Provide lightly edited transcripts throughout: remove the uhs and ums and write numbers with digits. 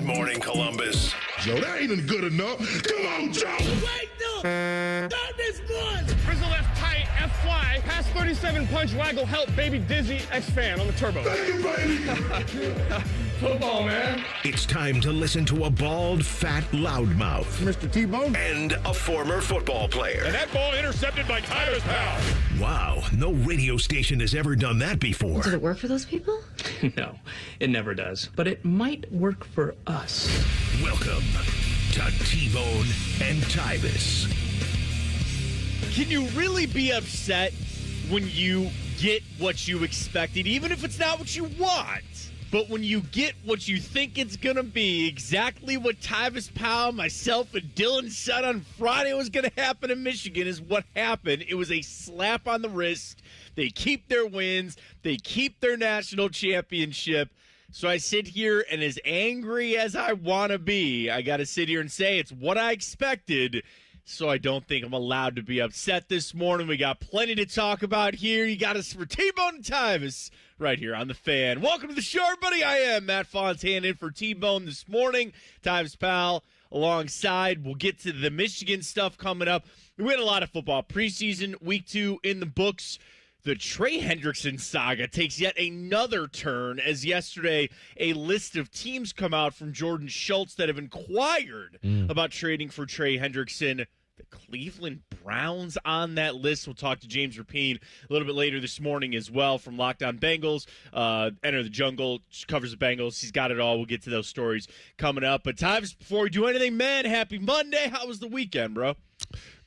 Good morning, Columbus. Joe, that ain't good enough. Come on, Joe. Wait, no. Not this one. Frizzle left tight, F fly, pass 37 punch, waggle, help, baby dizzy, X fan on the turbo. Thank you, baby. Football, man. It's time to listen to a bald, fat loudmouth Mr. T-Bone. and a former football player. And that ball intercepted by Tyvis Powell. Wow, no radio station has ever done that before. Did it work for those people? No, it never does. But it might work for us. Welcome to T-Bone and Tyvis. Can you really be upset when you get what you expected, even if it's not what you want? But when you get what you think it's going to be, exactly what Tyvis Powell, myself, and Dylan said on Friday was going to happen in Michigan is what happened. It was a slap on the wrist. They keep their wins. They keep their national championship. So I sit here, and as angry as I want to be, I got to sit here and say it's what I expected. So I don't think I'm allowed to be upset this morning. We got plenty to talk about here. You got us for T-Bone and Tyvis right here on The Fan. Welcome to the show, everybody. I am Matt Fontaine in for T-Bone this morning. Tyvis Powell alongside. We'll get to the Michigan stuff coming up. We had a lot of football preseason, week 2 in the books. The Trey Hendrickson saga takes yet another turn as yesterday a list of teams come out from Jordan Schultz that have inquired about trading for Trey Hendrickson. The Cleveland Browns on that list. We'll talk to James Rapine a little bit later this morning as well from Locked On Bengals. Enter the Jungle, covers the Bengals. He's got it all. We'll get to those stories coming up. But Tyvis, before we do anything, man, happy Monday. How was the weekend, bro?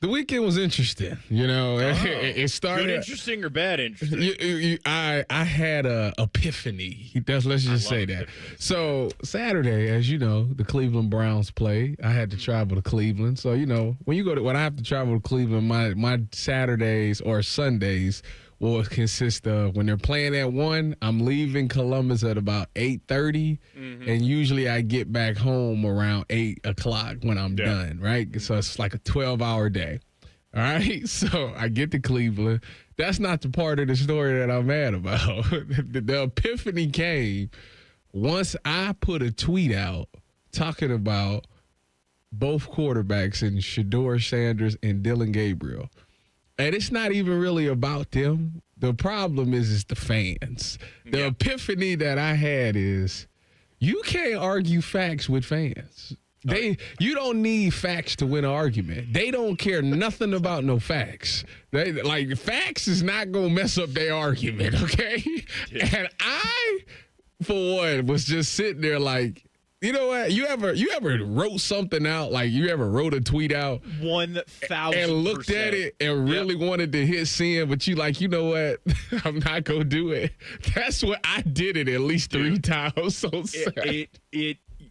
The weekend was interesting. You know, it started. Good interesting or bad interesting? I had a epiphany. Let's just say that. So Saturday, as you know, the Cleveland Browns play. I had to travel to Cleveland. So, you know, when I have to travel to Cleveland, my Saturdays or Sundays will consist of when they're playing at 1, I'm leaving Columbus at about 8:30, and usually I get back home around 8 o'clock when I'm done, right? So it's like a 12-hour day, all right? So I get to Cleveland. That's not the part of the story that I'm mad about. The epiphany came once I put a tweet out talking about both quarterbacks in Shedeur Sanders and Dylan Gabriel. And it's not even really about them. The problem is the fans. The epiphany that I had is you can't argue facts with fans. You don't need facts to win an argument. They don't care nothing about no facts. Facts is not gonna mess up their argument, okay? Yeah. And I, for one, was just sitting there like, you know what? You ever wrote something out? Like you ever wrote a tweet out 1,000% and looked at it and really wanted to hit send, but you like, you know what? I'm not gonna do it. That's what I did it at least 3 times.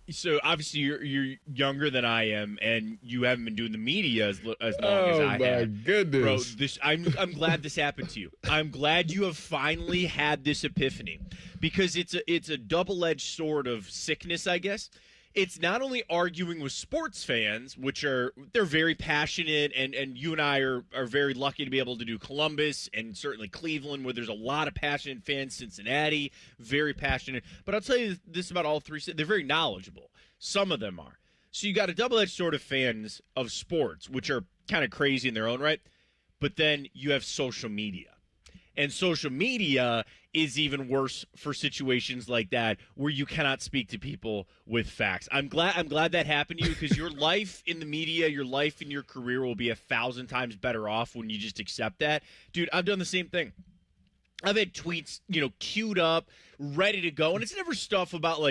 So obviously you're younger than I am, and you haven't been doing the media as long as I have. Oh my goodness, bro! I'm glad this happened to you. I'm glad you have finally had this epiphany, because it's a double-edged sword of sickness, I guess. It's not only arguing with sports fans, which they're very passionate, and you and I are very lucky to be able to do Columbus and certainly Cleveland, where there's a lot of passionate fans. Cincinnati, very passionate. But I'll tell you this about all three: they're very knowledgeable. Some of them are. So you got a double-edged sword of fans of sports, which are kind of crazy in their own right. But then you have social media. And social media is even worse for situations like that where you cannot speak to people with facts. I'm glad that happened to you, because your life in the media, your life in your career will be 1,000 times better off when you just accept that. Dude, I've done the same thing. I've had tweets, queued up, ready to go. And it's never stuff about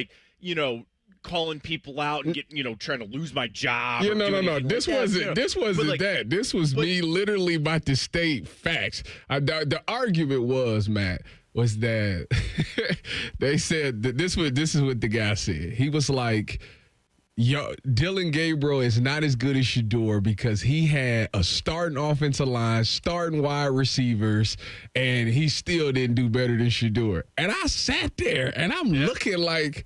calling people out and trying to lose my job. No. This wasn't that. This was me literally about to state facts. The argument was, Matt, was that they said that this is what the guy said. He was like, Dylan Gabriel is not as good as Shedeur because he had a starting offensive line, starting wide receivers, and he still didn't do better than Shedeur. And I sat there and I'm looking like,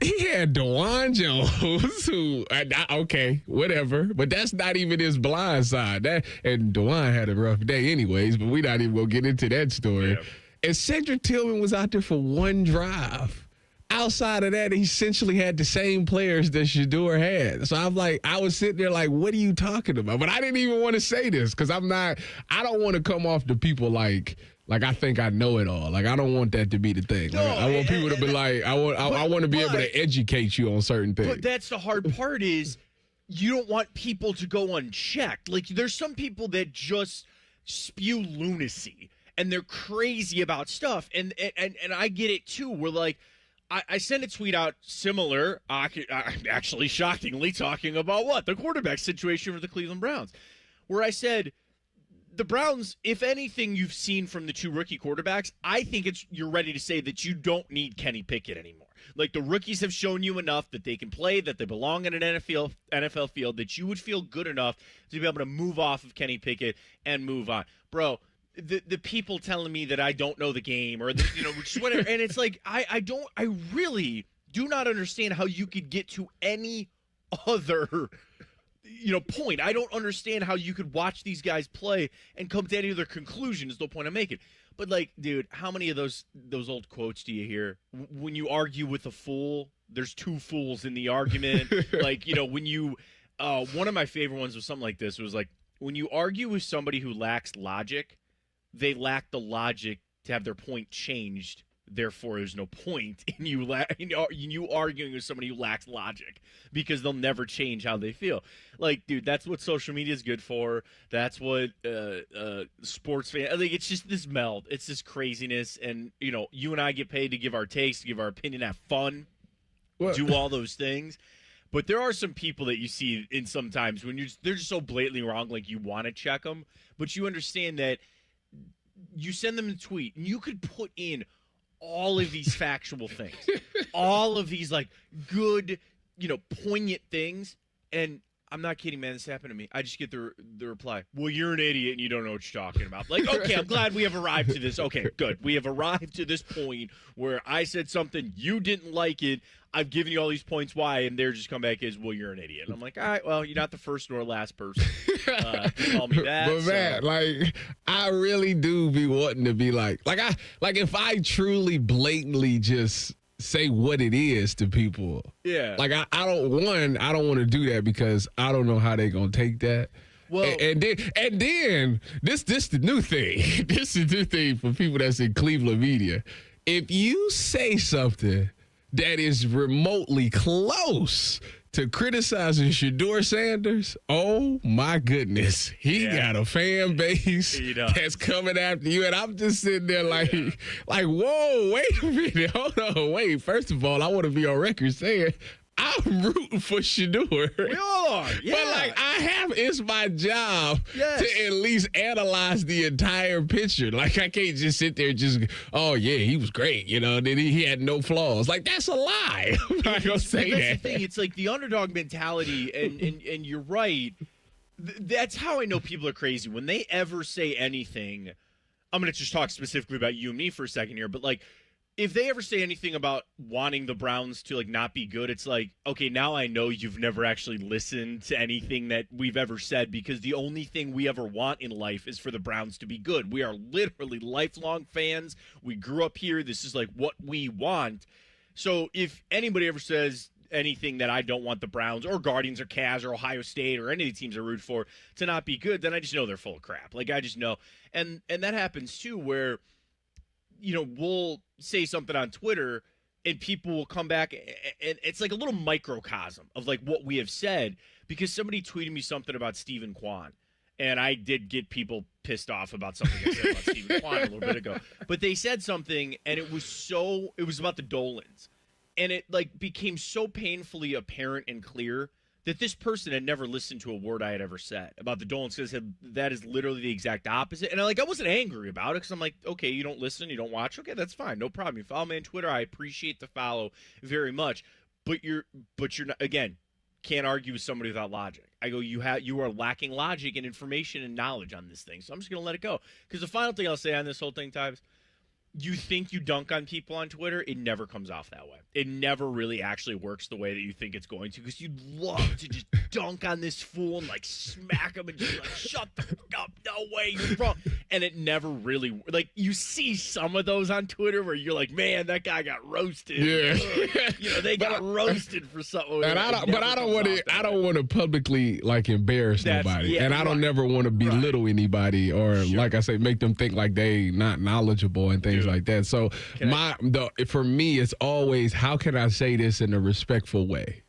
he had DeJuan Jones, who, okay, whatever, but that's not even his blind side. And DeJuan had a rough day anyways, but we're not even going to get into that story. Yeah. And Cedric Tillman was out there for one drive. outside of that, he essentially had the same players that Shador had. So I was sitting there like, what are you talking about? But I didn't even want to say this because I don't want to come off to people like I think I know it all. Like I don't want that to be the thing. Like, I want people to be like, I want to be able to educate you on certain things. But that's the hard part is you don't want people to go unchecked. Like there's some people that just spew lunacy and they're crazy about stuff. And I get it too. We're like, I sent a tweet out similar, actually shockingly talking about what? The quarterback situation for the Cleveland Browns, where I said, the Browns, if anything you've seen from the two rookie quarterbacks, I think you're ready to say that you don't need Kenny Pickett anymore. Like the rookies have shown you enough that they can play, that they belong in an NFL field, that you would feel good enough to be able to move off of Kenny Pickett and move on. Bro, the people telling me that I don't know the game or just whatever, and it's like I really do not understand how you could get to any other point. I don't understand how you could watch these guys play and come to any other conclusion is the point I'm making. But like, dude, how many of those old quotes do you hear? When you argue with a fool, there's two fools in the argument. Like, when you one of my favorite ones was something like this. It was like, when you argue with somebody who lacks logic, they lack the logic to have their point changed. Therefore, there's no point in you arguing with somebody who lacks logic because they'll never change how they feel. Like, dude, that's what social media is good for. That's what sports fans. Like, it's just this meld. It's this craziness, and you and I get paid to give our takes, to give our opinion, have fun, do all those things. But there are some people that you see in sometimes when they're just so blatantly wrong, like you want to check them, but you understand that you send them a tweet, and you could put in all of these factual things, all of these like good, poignant things. And I'm not kidding, man. This happened to me. I just get the reply, well, you're an idiot and you don't know what you're talking about. Like, okay, I'm glad we have arrived to this. Okay, good. We have arrived to this point where I said something, you didn't like it. I've given you all these points why, and they're just come back as, well, you're an idiot. And I'm like, all right, well, you're not the first nor last person to call me that. But man, like, I really do be wanting to be like if I truly blatantly just say what it is to people. Yeah. Like I don't want to do that because I don't know how they're gonna take that. Well, and then this the new thing. This is the new thing for people that's in Cleveland media. If you say something that is remotely close to criticizing Shador Sanders, oh my goodness, he got a fan base that's coming after you, and I'm just sitting there like, whoa, wait a minute, hold on, wait. First of all, I want to be on record saying I'm rooting for Shador. We all are, yeah. But it's my job to at least analyze the entire picture. Like, I can't just sit there and just, oh, yeah, he was great, then he had no flaws. Like, that's a lie. I'm not going to say that. That's the thing. It's like the underdog mentality, and you're right. That's how I know people are crazy. When they ever say anything, I'm going to just talk specifically about you and me for a second here, but, like, if they ever say anything about wanting the Browns to, like, not be good, it's like, okay, now I know you've never actually listened to anything that we've ever said, because the only thing we ever want in life is for the Browns to be good. We are literally lifelong fans. We grew up here. This is, like, what we want. So if anybody ever says anything that I don't want the Browns or Guardians or Cavs or Ohio State or any of the teams I root for to not be good, then I just know they're full of crap. Like, I just know. And that happens, too, where we'll say something on Twitter and people will come back and it's like a little microcosm of like what we have said, because somebody tweeted me something about Stephen Kwan, and I did get people pissed off about something I said about Stephen Kwan a little bit ago. But they said something and it was about the Dolans, and it like became so painfully apparent and clear that this person had never listened to a word I had ever said about the Dolans, because that is literally the exact opposite. And I wasn't angry about it, because I'm like, okay, you don't listen, you don't watch, okay, that's fine, no problem. You follow me on Twitter, I appreciate the follow very much, but you're not, again, can't argue with somebody without logic. I go, you are lacking logic and information and knowledge on this thing, so I'm just gonna let it go. Because the final thing I'll say on this whole thing, Tyvis, you think you dunk on people on Twitter, it never comes off that way. It never really actually works the way that you think it's going to, because you'd love to just dunk on this fool and like smack him and just like, shut the fuck up, no way, you're wrong. and it never really, like, you see some of those on Twitter where you're like, man, that guy got roasted. Yeah. They got roasted for something. And I don't want to publicly, like, embarrass nobody. And I don't never want to belittle anybody or, like I say, make them think like they not knowledgeable and things like that. So for me, it's always, how can I say this in a respectful way?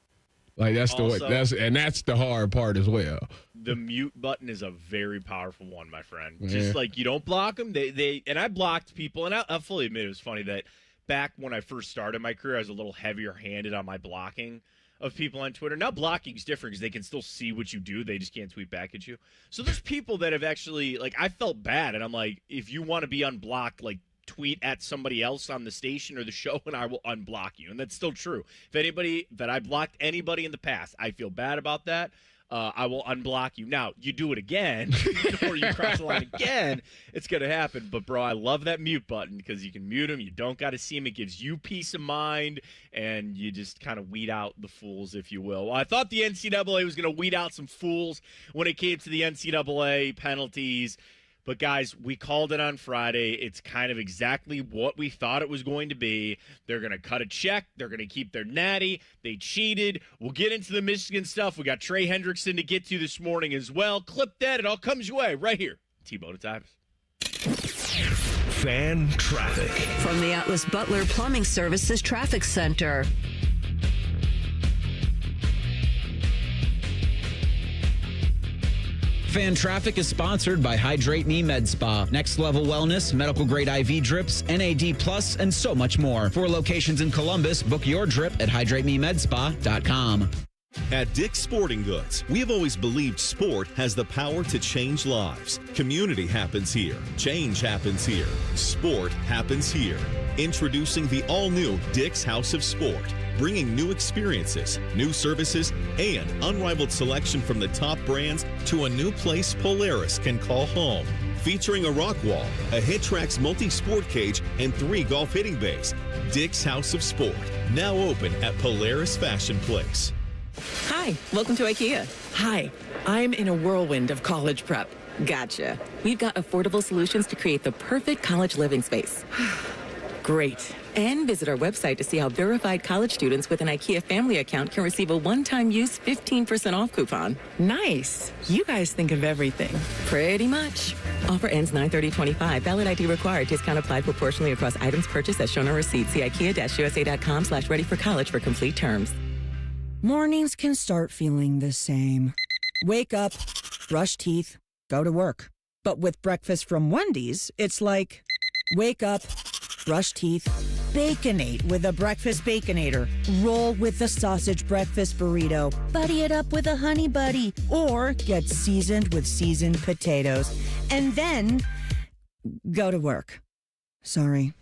Like, that's the way. That's the hard part as well. The mute button is a very powerful one, my friend. Just like, you don't block them. And I blocked people, and I'll fully admit it was funny that back when I first started my career, I was a little heavier handed on my blocking of people on Twitter. Now blocking is different because they can still see what you do. They just can't tweet back at you. So there's people that have actually, like, I felt bad, and I'm like, if you want to be unblocked, like, tweet at somebody else on the station or the show, and I will unblock you. And that's still true. If I blocked anybody in the past, I feel bad about that. I will unblock you. Now, you do it again, or you cross the line again, it's going to happen. But, bro, I love that mute button because you can mute them. You don't got to see them. It gives you peace of mind, and you just kind of weed out the fools, if you will. Well, I thought the NCAA was going to weed out some fools when it came to the NCAA penalties. But, guys, we called it on Friday. It's kind of exactly what we thought it was going to be. They're going to cut a check. They're going to keep their natty. They cheated. We'll get into the Michigan stuff. We got Trey Hendrickson to get to this morning as well. Clip that. It all comes your way right here. T-Bone to Tyvis. Fan traffic. From the Atlas Butler Plumbing Services Traffic Center. Fan traffic is sponsored by Hydrate Me Med Spa. Next level wellness, medical grade IV drips, NAD Plus, and so much more. 4 locations in Columbus. Book your drip at hydratememedspa.com. At Dick's Sporting Goods, we have always believed sport has the power to change lives. Community happens here. Change happens here. Sport happens here. Introducing the all-new Dick's House of Sport. Bringing new experiences, new services, and unrivaled selection from the top brands to a new place Polaris can call home. Featuring a rock wall, a HitTrax multi-sport cage, and 3 golf hitting bays. Dick's House of Sport, now open at Polaris Fashion Place. Hi, welcome to IKEA. Hi, I'm in a whirlwind of college prep. Gotcha. We've got affordable solutions to create the perfect college living space. Great. And visit our website to see how verified college students with an IKEA family account can receive a one-time use 15% off coupon. Nice. You guys think of everything. Pretty much. Offer ends 9/30/25. Valid ID required. Discount applied proportionally across items purchased as shown on receipt. See IKEA-USA.com/ready-for-college for complete terms. Mornings can start feeling the same. Wake up, brush teeth, go to work. But with breakfast from Wendy's, it's like, wake up, brush teeth, Baconate with a breakfast Baconator. Roll with the sausage breakfast burrito. Buddy it up with a honey buddy. Or get seasoned with seasoned potatoes. And then go to work. Sorry.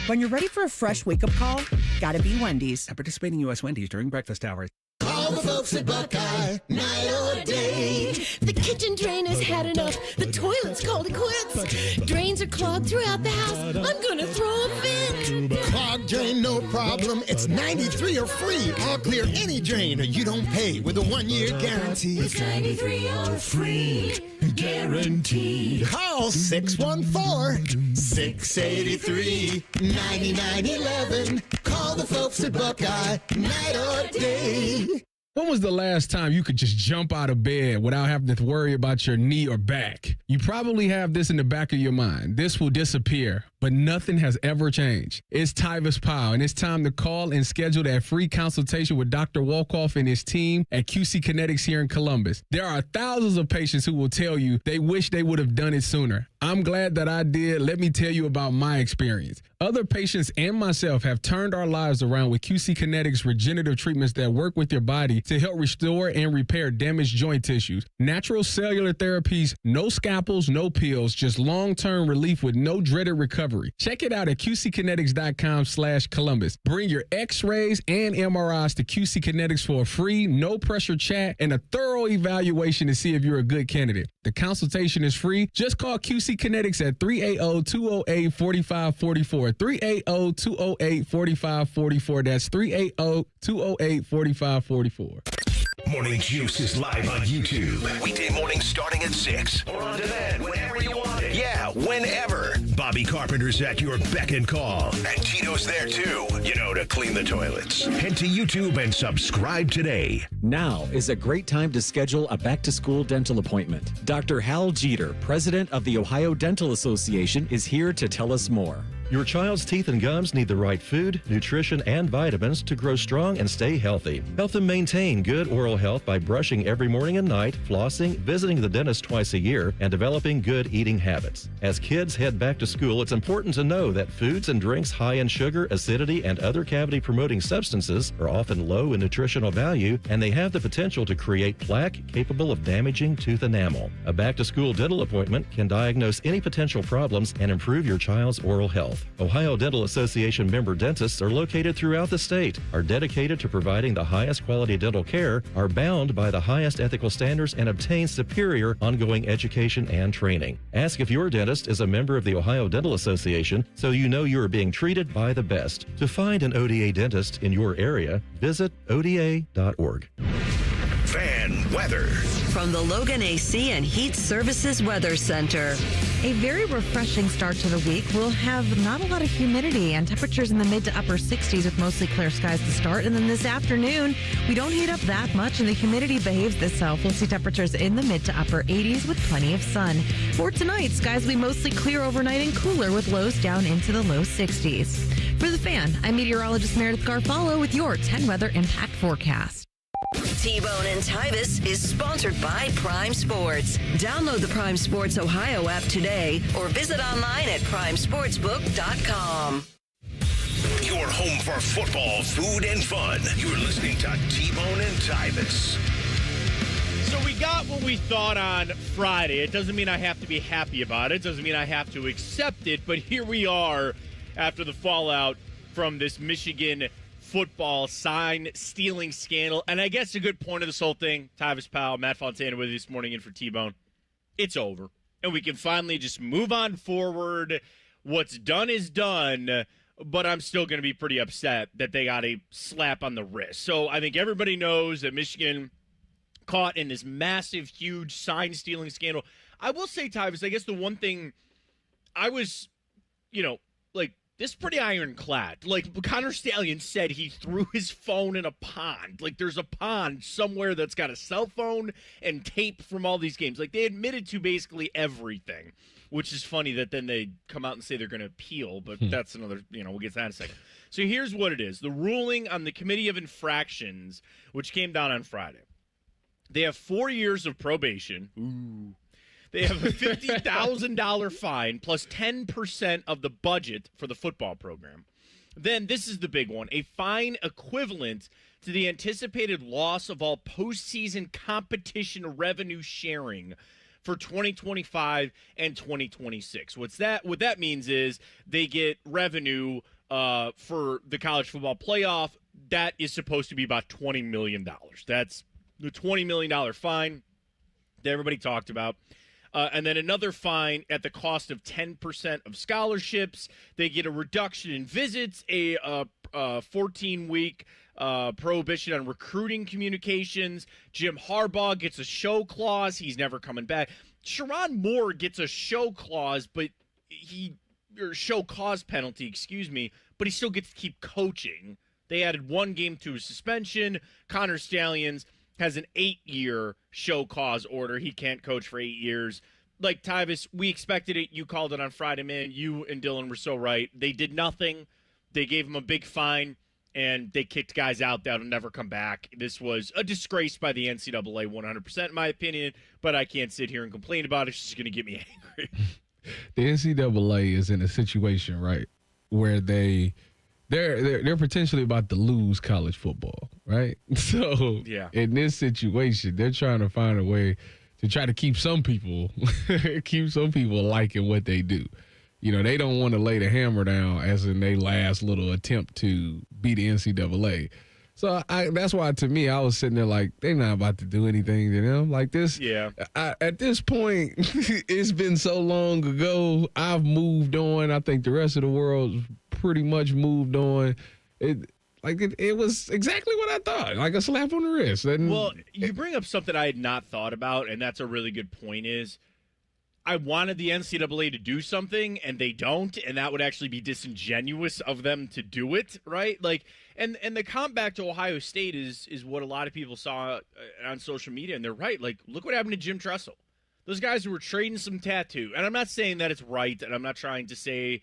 When you're ready for a fresh wake-up call, gotta be Wendy's. At participating U.S. Wendy's during breakfast hours. Call the folks at Buckeye, night or day. The kitchen drain has had enough. The toilet's called it quits. Drains are clogged throughout the house. I'm gonna throw a fit. Clogged drain, no problem. It's 93 or free. I'll clear any drain or you don't pay with a 1-year guarantee. It's 93 or free. Guaranteed. Call 614-683-9911. Call the folks at Buckeye, night or day. When was the last time you could just jump out of bed without having to worry about your knee or back? You probably have this in the back of your mind. This will disappear, but nothing has ever changed. It's Tyvis Powell, and it's time to call and schedule that free consultation with Dr. Wolkoff and his team at QC Kinetics here in Columbus. There are thousands of patients who will tell you they wish they would have done it sooner. I'm glad that I did. Let me tell you about my experience. Other patients and myself have turned our lives around with QC Kinetics regenerative treatments that work with your body to help restore and repair damaged joint tissues. Natural cellular therapies, no scalpels, no pills, just long-term relief with no dreaded recovery. Check it out at qckinetics.com/Columbus. Bring your x-rays and MRIs to QC Kinetics for a free, no-pressure chat and a thorough evaluation to see if you're a good candidate. The consultation is free. Just call QC Kinetics at 380-208-4544. 380-208-4544. That's 380-208-4544. Morning Juice is live on YouTube. Weekday morning starting at 6. Or on demand whenever you want it. Yeah, whenever. Bobby Carpenter's at your beck and call. And Tito's there too, to clean the toilets. Head to YouTube and subscribe today. Now is a great time to schedule a back-to-school dental appointment. Dr. Hal Jeter, president of the Ohio Dental Association, is here to tell us more. Your child's teeth and gums need the right food, nutrition, and vitamins to grow strong and stay healthy. Help them maintain good oral health by brushing every morning and night, flossing, visiting the dentist twice a year, and developing good eating habits. As kids head back to school, it's important to know that foods and drinks high in sugar, acidity, and other cavity-promoting substances are often low in nutritional value, and they have the potential to create plaque capable of damaging tooth enamel. A back-to-school dental appointment can diagnose any potential problems and improve your child's oral health. Ohio Dental Association member dentists are located throughout the state, are dedicated to providing the highest quality dental care, are bound by the highest ethical standards, and obtain superior ongoing education and training. Ask if your dentist is a member of the Ohio Dental Association so you know you are being treated by the best. To find an ODA dentist in your area, visit ODA.org. Fan weather. From the Logan AC and Heat Services Weather Center. A very refreshing start to the week. We'll have not a lot of humidity and temperatures in the mid to upper 60s with mostly clear skies to start. And then this afternoon, we don't heat up that much and the humidity behaves itself. We'll see temperatures in the mid to upper 80s with plenty of sun. For tonight, skies will be mostly clear overnight and cooler with lows down into the low 60s. For the Fan, I'm meteorologist Meredith Garfalo with your 10 Weather Impact Forecast. T-Bone and Tyvis is sponsored by Prime Sports. Download the Prime Sports Ohio app today or visit online at primesportsbook.com. Your home for football, food, and fun. You're listening to T-Bone and Tyvis. So we got what we thought on Friday. It doesn't mean I have to be happy about it. It doesn't mean I have to accept it. But here we are after the fallout from this Michigan football sign stealing scandal. And I guess a good point of this whole thing, Tyvis Powell, Matt Fontana with you this morning in for T-Bone. It's over. And we can finally just move on forward. What's done is done, but I'm still going to be pretty upset that they got a slap on the wrist. So I think everybody knows that Michigan caught in this massive, huge sign stealing scandal. I will say, Tyvis, I guess the one thing I was, this is pretty ironclad. Like, Connor Stallion said he threw his phone in a pond. Like, there's a pond somewhere that's got a cell phone and tape from all these games. Like, they admitted to basically everything, which is funny that then they come out and say they're going to appeal, but that's another, we'll get to that in a second. So here's what it is. The ruling on the Committee of Infractions, which came down on Friday. They have 4 years of probation. Ooh. They have a $50,000 fine plus 10% of the budget for the football program. Then this is the big one, a fine equivalent to the anticipated loss of all postseason competition revenue sharing for 2025 and 2026. What that means is they get revenue for the college football playoff that is supposed to be about $20 million. That's the $20 million fine that everybody talked about. And then another fine at the cost of 10% of scholarships. They get a reduction in visits, a 14-week prohibition on recruiting communications. Jim Harbaugh gets a show clause. He's never coming back. Sherrone Moore gets a show clause, show cause penalty, but he still gets to keep coaching. They added one game to his suspension. Connor Stallions has an 8-year show cause order. He can't coach for 8 years. Like, Tyvis, we expected it. You called it on Friday, man. You and Dylan were so right. They did nothing. They gave him a big fine, and they kicked guys out that'll never come back. This was a disgrace by the NCAA 100% in my opinion, but I can't sit here and complain about it. It's just going to get me angry. The NCAA is in a situation, right, where they're potentially about to lose college football, right? So in this situation, they're trying to find a way to try to keep some people liking what they do. They don't want to lay the hammer down as in their last little attempt to beat the NCAA. So that's why, to me, I was sitting there like, they're not about to do anything to them like this. Yeah. At this point, it's been so long ago. I've moved on. I think the rest of the world's pretty much moved on. It was exactly what I thought, like a slap on the wrist. Well, you bring up something I had not thought about, and that's a really good point is, I wanted the NCAA to do something, and they don't, and that would actually be disingenuous of them to do it, right? Like, and the comeback to Ohio State is what a lot of people saw on social media, and they're right. Like, look what happened to Jim Tressel. Those guys who were trading some tattoo, and I'm not saying that it's right, and I'm not trying to say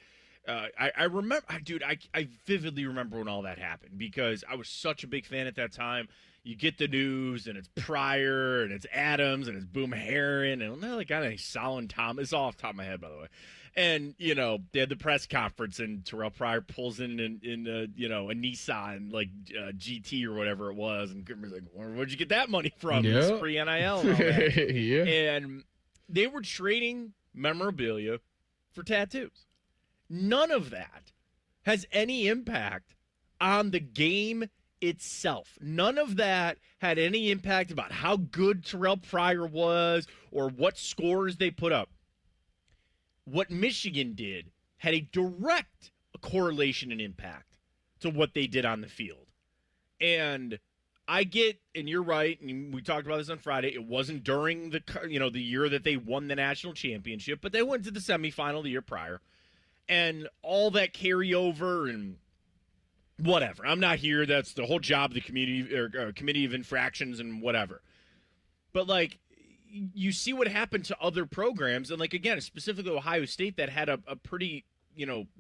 I remember, dude, I vividly remember when all that happened because I was such a big fan at that time. You get the news, and it's Pryor, and it's Adams, and it's Boom Herron, and they got a Solon Thomas. It's all off the top of my head, by the way. And, they had the press conference, and Terrell Pryor pulls in a Nissan, GT or whatever it was, and Grimmer's like, where'd you get that money from? Yep. It's free NIL and all that. Yeah. And they were trading memorabilia for tattoos. None of that has any impact on the game itself. None of that had any impact about how good Terrell Pryor was or what scores they put up. What Michigan did had a direct correlation and impact to what they did on the field. And I get, and you're right, and we talked about this on Friday, it wasn't during the year that they won the national championship, but they went to the semifinal the year prior. And all that carryover and whatever. I'm not here. That's the whole job of the committee of infractions and whatever. But, you see what happened to other programs. And, again, specifically Ohio State that had a pretty,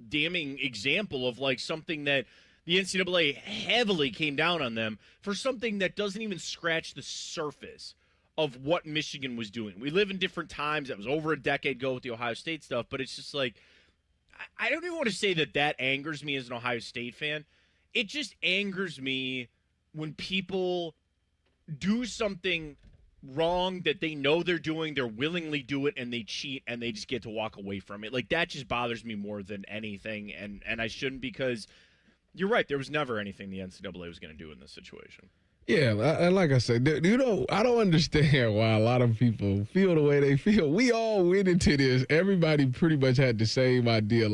damning example of, something that the NCAA heavily came down on them for something that doesn't even scratch the surface of what Michigan was doing. We live in different times. That was over a decade ago with the Ohio State stuff. But it's just I don't even want to say that angers me as an Ohio State fan. It just angers me when people do something wrong that they know they're doing, they're willingly do it, and they cheat, and they just get to walk away from it. That just bothers me more than anything, and I shouldn't, because you're right, there was never anything the NCAA was going to do in this situation. Yeah, and like I said, I don't understand why a lot of people feel the way they feel. We all went into this. Everybody pretty much had the same idea,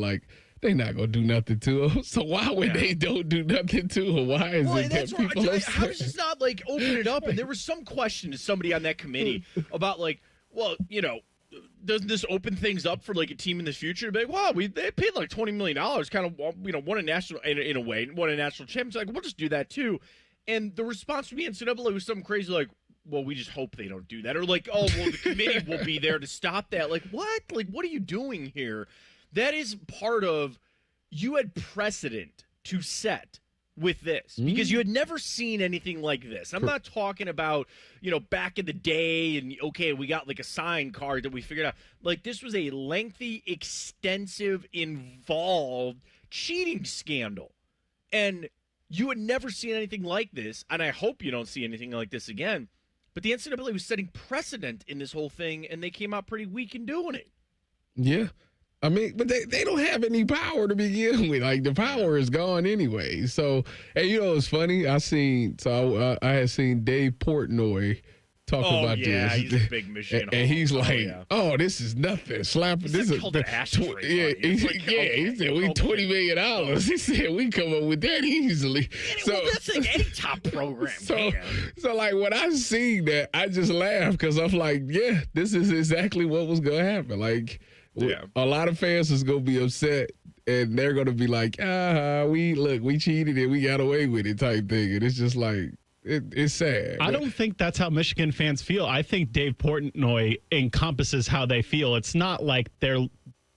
they're not going to do nothing to them. So why would they don't do nothing to them? Why is it that people are how does this not, open it up? And there was some question to somebody on that committee about, doesn't this open things up for, a team in the future? To be wow, they paid, $20 million, kind of, won a national, in a way, won a national championship. We'll just do that, too. And the response from the NCAA was something crazy well, we just hope they don't do that. Or the committee will be there to stop that. What? What are you doing here? That is part of, you had precedent to set with this because you had never seen anything like this. I'm not talking about, back in the day and, okay, we got a sign card that we figured out. This was a lengthy, extensive, involved cheating scandal. And you had never seen anything like this, and I hope you don't see anything like this again. But the NCAA was setting precedent in this whole thing, and they came out pretty weak in doing it. Yeah. I mean, but they don't have any power to begin with. The power is gone anyway. So, and it's funny. I had seen Dave Portnoy talk about this. Yeah, he's a big Michigan. And he's this is nothing. Slapping this is he said we $20 million. He said we come up with that easily. Well, that's any top program. So when I see that, I just laugh because I'm yeah, this is exactly what was gonna happen. A lot of fans is gonna be upset. And they're gonna be we cheated and we got away with it type thing. And it's just it's sad. I don't think that's how Michigan fans feel. I think Dave Portnoy encompasses how they feel. It's not like they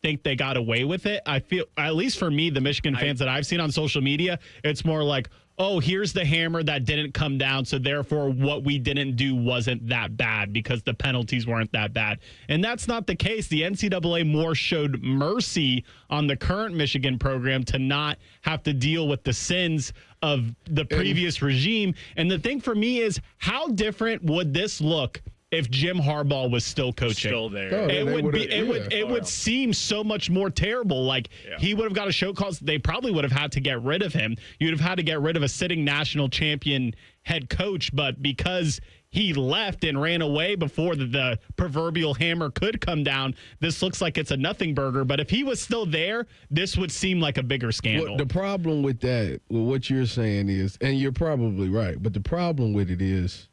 think they got away with it. I feel, at least for me, the Michigan fans that I've seen on social media, it's more oh, here's the hammer that didn't come down, so therefore what we didn't do wasn't that bad because the penalties weren't that bad. And that's not the case. The NCAA more showed mercy on the current Michigan program to not have to deal with the sins of the previous regime. And the thing for me is, how different would this look if Jim Harbaugh was still coaching? Still there. It would seem so much more terrible. He would have got a show cause. They probably would have had to get rid of him. You'd have had to get rid of a sitting national champion head coach, but because he left and ran away before the proverbial hammer could come down, this looks like it's a nothing burger. But if he was still there, this would seem like a bigger scandal. The problem with that, with what you're saying is, and you're probably right, but the problem with it is,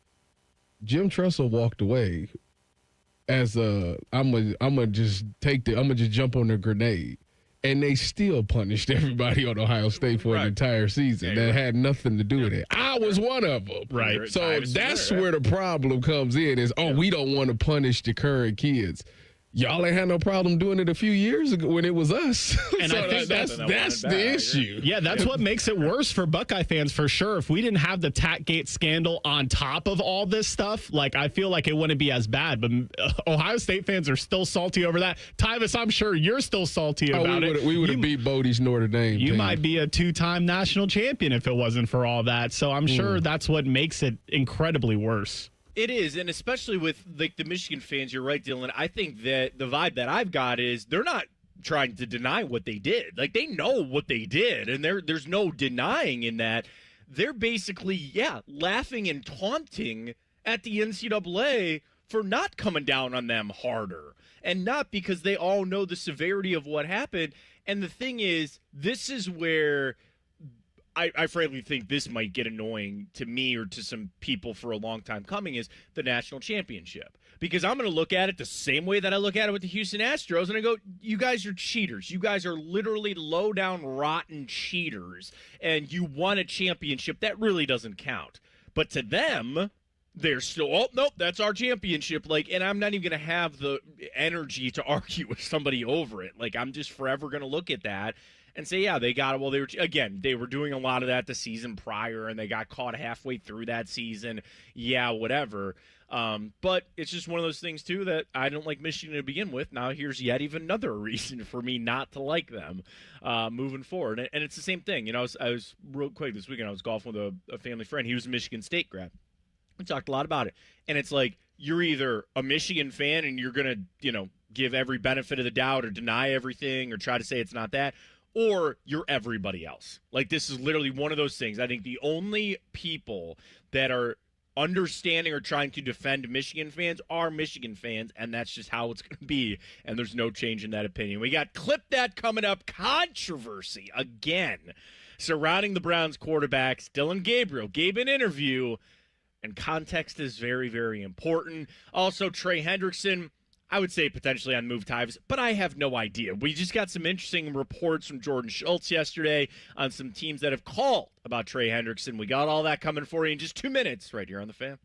Jim Tressel walked away I'm gonna just jump on the grenade. And they still punished everybody on Ohio State for an entire season that had nothing to do with it. I was one of them. Right. So that's where the problem comes in is, we don't want to punish the current kids. Y'all ain't had no problem doing it a few years ago when it was us. And so I think that's the issue. Yeah, that's what makes it worse for Buckeye fans for sure. If we didn't have the Tackgate scandal on top of all this stuff, I feel like it wouldn't be as bad. But Ohio State fans are still salty over that. Tyvis, I'm sure you're still salty about it. We would have beat Bodie's Notre Dame. You team. might be a 2-time national champion if it wasn't for all that. So I'm sure that's what makes it incredibly worse. It is, and especially with the Michigan fans, you're right, Dylan. I think that the vibe that I've got is they're not trying to deny what they did. They know what they did, and there's no denying in that. They're basically, laughing and taunting at the NCAA for not coming down on them harder, and not because they all know the severity of what happened. And the thing is, this is where I frankly think this might get annoying to me or to some people for a long time coming, is the national championship. Because I'm going to look at it the same way that I look at it with the Houston Astros, and I go, you guys are cheaters. You guys are literally low-down, rotten cheaters, and you won a championship. That really doesn't count. But to them, they're still, nope, that's our championship. And I'm not even going to have the energy to argue with somebody over it. I'm just forever going to look at that and say, they got it. Well, they were doing a lot of that the season prior, and they got caught halfway through that season. Yeah, whatever. But it's just one of those things, too, that I don't like Michigan to begin with. Now here's yet even another reason for me not to like them moving forward. And it's the same thing. I was real quick this weekend. I was golfing with a family friend. He was a Michigan State grad. We talked a lot about it. And it's you're either a Michigan fan and you're going to, give every benefit of the doubt or deny everything or try to say it's not that, or you're everybody else. This is literally one of those things. I think the only people that are understanding or trying to defend Michigan fans are Michigan fans, and that's just how it's going to be, and there's no change in that opinion. We got Clip That coming up. Controversy again surrounding the Browns quarterbacks. Dylan Gabriel gave an interview, and context is very, very important. Also, Trey Hendrickson, I would say potentially on move Tyvis, but I have no idea. We just got some interesting reports from Jordan Schultz yesterday on some teams that have called about Trey Hendrickson. We got all that coming for you in just 2 minutes right here on The Fan.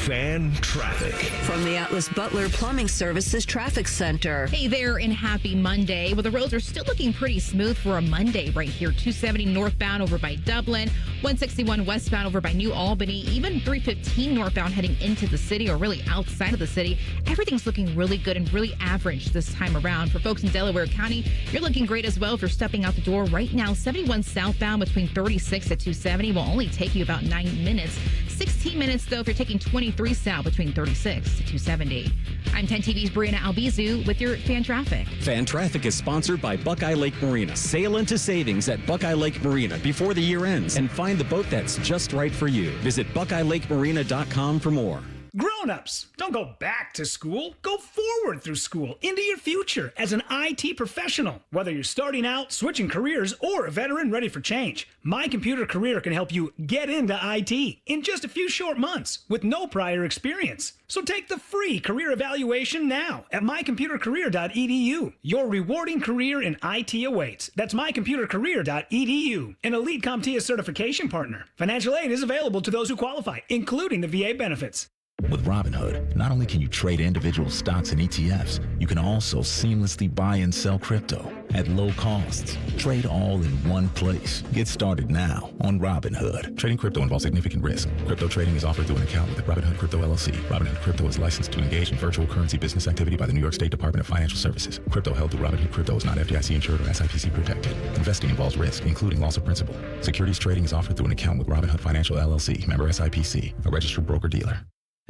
Fan traffic. From the Atlas Butler Plumbing Services Traffic Center. Hey there, and happy Monday. Well, the roads are still looking pretty smooth for a Monday right here. 270 northbound over by Dublin, 161 westbound over by New Albany, even 315 northbound heading into the city or really outside of the city. Everything's looking really good and really average this time around. For folks in Delaware County, you're looking great as well if you're stepping out the door right now. 71 southbound between 36 at 270 will only take you about 9 minutes. 16 minutes, though, if you're taking 23 south between 36 to 270. I'm 10 TV's Brianna Albizu with your Fan Traffic. Fan Traffic is sponsored by Buckeye Lake Marina. Sail into savings at Buckeye Lake Marina before the year ends and find the boat that's just right for you. Visit BuckeyeLakeMarina.com for more. Grown-ups, don't go back to school. Go forward through school into your future as an IT professional. Whether you're starting out, switching careers, or a veteran ready for change, My Computer Career can help you get into IT in just a few short months with no prior experience. So take the free career evaluation now at mycomputercareer.edu. Your rewarding career in IT awaits. That's mycomputercareer.edu. An Elite CompTIA certification partner. Financial aid is available to those who qualify, including the VA benefits. With Robinhood, not only can you trade individual stocks and ETFs, you can also seamlessly buy and sell crypto at low costs. Trade all in one place. Get started now on Robinhood. Trading crypto involves significant risk. Crypto trading is offered through an account with Robinhood Crypto LLC. Robinhood Crypto is licensed to engage in virtual currency business activity by the New York State Department of Financial Services. Crypto held through Robinhood Crypto is not FDIC insured or SIPC protected. Investing involves risk, including loss of principal. Securities trading is offered through an account with Robinhood Financial LLC, member SIPC, a registered broker-dealer.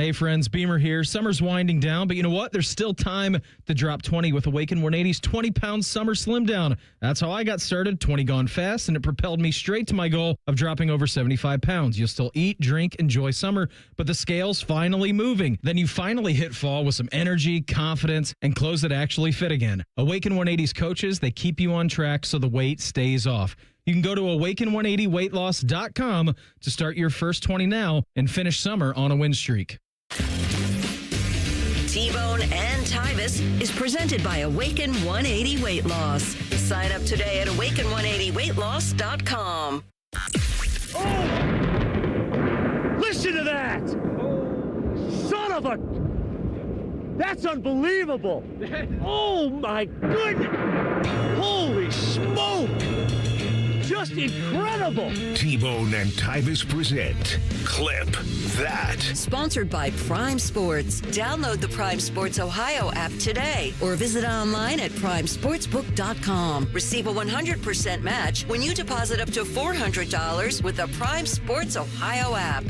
Hey friends, Beamer here. Summer's winding down, but you know what? There's still time to drop 20 with Awaken 180's 20-pound summer slim down. That's how I got started, 20 gone fast, and it propelled me straight to my goal of dropping over 75 pounds. You'll still eat, drink, enjoy summer, but the scale's finally moving. Then you finally hit fall with some energy, confidence, and clothes that actually fit again. Awaken 180's coaches, they keep you on track so the weight stays off. You can go to awaken180weightloss.com to start your first 20 now and finish summer on a win streak. T-Bone and Tyvis is presented by Awaken 180 Weight Loss. Sign up today at awaken180weightloss.com. Listen to that! Son of a... That's unbelievable! Oh my goodness! Holy smoke! Just incredible! T-Bone and Tyvis present Clip That. Sponsored by Prime Sports. Download the Prime Sports Ohio app today or visit online at primesportsbook.com. Receive a 100% match when you deposit up to $400 with the Prime Sports Ohio app.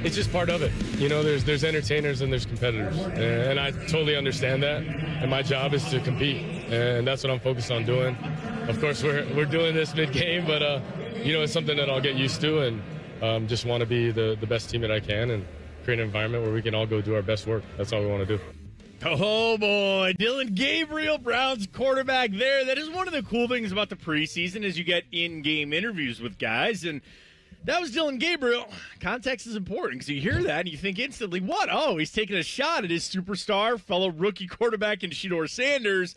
It's just part of it. You know, there's entertainers and there's competitors. And I totally understand that. And my job is to compete. And that's what I'm focused on doing. Of course, we're doing this mid-game, but, you know, it's something that I'll get used to and just want to be the best team that I can and create an environment where we can all go do our best work. That's all we want to do. Oh, boy. Dillon Gabriel, Browns quarterback there. That is one of the cool things about the preseason is you get in-game interviews with guys, and that was Dillon Gabriel. Context is important because you hear that and you think instantly, what? Oh, he's taking a shot at his superstar, fellow rookie quarterback in Shedeur Sanders.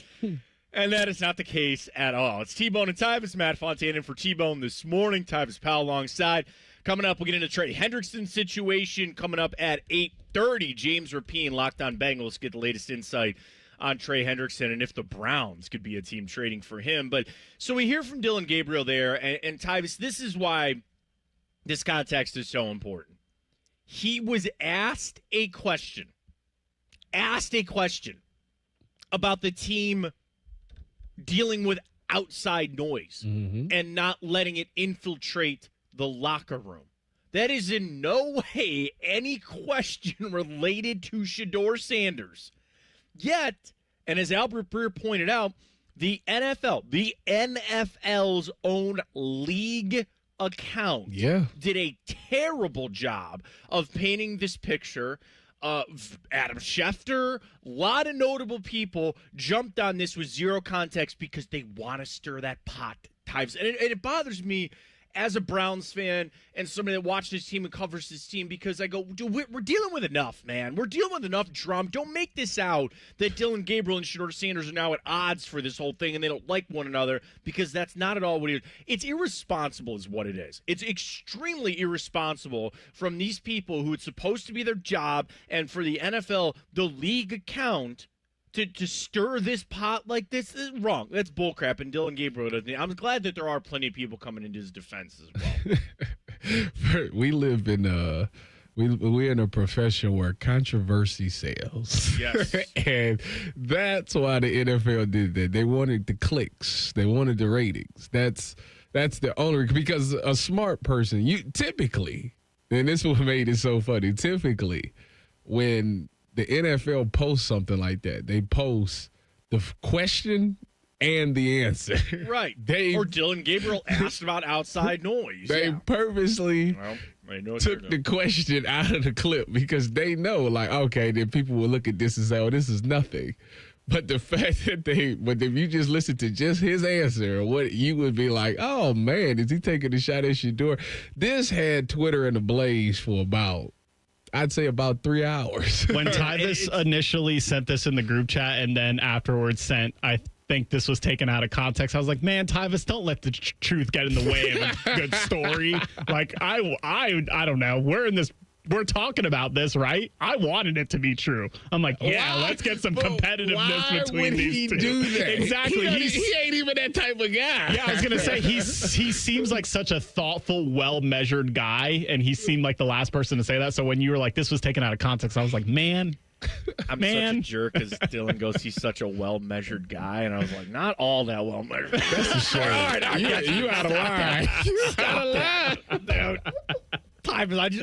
And that is not the case at all. It's T-Bone and Tyvis. Matt Fontaine in for T-Bone this morning. Tyvis Powell alongside. Coming up, we'll get into Trey Hendrickson situation. Coming up at 8:30, James Rapien, Locked On Bengals, get the latest insight on Trey Hendrickson and if the Browns could be a team trading for him. But so we hear from Dillon Gabriel there. And Tyvis, this is why this context is so important. He was asked a question about the team dealing with outside noise and not letting it infiltrate the locker room. That is in no way any question related to Shedeur Sanders. Yet, and as Albert Breer pointed out, the NFL's own league account did a terrible job of painting this picture. Adam Schefter, a lot of notable people jumped on this with zero context because they want to stir that pot. And it bothers me as a Browns fan and somebody that watched this team and covers this team because I go, dude, we're dealing with enough, man. We're dealing with enough drum. Don't make this out that Dillon Gabriel and Shedeur Sanders are now at odds for this whole thing and they don't like one another because that's not at all what it is. It's irresponsible is what it is. It's extremely irresponsible from these people who it's supposed to be their job and for the NFL, the league account, to stir this pot like this is wrong. That's bullcrap, and Dillon Gabriel doesn't. I'm glad that there are plenty of people coming into his defense as well. We live in we're in a profession where controversy sells. Yes. And that's why the NFL did that. They wanted the clicks. They wanted the ratings. That's the only, because a smart person, you typically, and this is what made it so funny, typically when the NFL posts something like that, they post the question and the answer. Right. Or Dillon Gabriel asked about outside noise. They purposely took the question out of the clip because they know, like, okay, then people will look at this and say, oh, this is nothing. But the fact that but if you just listen to just his answer, what you would be like, oh, man, is he taking a shot at Shedeur? This had Twitter in a blaze for I'd say about 3 hours. When Tyvis initially sent this in the group chat and then afterwards sent, I think this was taken out of context. I was like, man, Tyvis, don't let the truth get in the way of a good story. Like, I don't know. We're talking about this, right? I wanted it to be true. I'm like, yeah, let's get some competitiveness between these two. Do that? Exactly. He ain't even that type of guy. Yeah, I was going to say, he seems like such a thoughtful, well-measured guy, and he seemed like the last person to say that. So when you were like, this was taken out of context, I was like, man. I'm such a jerk as Dillon goes, he's such a well-measured guy. And I was like, not all that well-measured. That's a shame. All right, you out of line. You out of line.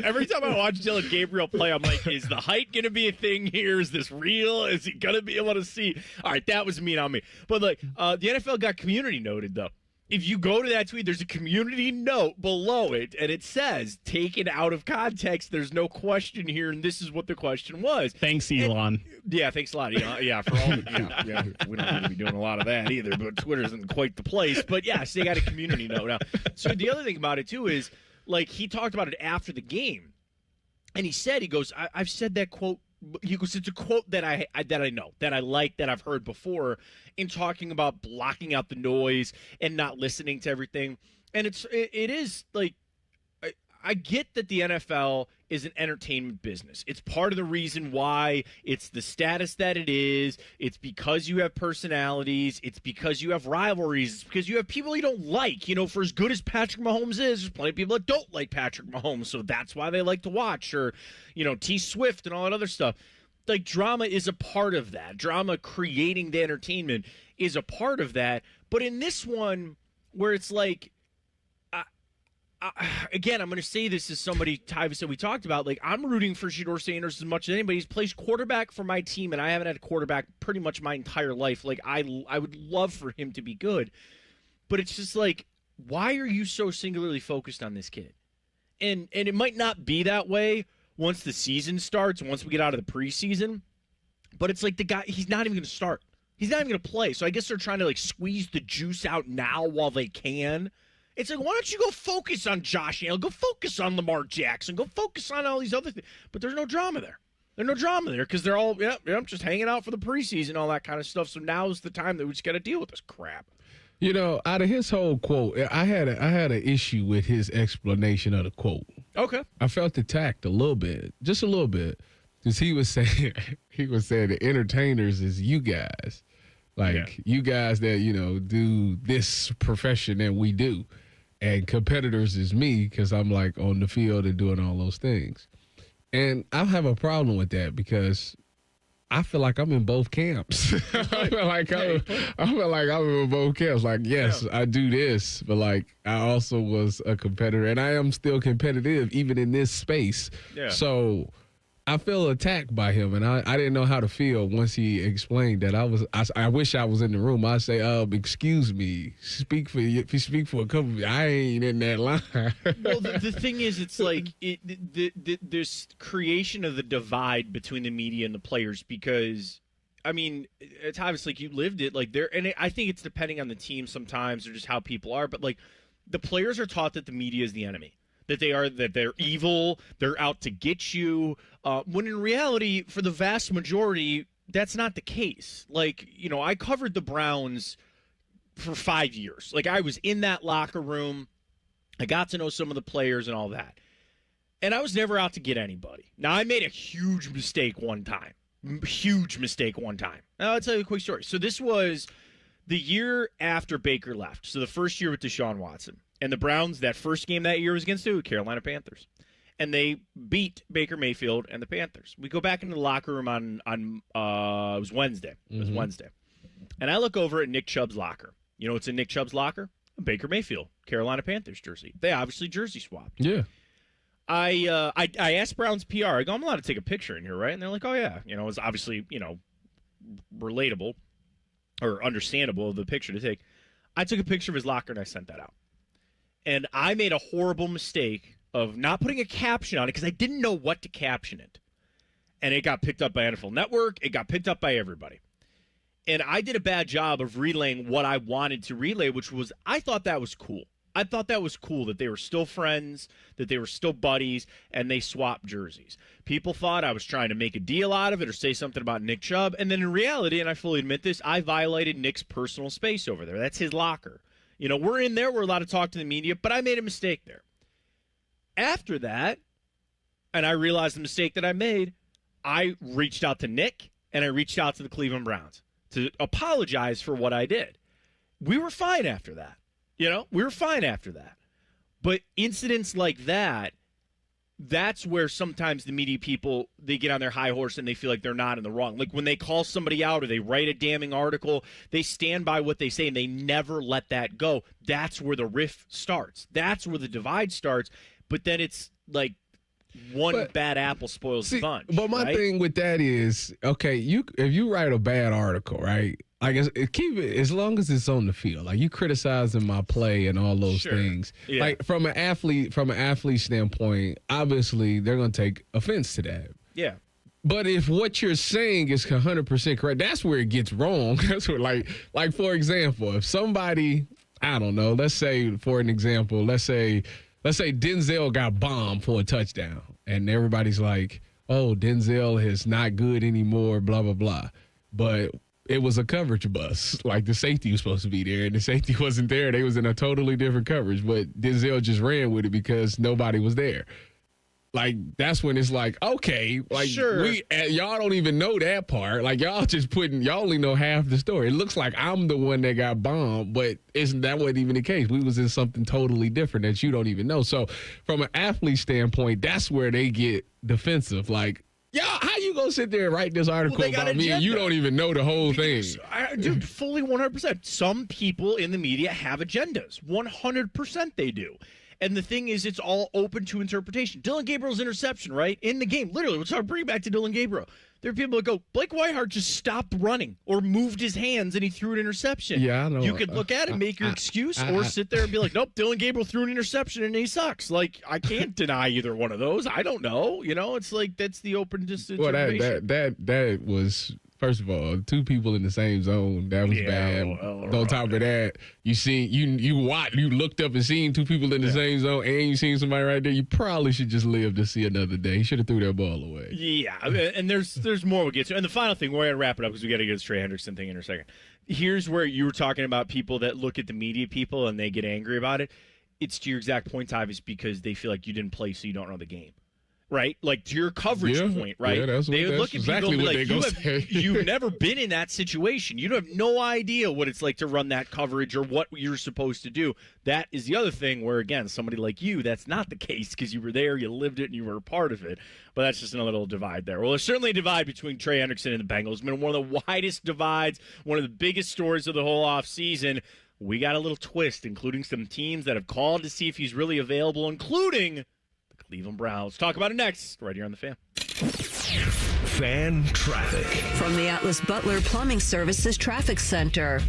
Every time I watch Dillon Gabriel play, I'm like, is the height going to be a thing here? Is this real? Is he going to be able to see? All right, that was mean on me. But like, the NFL got community noted, though. If you go to that tweet, there's a community note below it, and it says, taken out of context, there's no question here, and this is what the question was. Thanks, Elon. Thanks a lot. Yeah, for all we don't need to be doing a lot of that either, but Twitter isn't quite the place. But yes, they got a community note now. So the other thing about it, too, is, like, he talked about it after the game, and he goes, I've said that quote because it's a quote that I know, that I like, that I've heard before, in talking about blocking out the noise and not listening to everything. And it is like, I get that the NFL is an entertainment business. It's part of the reason why it's the status that it is. It's because you have personalities. It's because you have rivalries. It's because you have people you don't like. You know, for as good as Patrick Mahomes is, there's plenty of people that don't like Patrick Mahomes, so that's why they like to watch. Or, you know, T Swift and all that other stuff. Like, drama is a part of that. Drama creating the entertainment is a part of that. But in this one, where it's like, again, I'm going to say this as somebody, Tyvis, that we talked about. Like, I'm rooting for Shedeur Sanders as much as anybody. He's plays quarterback for my team, and I haven't had a quarterback pretty much my entire life. Like, I would love for him to be good. But it's just like, why are you so singularly focused on this kid? And it might not be that way once the season starts, once we get out of the preseason. But it's like the guy, he's not even going to start. He's not even going to play. So I guess they're trying to, like, squeeze the juice out now while they can. It's like, why don't you go focus on Josh Allen? Go focus on Lamar Jackson. Go focus on all these other things. But there's no drama there. There's no drama there because they're all, just hanging out for the preseason, all that kind of stuff. So now's the time that we just got to deal with this crap. You know, out of his whole quote, I had an issue with his explanation of the quote. Okay. I felt attacked a little bit, just a little bit, because he was saying the entertainers is you guys. Like, you guys that, you know, do this profession that we do. And competitors is me because I'm, like, on the field and doing all those things. And I have a problem with that because I feel like I'm in both camps. I feel like I'm in both camps. Like, yes, I do this, but, like, I also was a competitor. And I am still competitive even in this space. Yeah. So I feel attacked by him, and I didn't know how to feel once he explained that. I wish I was in the room. I say, excuse me, if you speak for a couple, I ain't in that line. Well, the thing is, it's like this creation of the divide between the media and the players, because, I mean, it's obviously like you lived it, like I think it's depending on the team sometimes or just how people are, but like the players are taught that the media is the enemy. That they're evil, they're out to get you. When in reality, for the vast majority, that's not the case. Like, you know, I covered the Browns for 5 years. Like, I was in that locker room. I got to know some of the players and all that. And I was never out to get anybody. Now, I made a huge mistake one time. Now, I'll tell you a quick story. So this was the year after Baker left. So the first year with Deshaun Watson. And the Browns, that first game that year was against the Carolina Panthers. And they beat Baker Mayfield and the Panthers. We go back into the locker room on it was Wednesday. It was Wednesday. And I look over at Nick Chubb's locker. You know what's in Nick Chubb's locker? A Baker Mayfield, Carolina Panthers jersey. They obviously jersey swapped. Yeah. I asked Browns PR, I go, I'm allowed to take a picture in here, right? And they're like, oh, yeah. You know, it's obviously, you know, relatable or understandable of the picture to take. I took a picture of his locker and I sent that out. And I made a horrible mistake of not putting a caption on it because I didn't know what to caption it. And it got picked up by NFL Network. It got picked up by everybody. And I did a bad job of relaying what I wanted to relay, which was I thought that was cool. I thought that was cool that they were still friends, that they were still buddies, and they swapped jerseys. People thought I was trying to make a deal out of it or say something about Nick Chubb. And then in reality, and I fully admit this, I violated Nick's personal space over there. That's his locker. You know, we're in there. We're allowed to talk to the media, but I made a mistake there. After that, and I realized the mistake that I made, I reached out to Nick, and I reached out to the Cleveland Browns to apologize for what I did. We were fine after that. You know, we were fine after that. But incidents like that, that's where sometimes the media people, they get on their high horse and they feel like they're not in the wrong. Like when they call somebody out or they write a damning article, they stand by what they say and they never let that go. That's where the rift starts. That's where the divide starts. But then it's like bad apple spoils the bunch. But my thing with that is, okay, if you write a bad article, right? I guess keep it as long as it's on the field. Like you criticizing my play and all those things. Yeah. Like from an athlete standpoint, obviously they're gonna take offense to that. Yeah. But if what you're saying is 100% correct, that's where it gets wrong. That's where, like for example, if somebody, I don't know, let's say for an example, let's say Denzel got bombed for a touchdown, and everybody's like, oh, Denzel is not good anymore, blah, blah, blah. But it was a coverage bus. Like, the safety was supposed to be there, and the safety wasn't there. They was in a totally different coverage, but Denzel just ran with it because nobody was there. Like, that's when it's like, okay, like, sure. Y'all don't even know that part. Like, y'all only know half the story. It looks like I'm the one that got bombed, but that wasn't even the case. We was in something totally different that you don't even know. So from an athlete standpoint, that's where they get defensive. Like, y'all, how you gonna sit there and write this article about me and you don't even know the whole thing? Dude, fully 100%. Some people in the media have agendas. 100% they do. And the thing is, it's all open to interpretation. Dylan Gabriel's interception, right? In the game, literally, let's bring it back to Dylan Gabriel. There are people that go, Blake Whiteheart just stopped running or moved his hands and he threw an interception. Yeah, I know. You could look at it, make your excuse, or sit there and be like, nope, Dylan Gabriel threw an interception and he sucks. Like, I can't deny either one of those. I don't know. You know, it's like, that's the open interpretation. Well, that was... First of all, two people in the same zone, that was bad. On top of that, you looked up and seen two people in the same zone and you seen somebody right there, you probably should just live to see another day. You should have threw that ball away. Yeah, and there's more we'll get to. And the final thing, we're going to wrap it up because we got to get this Trey Hendrickson thing in a second. Here's where you were talking about people that look at the media people and they get angry about it. It's to your exact point, Tyvis, because they feel like you didn't play so you don't know the game. Right? Like, to your coverage point, right? Yeah, they would look at exactly people and be like, you've never been in that situation. You have no idea what it's like to run that coverage or what you're supposed to do. That is the other thing where, again, somebody like you, that's not the case because you were there, you lived it, and you were a part of it. But that's just another little divide there. Well, there's certainly a divide between Trey Hendrickson and the Bengals. It's been one of the widest divides, one of the biggest stories of the whole offseason. We got a little twist, including some teams that have called to see if he's really available, including Cleveland Browns. Talk about it next, right here on The Fan. Fan traffic. From the Atlas Butler Plumbing Services Traffic Center.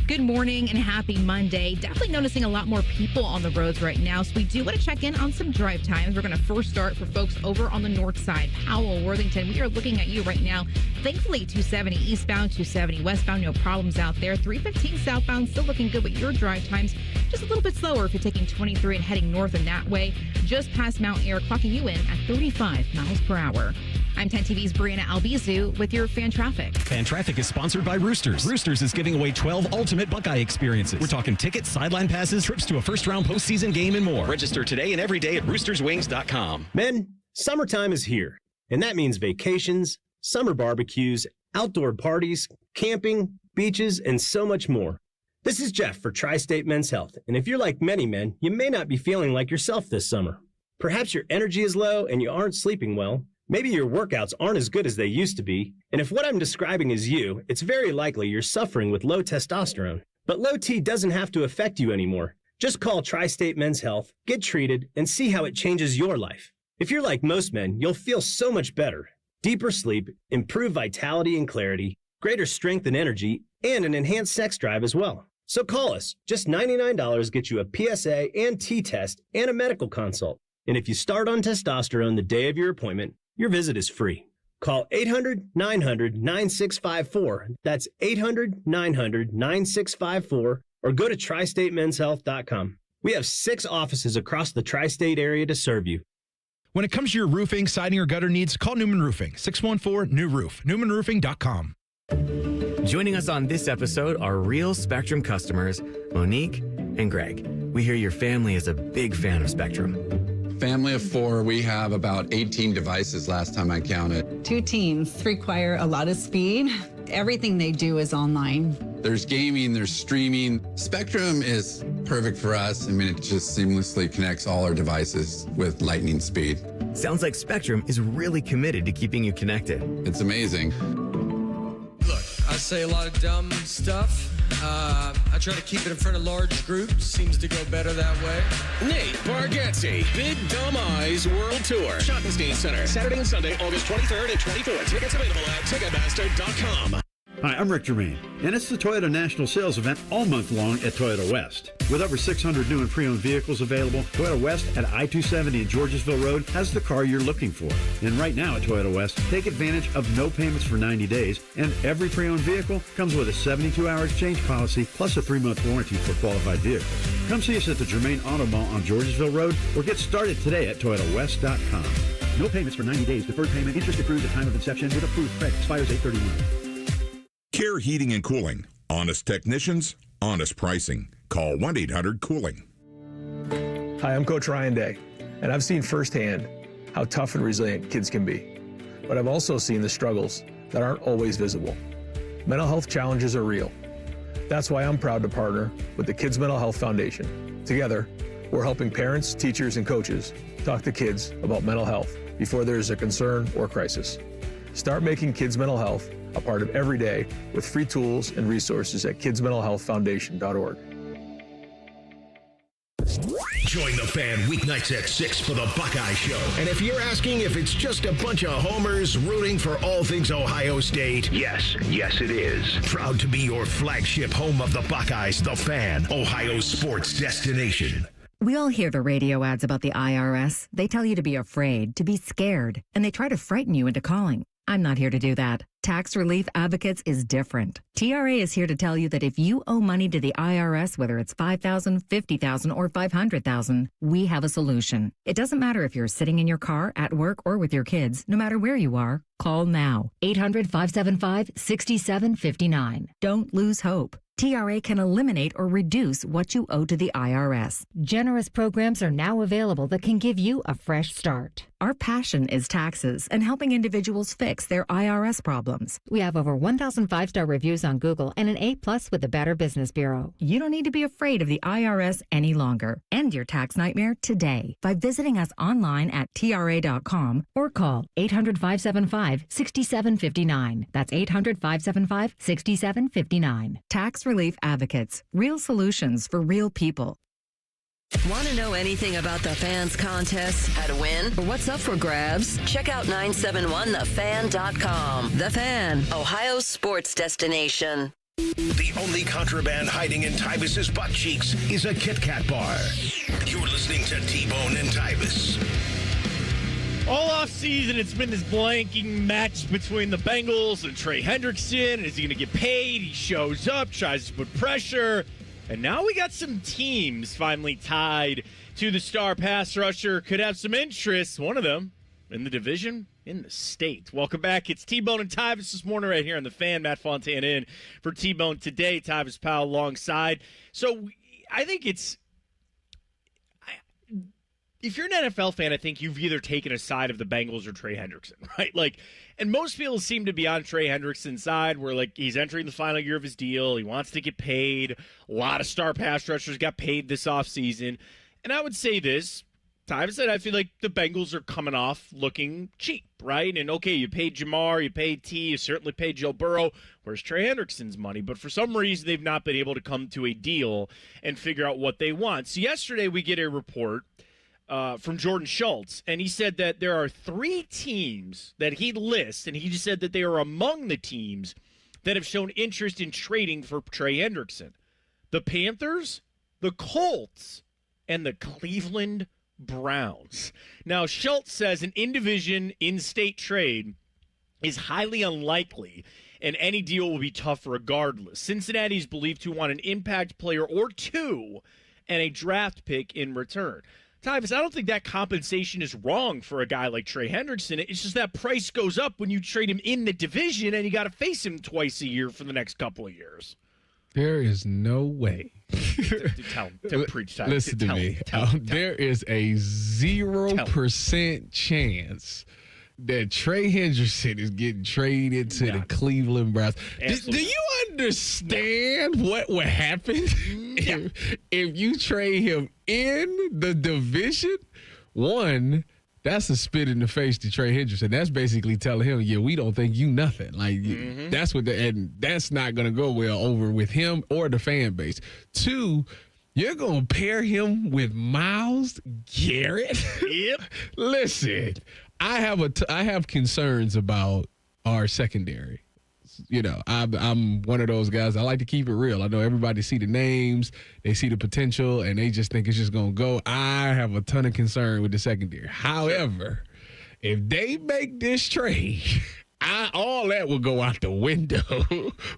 Good morning and happy Monday. Definitely noticing a lot more people on the roads right now, so we do want to check in on some drive times. We're going to first start for folks over on the north side, Powell, Worthington. We are looking at you right now. Thankfully, 270 eastbound, 270 westbound, no problems out there. 315 southbound, still looking good with your drive times. Just a little bit slower if you're taking 23 and heading north in that way. Just past Mount Air, clocking you in at 35 miles per hour. I'm 10 TV's Brianna Albizu with your Fan Traffic. Fan Traffic is sponsored by Roosters. Roosters is giving away 12 ultimate Buckeye experiences. We're talking tickets, sideline passes, trips to a first-round postseason game, and more. Register today and every day at roosterswings.com. Men, summertime is here, and that means vacations, summer barbecues, outdoor parties, camping, beaches, and so much more. This is Jeff for Tri-State Men's Health, and if you're like many men, you may not be feeling like yourself this summer. Perhaps your energy is low and you aren't sleeping well. Maybe your workouts aren't as good as they used to be, and if what I'm describing is you, it's very likely you're suffering with low testosterone. But low T doesn't have to affect you anymore. Just call Tri-State Men's Health, get treated, and see how it changes your life. If you're like most men, you'll feel so much better. Deeper sleep, improved vitality and clarity, greater strength and energy, and an enhanced sex drive as well. So call us. Just $99 gets you a PSA and T-test and a medical consult. And if you start on testosterone the day of your appointment, your visit is free. Call 800-900-9654. That's 800-900-9654. Or go to tristatemenshealth.com. We have 6 offices across the tri-state area to serve you. When it comes to your roofing, siding, or gutter needs, call Newman Roofing. 614-NEW-ROOF. NewmanRoofing.com. Joining us on this episode are real Spectrum customers, Monique and Greg. We hear your family is a big fan of Spectrum. Family of 4, we have about 18 devices last time I counted. 2 teams require a lot of speed. Everything they do is online. There's gaming, there's streaming. Spectrum is perfect for us. I mean, it just seamlessly connects all our devices with lightning speed. Sounds like Spectrum is really committed to keeping you connected. It's amazing. Look, I say a lot of dumb stuff. I try to keep it in front of large groups. Seems to go better that way. Nate Bargatze, Big Dumb Eyes World Tour. Schottenstein Center, Saturday and Sunday, August 23rd and 24th. Tickets available at Ticketmaster.com. Hi, I'm Rick Germain, and it's the Toyota National Sales Event all month long at Toyota West. With over 600 new and pre-owned vehicles available, Toyota West at I-270 and Georgesville Road has the car you're looking for. And right now at Toyota West, take advantage of no payments for 90 days, and every pre-owned vehicle comes with a 72-hour exchange policy plus a 3-month warranty for qualified vehicles. Come see us at the Germain Auto Mall on Georgesville Road or get started today at ToyotaWest.com. No payments for 90 days. Deferred payment. Interest accrued at time of inception with approved credit. Expires 8/31. Care Heating and Cooling. Honest technicians, honest pricing. Call 1-800-COOLING. Hi, I'm Coach Ryan Day, and I've seen firsthand how tough and resilient kids can be. But I've also seen the struggles that aren't always visible. Mental health challenges are real. That's why I'm proud to partner with the Kids Mental Health Foundation. Together, we're helping parents, teachers, and coaches talk to kids about mental health before there is a concern or crisis. Start making kids' mental health a part of every day with free tools and resources at kidsmentalhealthfoundation.org. Join the Fan weeknights at 6 for the Buckeye Show. And if you're asking if it's just a bunch of homers rooting for all things Ohio State, yes it is. Proud to be your flagship home of the Buckeyes, the Fan, Ohio sports destination. We all hear the radio ads about the IRS. They tell you to be afraid, to be scared, and they try to frighten you into calling. I'm not here to do that. Tax Relief Advocates is different. TRA is here to tell you that if you owe money to the IRS, whether it's $5,000, $50,000, or $500,000, we have a solution. It doesn't matter if you're sitting in your car, at work, or with your kids. No matter where you are, call now. 800-575-6759. Don't lose hope. TRA can eliminate or reduce what you owe to the IRS. Generous programs are now available that can give you a fresh start. Our passion is taxes and helping individuals fix their IRS problems. We have over 1,000 5-star reviews on Google and an A+ with the Better Business Bureau. You don't need to be afraid of the IRS any longer. End your tax nightmare today by visiting us online at TRA.com or call 800-575-6759. That's 800-575-6759. Tax Relief Advocates. Real solutions for real people. Want to know anything about the Fans contest, how to win, or what's up for grabs? Check out 971thefan.com. The Fan, Ohio's sports destination. The only contraband hiding in Tyvis's butt cheeks is a Kit Kat bar. You're listening to T-Bone and Tyvis. All off season, it's been this blanking match between the Bengals and Trey Hendrickson. Is he going to get paid? He shows up, tries to put pressure. And now we got some teams finally tied to the star pass rusher. Could have some interest. One of them in the division, in the state. Welcome back. It's T-Bone and Tyvis this morning right here on the Fan. Matt Fontana in for T-Bone today. Tyvis Powell alongside. So I think it's... If you're an NFL fan, I think you've either taken a side of the Bengals or Trey Hendrickson, right? And most people seem to be on Trey Hendrickson's side, where he's entering the final year of his deal. He wants to get paid. A lot of star pass rushers got paid this offseason. And I would say this, Tyvis said, I feel like the Bengals are coming off looking cheap, right? And okay, you paid Jamar, you paid T, you certainly paid Joe Burrow. Where's Trey Hendrickson's money? But for some reason, they've not been able to come to a deal and figure out what they want. So yesterday, we get a report from Jordan Schultz, and he said that there are 3 teams that he lists, and he just said that they are among the teams that have shown interest in trading for Trey Hendrickson. The Panthers, the Colts, and the Cleveland Browns. Now, Schultz says an in-division, in-state trade is highly unlikely, and any deal will be tough regardless. Cincinnati is believed to want an impact player or 2 and a draft pick in return. Tyvis, I don't think that compensation is wrong for a guy like Trey Hendrickson. It's just that price goes up when you trade him in the division and you got to face him twice a year for the next couple of years. There is no way. Listen to me. There is a 0% chance that Trey Hendrickson is getting traded to the Cleveland Browns. Do you understand what would happen if you trade him in the division? One, that's a spit in the face to Trey Hendrickson. That's basically telling him, we don't think you nothing. That's what and that's not going to go well over with him or the fan base. 2, you're going to pair him with Myles Garrett? Yep. Listen, I have concerns about our secondary. I'm one of those guys. I like to keep it real. I know everybody see the names, they see the potential, and they just think it's just going to go. I have a ton of concern with the secondary. However, if they make this trade, all that will go out the window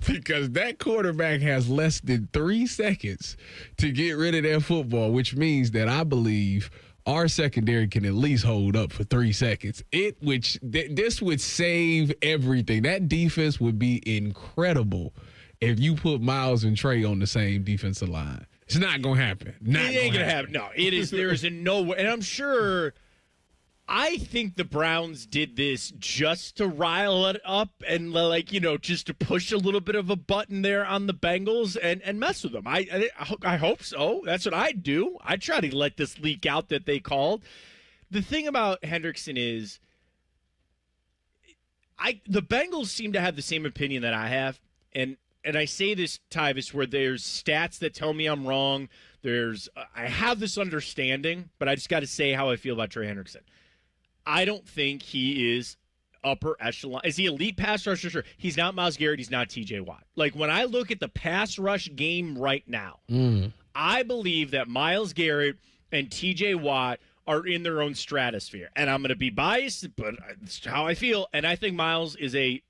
because that quarterback has less than 3 seconds to get rid of that football, which means that I believe our secondary can at least hold up for 3 seconds. This would save everything. That defense would be incredible if you put Miles and Trey on the same defensive line. It's not going to happen. It ain't going to happen. No, it is. There is no way. And I'm sure. I think the Browns did this just to rile it up and, just to push a little bit of a button there on the Bengals and mess with them. I hope so. That's what I'd do. I'd try to let this leak out that they called. The thing about Hendrickson is the Bengals seem to have the same opinion that I have. And I say this, Tyvis, where there's stats that tell me I'm wrong. I have this understanding, but I just got to say how I feel about Trey Hendrickson. I don't think he is upper echelon. Is he elite pass rusher? Sure. He's not Myles Garrett. He's not TJ Watt. When I look at the pass rush game right now, I believe that Myles Garrett and TJ Watt are in their own stratosphere. And I'm going to be biased, but it's how I feel. And I think Myles is a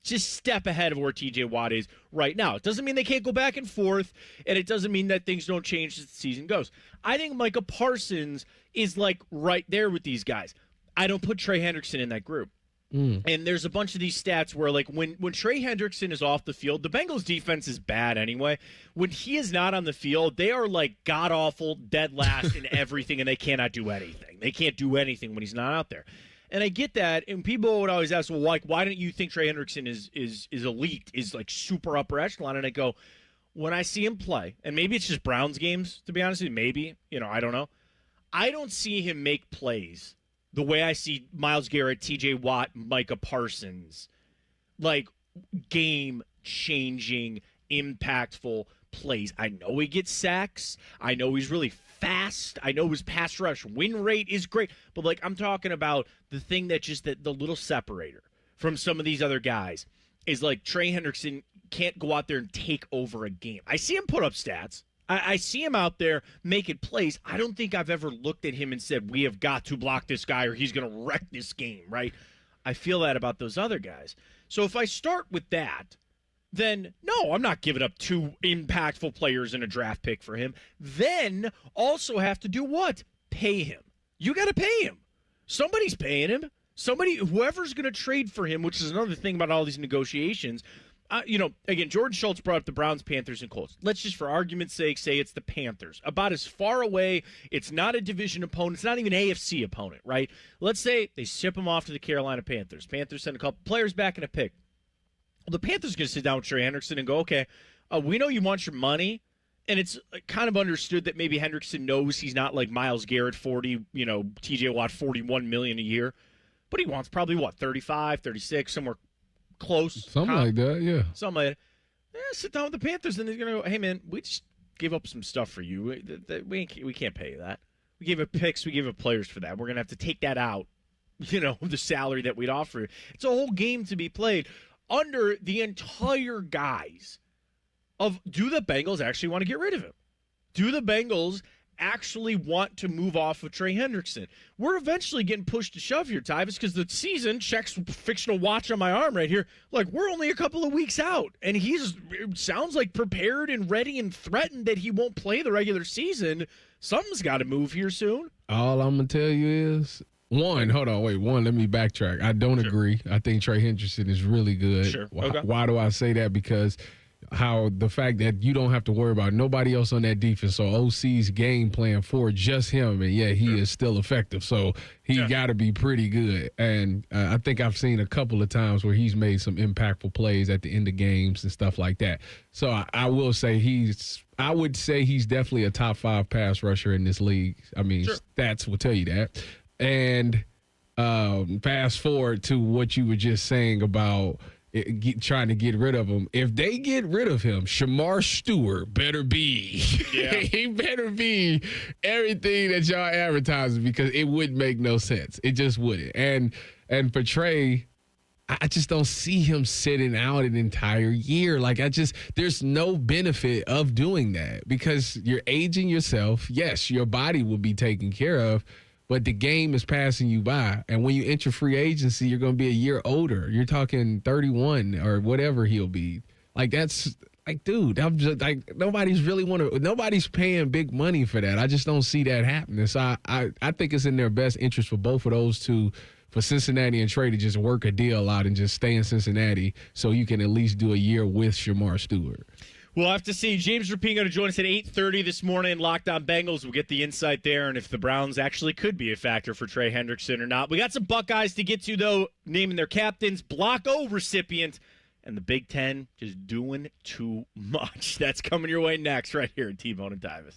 just step ahead of where TJ Watt is right now. It doesn't mean they can't go back and forth, and it doesn't mean that things don't change as the season goes. I think Micah Parsons is right there with these guys. I don't put Trey Hendrickson in that group. And there's a bunch of these stats where, when Trey Hendrickson is off the field, the Bengals' defense is bad anyway. When he is not on the field, they are, god-awful, dead last in everything, and they cannot do anything. They can't do anything when he's not out there. And I get that, and people would always ask, well, why don't you think Trey Hendrickson is elite, is, super upper echelon? And I go, when I see him play, and maybe it's just Browns games, to be honest with you, maybe, I don't know. I don't see him make plays the way I see Myles Garrett, TJ Watt, Micah Parsons, game-changing, impactful plays. I know he gets sacks. I know he's really fast. I know his pass rush win rate is great. But, I'm talking about the thing that just the little separator from some of these other guys is, Trey Hendrickson can't go out there and take over a game. I see him put up stats. I see him out there making plays. I don't think I've ever looked at him and said, we have got to block this guy or he's going to wreck this game, right? I feel that about those other guys. So if I start with that, then no, I'm not giving up 2 impactful players in a draft pick for him. Then also have to do what? Pay him. You got to pay him. Somebody's paying him. Whoever's going to trade for him, which is another thing about all these negotiations. Again, George Schultz brought up the Browns, Panthers, and Colts. Let's just, for argument's sake, say it's the Panthers. About as far away, it's not a division opponent. It's not even an AFC opponent, right? Let's say they ship him off to the Carolina Panthers. Panthers send a couple players back and a pick. Well, the Panthers are going to sit down with Trey Hendrickson and go, okay, we know you want your money, and it's kind of understood that maybe Hendrickson knows he's not like Myles Garrett, 40, TJ Watt, $41 million a year. But he wants probably, 35, 36, somewhere close. Something like that, yeah. Something like that. Yeah, sit down with the Panthers, and they're going to go, hey, man, we just gave up some stuff for you. We can't pay you that. We gave up picks. We gave up players for that. We're going to have to take that out, the salary that we'd offer you. It's a whole game to be played under the entire guise of, do the Bengals actually want to get rid of him? Do the Bengals actually want to move off of Trey Hendrickson? We're eventually getting pushed to shove here, Tyvis, because the season, checks fictional watch on my arm right here, we're only a couple of weeks out, and it sounds like prepared and ready and threatened that he won't play the regular season. Something's got to move here soon. All I'm going to tell you is, let me backtrack. I don't agree. I think Trey Hendrickson is really good. Sure. Okay. Why do I say that? Because the fact that you don't have to worry about nobody else on that defense. So OC's game plan for just him, and he is still effective. So he got to be pretty good. And I think I've seen a couple of times where he's made some impactful plays at the end of games and stuff like that. So I will say I would say he's definitely a top 5 pass rusher in this league. I mean, stats will tell you that. And fast forward to what you were just saying about trying to get rid of him. If they get rid of him, Shamar Stewart better be. Yeah. He better be everything that y'all advertising, because it would make no sense. It just wouldn't. And for Trey, I just don't see him sitting out an entire year. There's no benefit of doing that, because you're aging yourself. Yes, your body will be taken care of, but the game is passing you by. And when you enter free agency, you're going to be a year older. You're talking 31 or whatever he'll be. Like, dude, I'm just like nobody's paying big money for that. I just don't see that happening. So I think it's in their best interest for both of those two, for Cincinnati and Trey, to just work a deal out and just stay in Cincinnati so you can at least do a year with Shamar Stewart. We'll have to see. James Rapine going to join us at 8:30 this morning. Locked On Bengals. We'll get the insight there and if the Browns actually could be a factor for Trey Hendrickson or not. We got some Buckeyes to get to, though, naming their captains, Block O recipient, and the Big Ten just doing too much. That's coming your way next right here at T-Bone and Tyvis.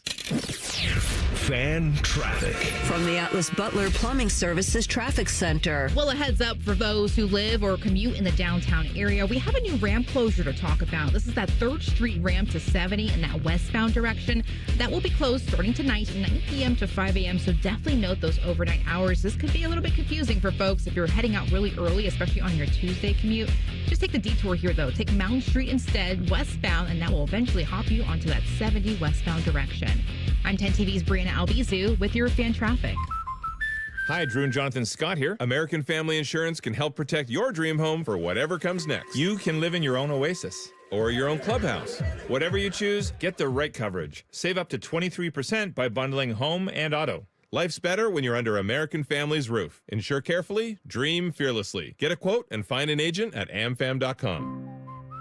Fan traffic. From the Atlas Butler Plumbing Services Traffic Center. Well, a heads up for those who live or commute in the downtown area. We have a new ramp closure to talk about. This is that 3rd Street ramp to 70 in that westbound direction. That will be closed starting tonight, 9 p.m. to 5 a.m. So definitely note those overnight hours. This could be a little bit confusing for folks if you're heading out really early, especially on your Tuesday commute. Just take the detour here, though. Take Mountain Street instead, westbound, and that will eventually hop you onto that 70 westbound direction. I'm 10 TV's Brianna Albizu with your fan traffic. Hi, Drew and Jonathan Scott here. American Family Insurance can help protect your dream home for whatever comes next. You can live in your own oasis or your own clubhouse. Whatever you choose, get the right coverage. Save up to 23% by bundling home and auto. Life's better when you're under American Family's roof. Insure carefully, dream fearlessly. Get a quote and find an agent at amfam.com.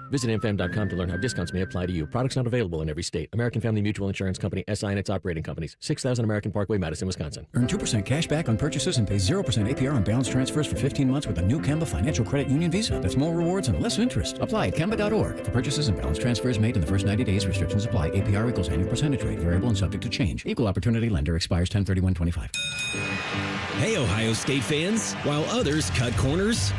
Visit amfam.com to learn how discounts may apply to you. Products not available in every state. American Family Mutual Insurance Company, SI and its operating companies. 6000 American Parkway, Madison, Wisconsin. Earn 2% cash back on purchases and pay 0% APR on balance transfers for 15 months with the new Kemba Financial Credit Union Visa. That's more rewards and less interest. Apply at Kemba.org. For purchases and balance transfers made in the first 90 days, restrictions apply. APR equals annual percentage rate. Variable and subject to change. Equal opportunity lender expires 10/31/25. Hey, Ohio State fans. While others cut corners,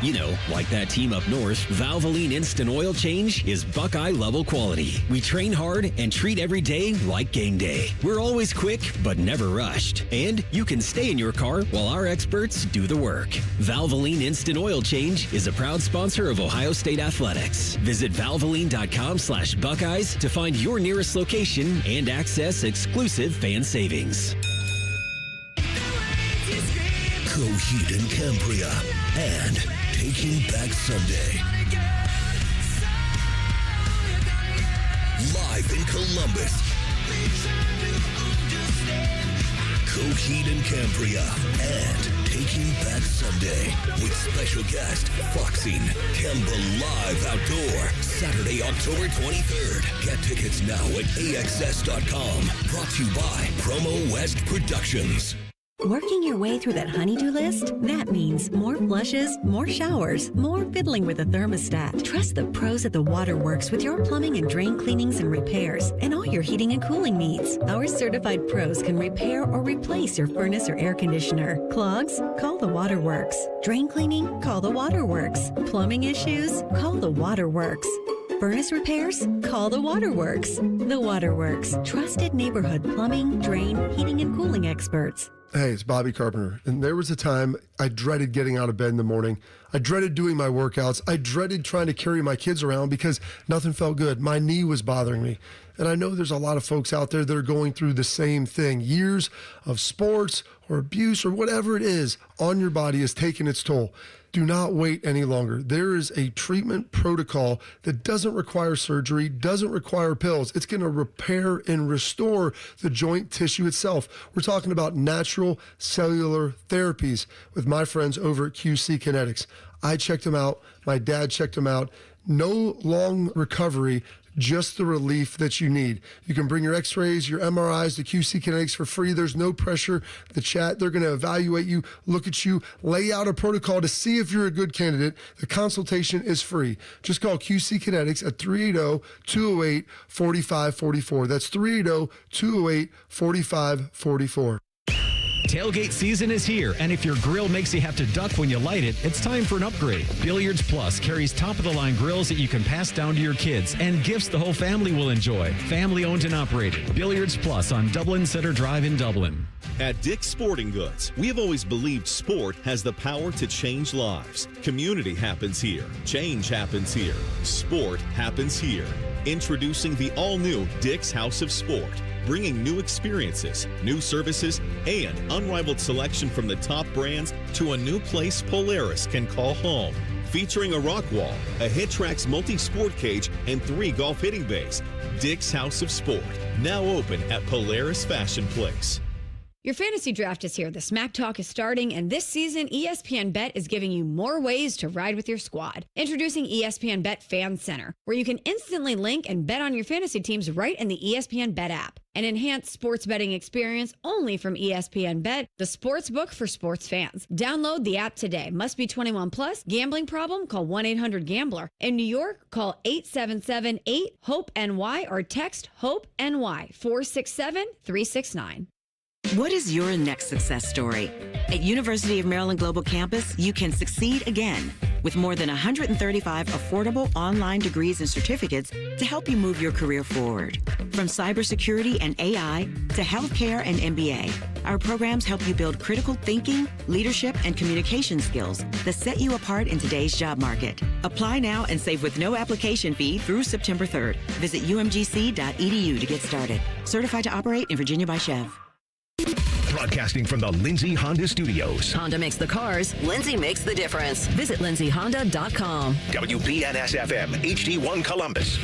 like that team up north, Valvoline Instant Oil Change is Buckeye-level quality. We train hard and treat every day like game day. We're always quick, but never rushed. And you can stay in your car while our experts do the work. Valvoline Instant Oil Change is a proud sponsor of Ohio State Athletics. Visit valvoline.com/Buckeyes to find your nearest location and access exclusive fan savings. Coheed and Cambria and Taking Back Sunday. Live in Columbus. Coheed and Cambria and Taking Back Sunday with special guest Foxing Kemba Live Outdoor. Saturday, October 23rd. Get tickets now at AXS.com. Brought to you by Promo West Productions. Working your way through that honey-do list? That means more flushes, more showers, more fiddling with the thermostat. Trust the pros at the Waterworks with your plumbing and drain cleanings and repairs and all your heating and cooling needs. Our certified pros can repair or replace your furnace or air conditioner. Clogs? Call the Waterworks. Drain cleaning? Call the Waterworks. Plumbing issues? Call the Waterworks. Furnace repairs? Call the Waterworks. The Waterworks. Trusted neighborhood plumbing, drain, heating, and cooling experts. Hey, it's Bobby Carpenter. And there was a time I dreaded getting out of bed in the morning. I dreaded doing my workouts. I dreaded trying to carry my kids around because nothing felt good. My knee was bothering me. And I know there's a lot of folks out there that are going through the same thing. Years of sports or abuse or whatever it is on your body is taking its toll. Do not wait any longer. There is a treatment protocol that doesn't require surgery, doesn't require pills. It's going to repair and restore the joint tissue itself. We're talking about natural cellular therapies with my friends over at QC Kinetics. I checked them out. My dad checked them out. No long recovery, just the relief that you need. You can bring your x-rays, your MRIs to QC Kinetics for free. There's no pressure. The chat, they're going to evaluate you, look at you, lay out a protocol to see if you're a good candidate. The consultation is free. Just call QC Kinetics at 380-208-4544. That's 380-208-4544. Tailgate season is here, and if your grill makes you have to duck when you light it, it's time for an upgrade. Billiards Plus carries top-of-the-line grills that you can pass down to your kids and gifts the whole family will enjoy. Family-owned and operated. Billiards Plus on Dublin Center Drive in Dublin. At Dick's Sporting Goods, we have always believed sport has the power to change lives. Community happens here. Change happens here. Sport happens here. Introducing the all-new Dick's House of Sport. Bringing new experiences, new services, and unrivaled selection from the top brands to a new place Polaris can call home. Featuring a rock wall, a HitTrax multi-sport cage, and 3 golf hitting bays. Dick's House of Sport, now open at Polaris Fashion Place. Your fantasy draft is here. The Smack Talk is starting, and this season, ESPN Bet is giving you more ways to ride with your squad. Introducing ESPN Bet Fan Center, where you can instantly link and bet on your fantasy teams right in the ESPN Bet app. An enhanced sports betting experience only from ESPN Bet, the sports book for sports fans. Download the app today. Must be 21 plus. Gambling problem? Call 1-800-GAMBLER. In New York, call 877-8-HOPE-NY or text HOPE-NY 467-369. What is your next success story? At University of Maryland Global Campus, you can succeed again with more than 135 affordable online degrees and certificates to help you move your career forward. From cybersecurity and AI to healthcare and MBA, our programs help you build critical thinking, leadership, and communication skills that set you apart in today's job market. Apply now and save with no application fee through September 3rd. Visit umgc.edu to get started. Certified to operate in Virginia by Chev. Broadcasting from the Lindsay Honda Studios. Honda makes the cars. Lindsay makes the difference. Visit lindsayhonda.com. WBNS-FM, HD1 Columbus.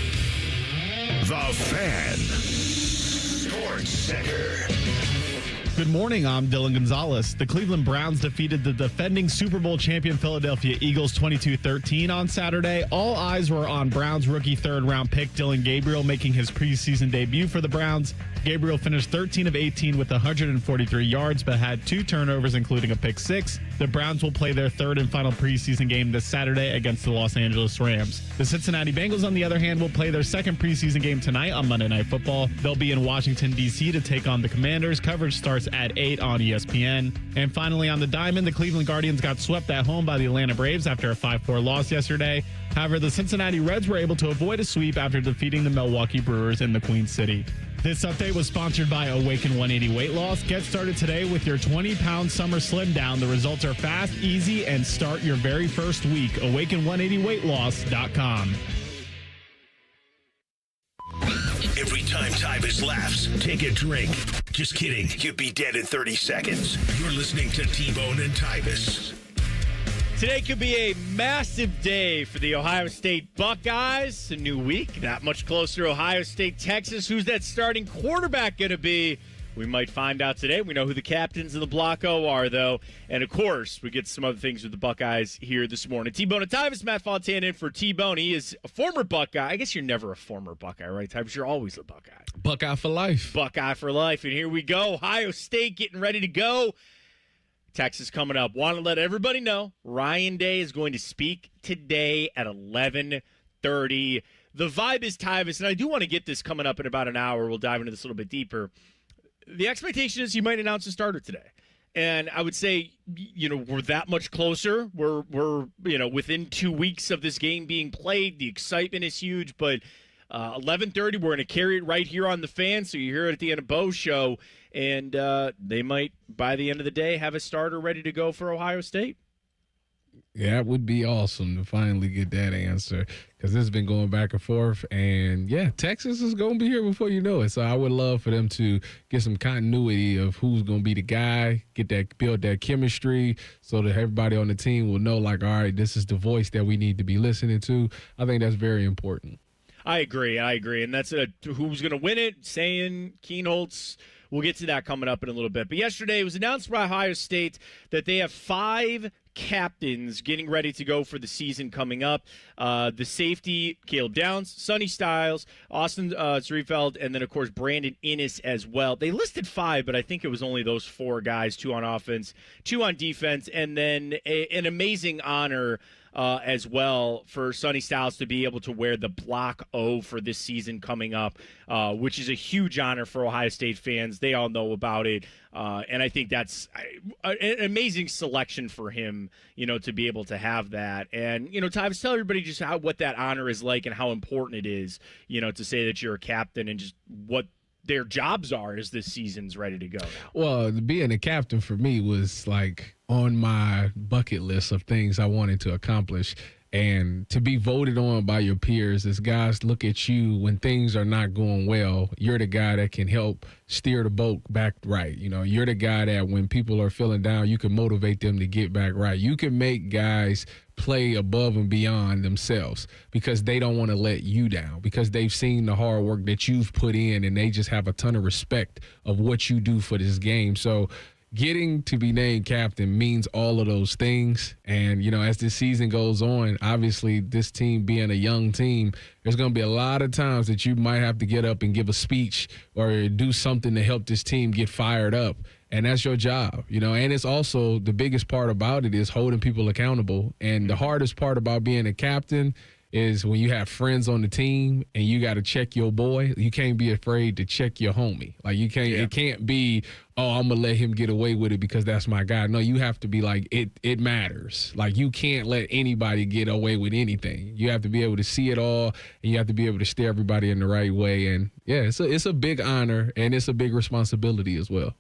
The Fan. Sports Center. Good morning, I'm Dylan Gonzalez. The Cleveland Browns defeated the defending Super Bowl champion Philadelphia Eagles 22-13 on Saturday. All eyes were on Browns rookie third-round pick Dylan Gabriel making his preseason debut for the Browns. Gabriel finished 13 of 18 with 143 yards, but had 2 turnovers, including a pick 6. The Browns will play their third and final preseason game this Saturday against the Los Angeles Rams. The Cincinnati Bengals, on the other hand, will play their second preseason game tonight on Monday Night Football. They'll be in Washington, D.C. to take on the Commanders. Coverage starts at 8 on ESPN. And finally, on the diamond, the Cleveland Guardians got swept at home by the Atlanta Braves after a 5-4 loss yesterday. However, the Cincinnati Reds were able to avoid a sweep after defeating the Milwaukee Brewers in the Queen City. This update was sponsored by Awaken 180 Weight Loss. Get started today with your 20-pound summer slim down. The results are fast, easy, and start your very first week. Awaken180weightloss.com. Every time Tyvis laughs, take a drink. Just kidding. You'd be dead in 30 seconds. You're listening to T-Bone and Tyvis. Today could be a massive day for the Ohio State Buckeyes. A new week, not much closer to Ohio State, Texas. Who's that starting quarterback going to be? We might find out today. We know who the captains of the Block O are, though. And, of course, we get some other things with the Buckeyes here this morning. T-Bone and Tyvis, Matt Fontaine in for T-Bone. He is a former Buckeye. I guess you're never a former Buckeye, right, Tyvis? You're always a Buckeye. Buckeye for life. Buckeye for life. And here we go. Ohio State getting ready to go. Texas coming up. Want to let everybody know Ryan Day is going to speak today at 11:30. The vibe is Tyvis, and I do want to get this coming up in about an hour. We'll dive into this a little bit deeper. The expectation is you might announce a starter today. And I would say, we're that much closer. We're within 2 weeks of this game being played. The excitement is huge, but 11:30, we're going to carry it right here on the Fan, so you hear it at the end of Bo's show, and they might, by the end of the day, have a starter ready to go for Ohio State. Yeah, it would be awesome to finally get that answer because it's been going back and forth. And, yeah, Texas is going to be here before you know it. So I would love for them to get some continuity of who's going to be the guy, build that chemistry so that everybody on the team will know, like, all right, this is the voice that we need to be listening to. I think that's very important. I agree. And that's who's going to win it, saying Keenholz. We'll get to that coming up in a little bit. But yesterday it was announced by Ohio State that they have 5 captains getting ready to go for the season coming up. The safety, Caleb Downs, Sonny Styles, Austin Zriefeld, and then, of course, Brandon Inniss as well. They listed 5, but I think it was only those 4 guys, 2 on offense, 2 on defense, and then an amazing honor as well for Sonny Styles to be able to wear the Block O for this season coming up, which is a huge honor for Ohio State fans. They all know about it, and I think that's an amazing selection for him, to be able to have that. And, Tyvis, tell everybody just what that honor is like and how important it is, to say that you're a captain and just what their jobs are as this season's ready to go now. Well, being a captain for me was like on my bucket list of things I wanted to accomplish. And to be voted on by your peers as guys look at you when things are not going well, you're the guy that can help steer the boat back right. You know, you're the guy that when people are feeling down, you can motivate them to get back right. You can make guys play above and beyond themselves because they don't want to let you down, because they've seen the hard work that you've put in and they just have a ton of respect of what you do for this game. So getting to be named captain means all of those things. And, you know, as this season goes on, obviously this team being a young team, there's going to be a lot of times that you might have to get up and give a speech or do something to help this team get fired up. And that's your job, you know, and it's also the biggest part about it is holding people accountable. And the hardest part about being a captain is when you have friends on the team and you got to check your boy, you can't be afraid to check your homie. Like you can't, it can't be, oh, I'm going to let him get away with it because that's my guy. No, you have to be like, it matters. Like you can't let anybody get away with anything. You have to be able to see it all and you have to be able to steer everybody in the right way. And yeah, it's a big honor and it's a big responsibility as well.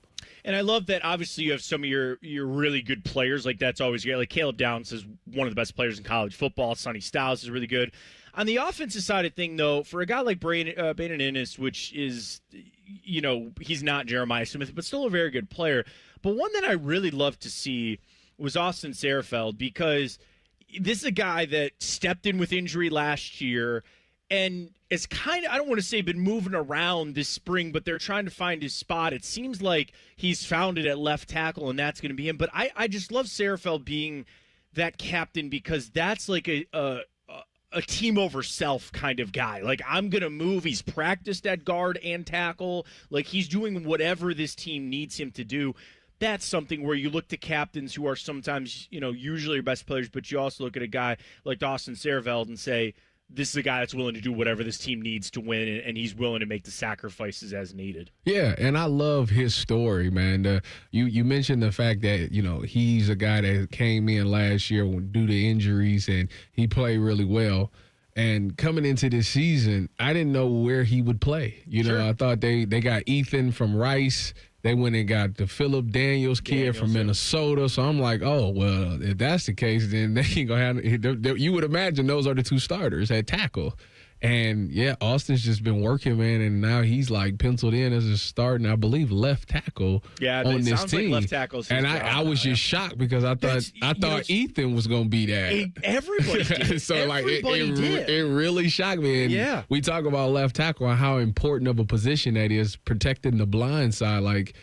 And I love that obviously you have some of your really good players. Like that's always great. Like Caleb Downs is one of the best players in college football. Sonny Styles is really good. On the offensive side of thing, though, for a guy like Brandon Inniss, which is, you know, he's not Jeremiah Smith, but still a very good player. But one that I really love to see was Austin Sehfereld, because this is a guy that stepped in with injury last year and it's kind of, I don't want to say been moving around this spring, but they're trying to find his spot. It seems like he's found it at left tackle, and that's going to be him. But I just love Sehfereld being that captain because that's like a team over self kind of guy. Like, I'm going to move. He's practiced at guard and tackle. Like, he's doing whatever this team needs him to do. That's something where you look to captains who are sometimes, you know, usually your best players, but you also look at a guy like Austin Sehfereld and say, this is a guy that's willing to do whatever this team needs to win, and he's willing to make the sacrifices as needed. Yeah, and I love his story, man. You mentioned the fact that, you know, he's a guy that came in last year due to injuries, and he played really well. And coming into this season, I didn't know where he would play. You know, I thought they got Ethan from Rice. They went and got the Phillip Daniels kid from Minnesota. So I'm like, oh, well, if that's the case, then they ain't going to have – you would imagine those are the two starters at tackle. And, yeah, Austin's just been working, man, and now he's, like, penciled in as a starting, I believe, left tackle on this team. Like left tackle's and I was just shocked because I thought Ethan was going to be that. Everybody did. So, everybody did. It really shocked me. And we talk about left tackle and how important of a position that is, protecting the blind side. Like,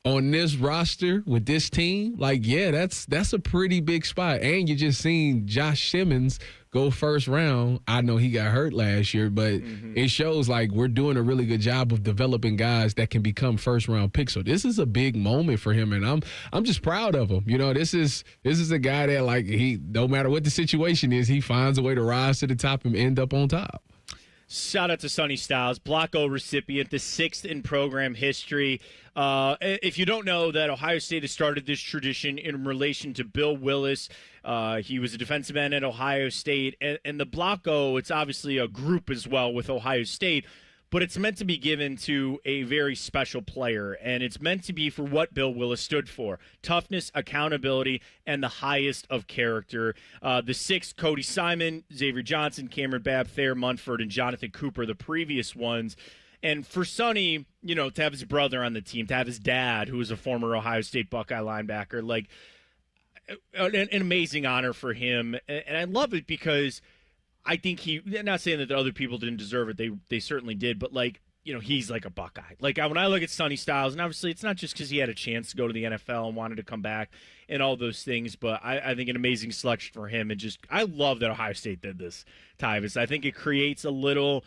on this roster with this team, like, yeah, that's a pretty big spot. And you just seen Josh Simmons go first round. I know he got hurt last year, but it shows like we're doing a really good job of developing guys that can become first round picks. So this is a big moment for him, and I'm just proud of him. You know, this is a guy that, like, he, no matter what the situation is, he finds a way to rise to the top and end up on top. Shout out to Sonny Styles, Block O recipient, the 6th in program history. If you don't know that Ohio State has started this tradition in relation to Bill Willis. He was a defensive end at Ohio State. And the Block O, it's obviously a group as well with Ohio State, but it's meant to be given to a very special player, and it's meant to be for what Bill Willis stood for: toughness, accountability, and the highest of character. The 6th, Cody Simon, Xavier Johnson, Cameron Babb, Thayer Munford, and Jonathan Cooper, the previous ones. And for Sonny, you know, to have his brother on the team, to have his dad, who was a former Ohio State Buckeye linebacker, like, an amazing honor for him. And I love it because I think not saying that the other people didn't deserve it. They certainly did. But, like, you know, he's like a Buckeye. Like, when I look at Sonny Styles, and obviously it's not just because he had a chance to go to the NFL and wanted to come back and all those things, but I think an amazing selection for him. And just, I love that Ohio State did this, Tyvis. I think it creates a little,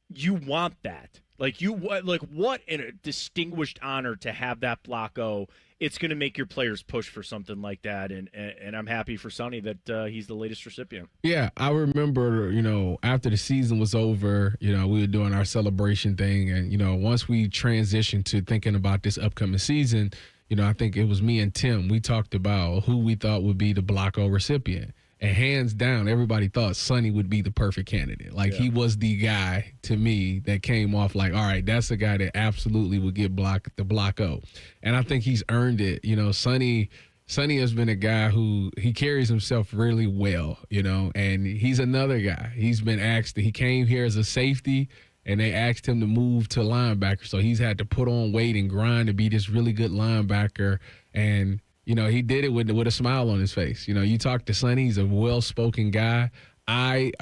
you want that. Like, what a distinguished honor to have that Block O. It's going to make your players push for something like that, and I'm happy for Sonny that he's the latest recipient. Yeah, I remember, you know, after the season was over, you know, we were doing our celebration thing, and, you know, once we transitioned to thinking about this upcoming season, you know, I think it was me and Tim, we talked about who we thought would be the Block O recipient. And hands down, everybody thought Sonny would be the perfect candidate. Like, he was the guy, to me, that came off like, all right, that's the guy that absolutely would get the Block O. And I think he's earned it. You know, Sonny Sonny has been a guy who he carries himself really well, and he's another guy. He's been asked, he came here as a safety, and they asked him to move to linebacker. So he's had to put on weight and grind to be this really good linebacker. And, he did it with a smile on his face. You talk to Sonny, he's a well-spoken guy.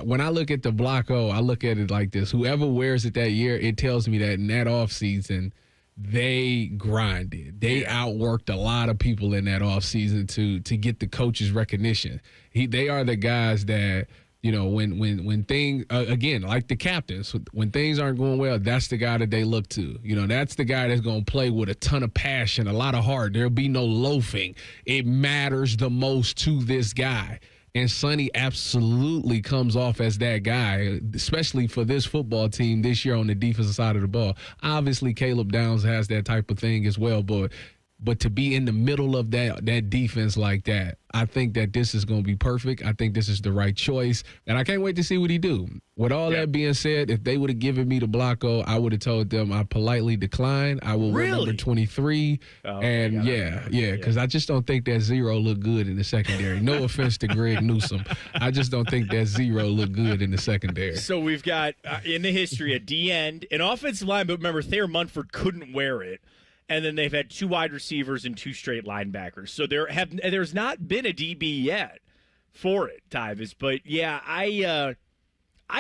When I look at the Block O, I look at it like this. Whoever wears it that year, it tells me that in that offseason, they grinded. They outworked a lot of people in that offseason to get the coach's recognition. They are the guys that, when things, again, like the captains, when things aren't going well, that's the guy that they look to. That's the guy that's going to play with a ton of passion, a lot of heart. There'll be no loafing. It matters the most to this guy. And Sonny absolutely comes off as that guy, especially for this football team this year on the defensive side of the ball. Obviously, Caleb Downs has that type of thing as well, but to be in the middle of that defense like that, I think that this is going to be perfect. I think this is the right choice, and I can't wait to see what he do. With all that being said, if they would have given me the Block O, I would have told them I politely declined. I will wear number 23, because I just don't think that 0 looked good in the secondary. No offense to Greg Newsome. I just don't think that 0 looked good in the secondary. So we've got, in the history, a D-end, an offensive line, but remember, Thayer Munford couldn't wear it. And then they've had 2 wide receivers and 2 straight linebackers. So there's not been a DB yet for it, Tyvis. But, yeah, I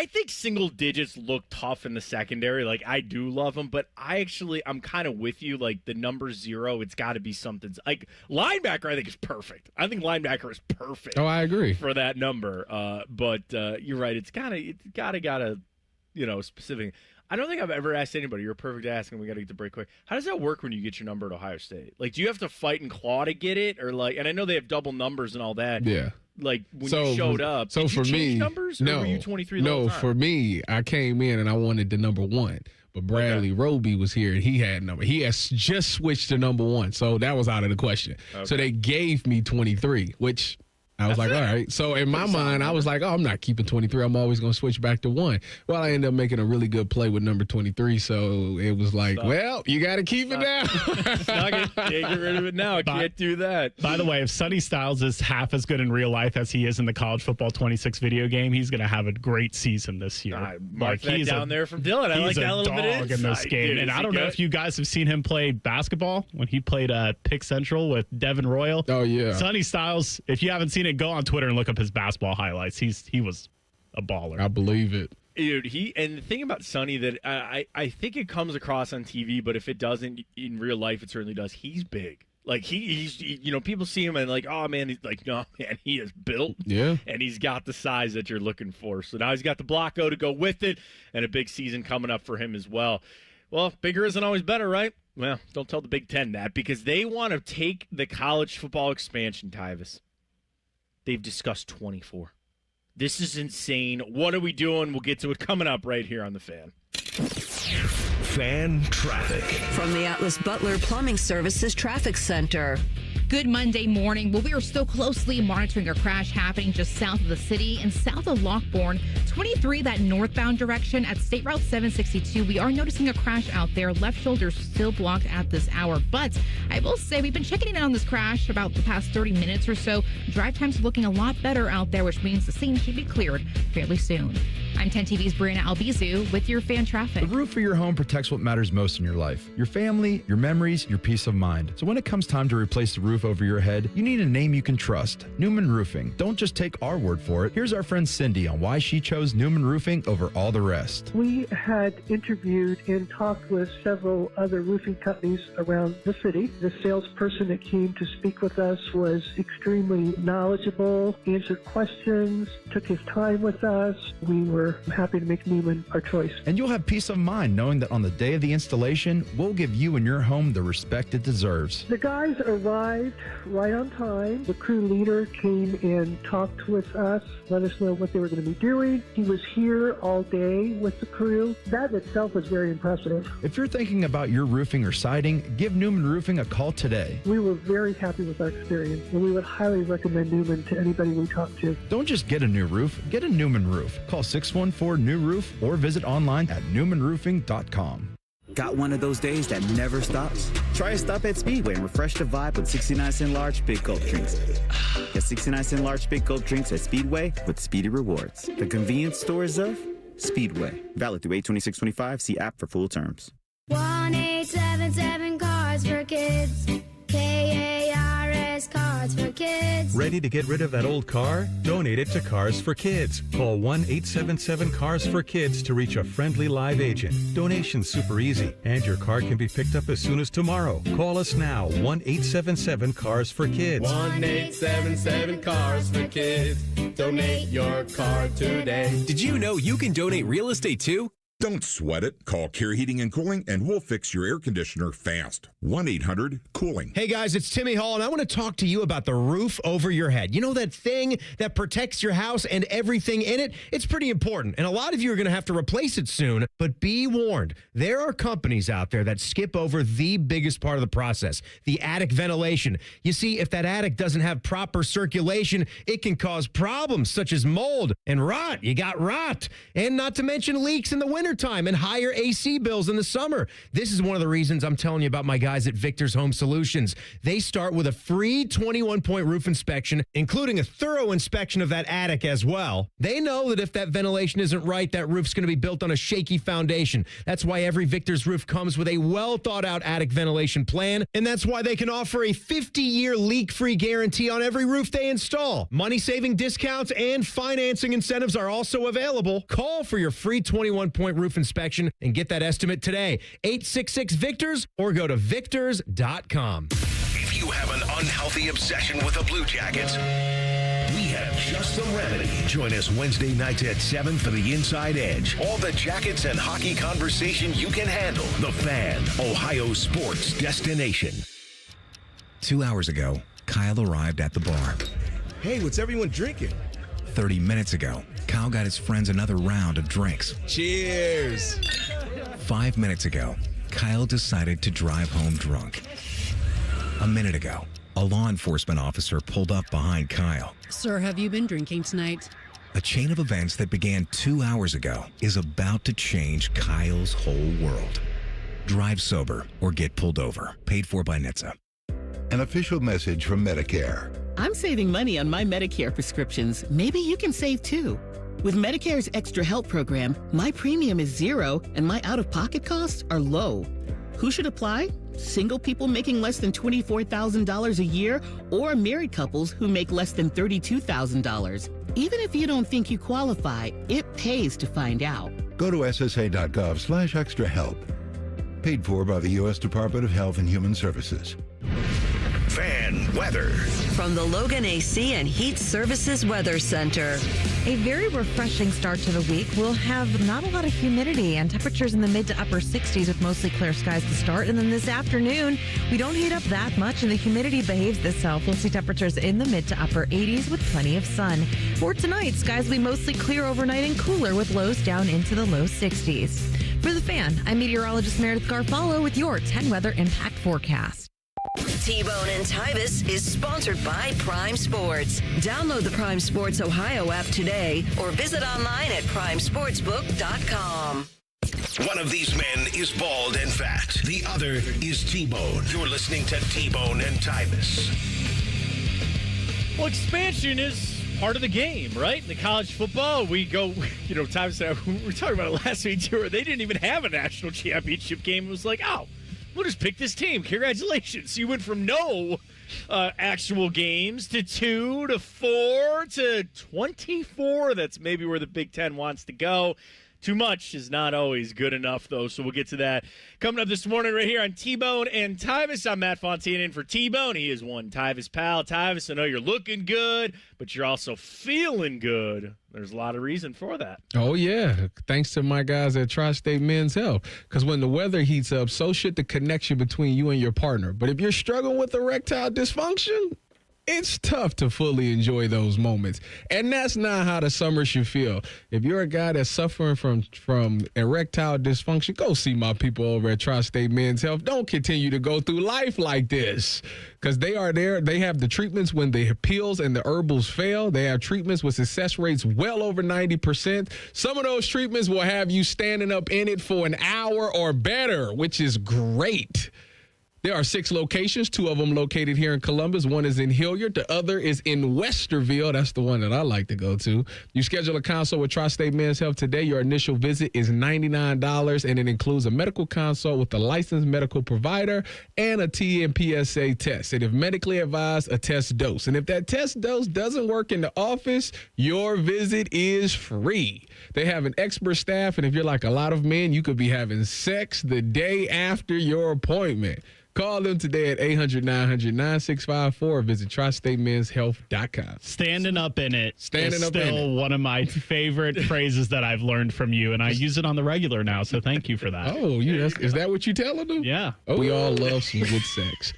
think single digits look tough in the secondary. Like, I do love them. But I'm kind of with you. Like, the number 0, it's got to be something. Like, linebacker, I think, is perfect. I think linebacker is perfect. Oh, I agree. For that number. But you're right. It's got to, specific. I don't think I've ever asked anybody. You're perfect to ask, and we got to get the break quick. How does that work when you get your number at Ohio State? Like, do you have to fight and claw to get it, or like? And I know they have double numbers and all that. Yeah. Like when you showed up. So did you for change me, numbers, or no, were you 23? No, the whole time? for me, I came in and I wanted the number 1. But Bradley Roby was here, and he had number. He has just switched to number 1, so that was out of the question. Okay. So they gave me 23, which. I was all right. So in my mind, I was like, I'm not keeping 23. I'm always going to switch back to 1. Well, I ended up making a really good play with number 23. So it was like, well, you got to keep it now. Snug it. Can't get rid of it now. I can't do that. By the way, if Sonny Styles is half as good in real life as he is in the College Football 26 video game, he's going to have a great season this year. Mark that down there from Dylan. I like that a little bit of in this game. And I don't know if you guys have seen him play basketball when he played Pick Central with Devin Royal. Oh, yeah. Sonny Styles, if you haven't seen it, go on Twitter and look up his basketball highlights. He was a baller. I believe it. Dude, and the thing about Sonny that I think it comes across on TV, but if it doesn't in real life, it certainly does. He's big. Like he's people see him and like, oh man, he's like, no man, he is built. Yeah. And he's got the size that you're looking for. So now he's got the Block O to go with it, and a big season coming up for him as well. Well, bigger isn't always better, right? Well, don't tell the Big Ten that, because they want to take the college football expansion, Tyvis. They've discussed 24. This is insane. What are we doing? We'll get to it coming up right here on The Fan. Fan traffic. From the Atlas Butler Plumbing Services Traffic Center. Good Monday morning. Well, we are still closely monitoring a crash happening just south of the city and south of Lockbourne. 23, that northbound direction at State Route 762. We are noticing a crash out there. Left shoulder still blocked at this hour. But I will say we've been checking in on this crash about the past 30 minutes or so. Drive times are looking a lot better out there, which means the scene should be cleared fairly soon. I'm 10 TV's Brianna Albizu with your fan traffic. The roof of your home protects what matters most in your life. Your family, your memories, your peace of mind. So when it comes time to replace the roof over your head, you need a name you can trust. Newman Roofing. Don't just take our word for it. Here's our friend Cindy on why she chose Newman Roofing over all the rest. We had interviewed and talked with several other roofing companies around the city. The salesperson that came to speak with us was extremely knowledgeable, answered questions, took his time with us. We were happy to make Newman our choice. And you'll have peace of mind knowing that on the day of the installation, we'll give you and your home the respect it deserves. The guys arrived right on time. The crew leader came and talked with us, let us know what they were going to be doing. He was here all day with the crew. That itself was very impressive. If you're thinking about your roofing or siding, give Newman Roofing a call today. We were very happy with our experience, and we would highly recommend Newman to anybody we talk to. Don't just get a new roof, get a Newman roof. Call 614-NEW-ROOF or visit online at newmanroofing.com. Got one of those days that never stops? Try a stop at Speedway and refresh the vibe with 69-cent large Big Gulp drinks. Get 69-cent large Big Gulp drinks at Speedway with Speedy Rewards. The convenience stores of Speedway. Valid through 8/26/25. See app for full terms. 1-877 Cards for Kids. KARS Cards for Kids. Ready to get rid of that old car? Donate it to Cars for Kids. Call 1-877-CARS for Kids to reach a friendly live agent. Donation's super easy, and your car can be picked up as soon as tomorrow. Call us now, 1-877-CARS for Kids. 1-877 Cars for Kids. Donate your car today. Did you know you can donate real estate too? Don't sweat it. Call Care Heating and Cooling and we'll fix your air conditioner fast. 1-800-COOLING. Hey guys, it's Timmy Hall and I want to talk to you about the roof over your head. You know that thing that protects your house and everything in it? It's pretty important and a lot of you are going to have to replace it soon, but be warned. There are companies out there that skip over the biggest part of the process, the attic ventilation. You see, if that attic doesn't have proper circulation, it can cause problems such as mold and rot. You got rot. And not to mention leaks in the winter time and higher AC bills in the summer. This is one of the reasons I'm telling you about my guys at Victor's Home Solutions. They start with a free 21-point roof inspection, including a thorough inspection of that attic as well. They know that if that ventilation isn't right, that roof's going to be built on a shaky foundation. That's why every Victor's roof comes with a well-thought-out attic ventilation plan, and that's why they can offer a 50-year leak-free guarantee on every roof they install. Money-saving discounts and financing incentives are also available. Call for your free 21-point roof inspection and get that estimate today. 866-VICTORS or go to victors.com. If you have an unhealthy obsession with the Blue Jackets, we have just the remedy. Join us Wednesday nights at 7 for the Inside Edge. All the Jackets and hockey conversation you can handle. The Fan, Ohio sports destination. 2 hours ago, Kyle arrived at the bar. Hey, what's everyone drinking? 30 minutes ago, Kyle got his friends another round of drinks. Cheers! 5 minutes ago, Kyle decided to drive home drunk. A minute ago, a law enforcement officer pulled up behind Kyle. Sir, have you been drinking tonight? A chain of events that began 2 hours ago is about to change Kyle's whole world. Drive sober or get pulled over. Paid for by NHTSA. An official message from Medicare. I'm saving money on my Medicare prescriptions. Maybe you can save too. With Medicare's Extra Help program, my premium is zero and my out-of-pocket costs are low. Who should apply? Single people making less than $24,000 a year or married couples who make less than $32,000. Even if you don't think you qualify, it pays to find out. Go to ssa.gov/extrahelp. Paid for by the U.S. Department of Health and Human Services. Fan weather. From the Logan AC and Heat Services Weather Center. A very refreshing start to the week. We'll have not a lot of humidity and temperatures in the mid to upper 60s with mostly clear skies to start. And then this afternoon, we don't heat up that much and the humidity behaves itself. We'll see temperatures in the mid to upper 80s with plenty of sun. For tonight, skies will be mostly clear overnight and cooler with lows down into the low 60s. For the Fan, I'm meteorologist Meredith Garfalo with your 10 weather impact forecast. T-Bone and Tyvis is sponsored by Prime Sports. Download the Prime Sports Ohio app today or visit online at primesportsbook.com. One of these men is bald and fat. The other is T-Bone. You're listening to T-Bone and Tyvis. Well, expansion is part of the game, right? In the college football, we go, Tyvis and I, we were talking about it last week, too, where they didn't even have a national championship game. It was like, we'll just pick this team. Congratulations. You went from no actual games to 2 to 4 to 24. That's maybe where the Big Ten wants to go. Too much is not always good enough, though, so we'll get to that coming up this morning right here on T-Bone and Tyvis. I'm Matt Fontaine in for T-Bone. He is one Tyvis pal. Tyvis, I know you're looking good, but you're also feeling good. There's a lot of reason for that. Oh, yeah. Thanks to my guys at Tri-State Men's Health. Because when the weather heats up, so should the connection between you and your partner. But if you're struggling with erectile dysfunction, it's tough to fully enjoy those moments. And that's not how the summer should feel. If you're a guy that's suffering from erectile dysfunction, go see my people over at Tri-State Men's Health. Don't continue to go through life like this, because they are there. They have the treatments when the pills and the herbals fail. They have treatments with success rates well over 90%. Some of those treatments will have you standing up in it for an hour or better, which is great. There are 6 locations, 2 of them located here in Columbus. One is in Hilliard. The other is in Westerville. That's the one that I like to go to. You schedule a consult with Tri-State Men's Health today. Your initial visit is $99, and it includes a medical consult with a licensed medical provider and a TMPSA test. And if medically advised, a test dose. And if that test dose doesn't work in the office, your visit is free. They have an expert staff, and if you're like a lot of men, you could be having sex the day after your appointment. Call them today at 800-900-9654 or visit tristatemenshealth.com. Standing up in it Standing is up in still it. one of my favorite phrases that I've learned from you, and I use it on the regular now, so thank you for that. Oh, is that what you telling them? Yeah. Oh, we all love some good sex.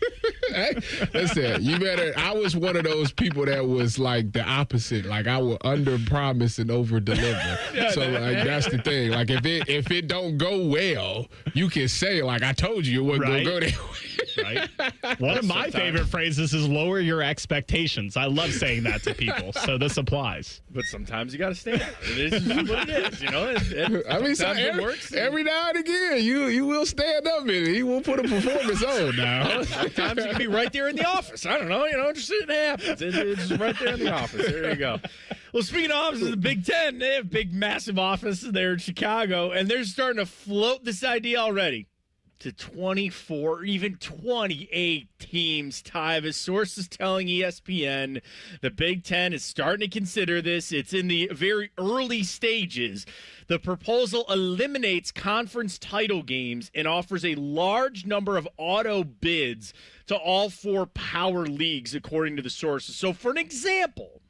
Hey, listen, you better. I was one of those people that was like the opposite. Like I would under promise and over deliver. So like that's the thing. Like if it don't go well, you can say like I told you it wasn't gonna go that way. Right. One of my favorite phrases is lower your expectations. I love saying that to people, so this applies. But sometimes you got to stand. It is what it is, you know. I mean, it works. Every now and again, you will stand up in it. You will put a performance on now. Sometimes you can be right there in the office. I don't know, just it happens. It's just right there in the office. There you go. Well, speaking of offices, the Big Ten, they have big, massive offices there in Chicago, and they're starting to float this idea already to 24, even 28 teams. Tyvis, sources telling ESPN the Big Ten is starting to consider this. It's in the very early stages. The proposal eliminates conference title games and offers a large number of auto bids to all 4 power leagues, according to the sources. So, for an example,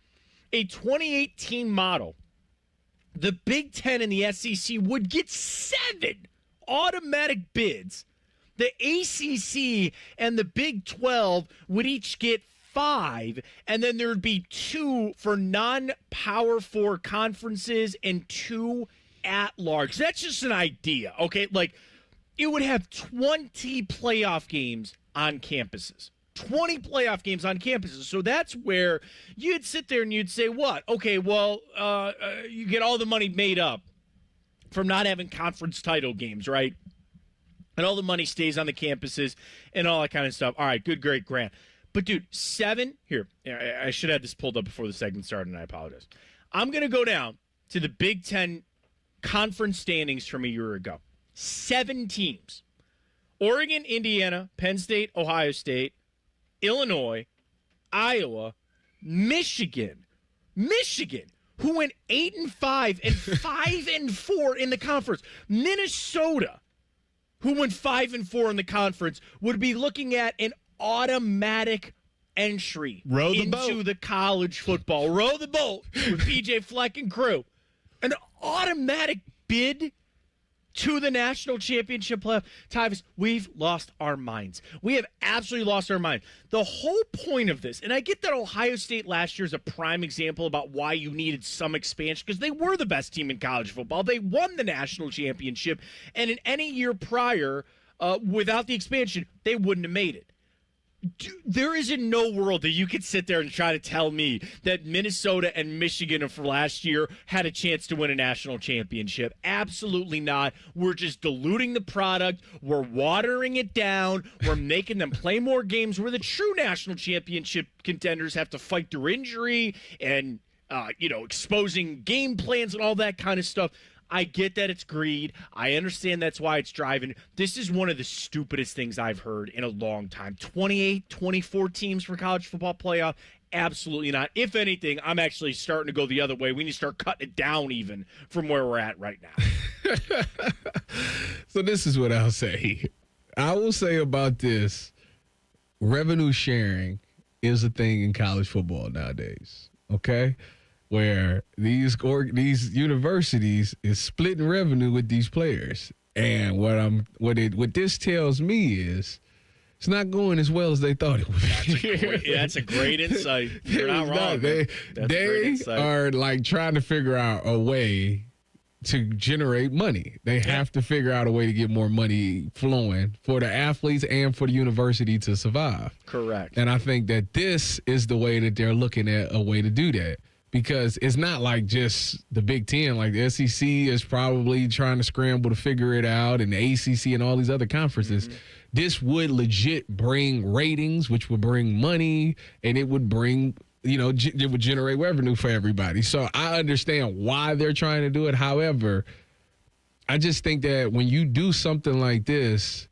a 2018 model, the Big Ten and the SEC would get 7 automatic bids. The ACC and the Big 12 would each get 5, and then there would be 2 for non-Power 4 conferences and 2 at large. That's just an idea, okay? Like, it would have 20 playoff games on campuses. 20 playoff games on campuses. So that's where you'd sit there and you'd say, what? Okay, well, you get all the money made up from not having conference title games, right? And all the money stays on the campuses and all that kind of stuff. All right, good, great, grand. But, dude, 7 – here, I should have this pulled up before the segment started, and I apologize. I'm going to go down to the Big Ten conference standings from a year ago. 7 teams. Oregon, Indiana, Penn State, Ohio State, Illinois, Iowa, Michigan, who went 8-5 and 5-4 in the conference. Minnesota, who went 5-4 in the conference, would be looking at an automatic entry into the college football. Row the boat with PJ Fleck and crew. An automatic bid to the national championship playoff. Tyvis, we've lost our minds. We have absolutely lost our minds. The whole point of this, and I get that Ohio State last year is a prime example about why you needed some expansion, because they were the best team in college football. They won the national championship, and in any year prior, without the expansion, they wouldn't have made it. There is in no world that you could sit there and try to tell me that Minnesota and Michigan for last year had a chance to win a national championship. Absolutely not. We're just diluting the product. We're watering it down. We're making them play more games where the true national championship contenders have to fight through injury and, exposing game plans and all that kind of stuff. I get that it's greed. I understand that's why it's driving. This is one of the stupidest things I've heard in a long time. 28, 24 teams for college football playoff? Absolutely not. If anything, I'm actually starting to go the other way. We need to start cutting it down even from where we're at right now. So this is what I'll say. I will say about this, revenue sharing is a thing in college football nowadays, okay? Where these universities is splitting revenue with these players. And what this tells me is It's not going as well as they thought it would. That's a great insight. You're not wrong. They are like trying to figure out a way to generate money. They have to figure out a way to get more money flowing for the athletes and for the university to survive. Correct. And I think that this is the way that they're looking at a way to do that, because it's not like just the Big Ten. Like the SEC is probably trying to scramble to figure it out, and the ACC and all these other conferences. Mm-hmm. This would legit bring ratings, which would bring money, and it would bring it would generate revenue for everybody. So I understand why they're trying to do it. However, I just think that when you do something like this,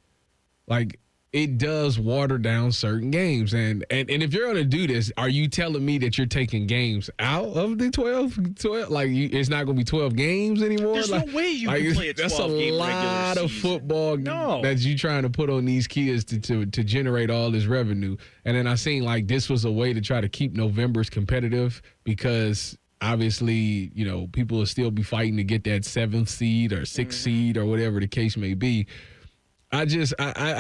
like, it does water down certain games. And if you're going to do this, are you telling me that you're taking games out of the 12? Like, it's not going to be 12 games anymore? There's no way you can play a 12-game That's a lot of football that you trying to put on these kids to generate all this revenue. And then I seen, like, this was a way to try to keep November's competitive, because obviously, people will still be fighting to get that 7th seed or 6th seed or whatever the case may be. I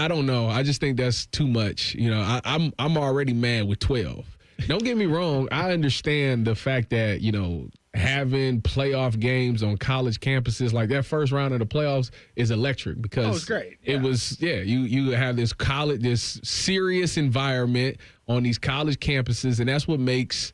don't know. I just think that's too much. I'm already mad with 12. Don't get me wrong. I understand the fact that, having playoff games on college campuses, like that first round of the playoffs, is electric, because it was great. Yeah. It was, you have this serious environment on these college campuses, and that's what makes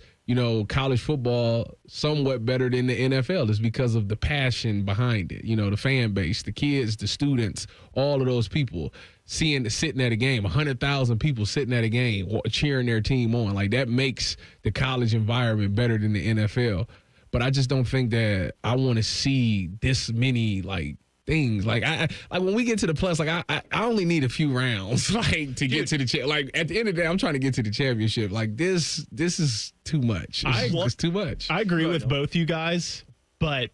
college football somewhat better than the NFL, is because of the passion behind it. The fan base, the kids, the students, all of those people sitting at a game, 100,000 people sitting at a game, cheering their team on. Like, that makes the college environment better than the NFL. But I just don't think that I want to see this many, like, things. Like, I when we get to the plus, like, I only need a few rounds, like, to get to the like, at the end of the day, I'm trying to get to the championship. Like, this is too much. It's too much. I agree with both you guys, but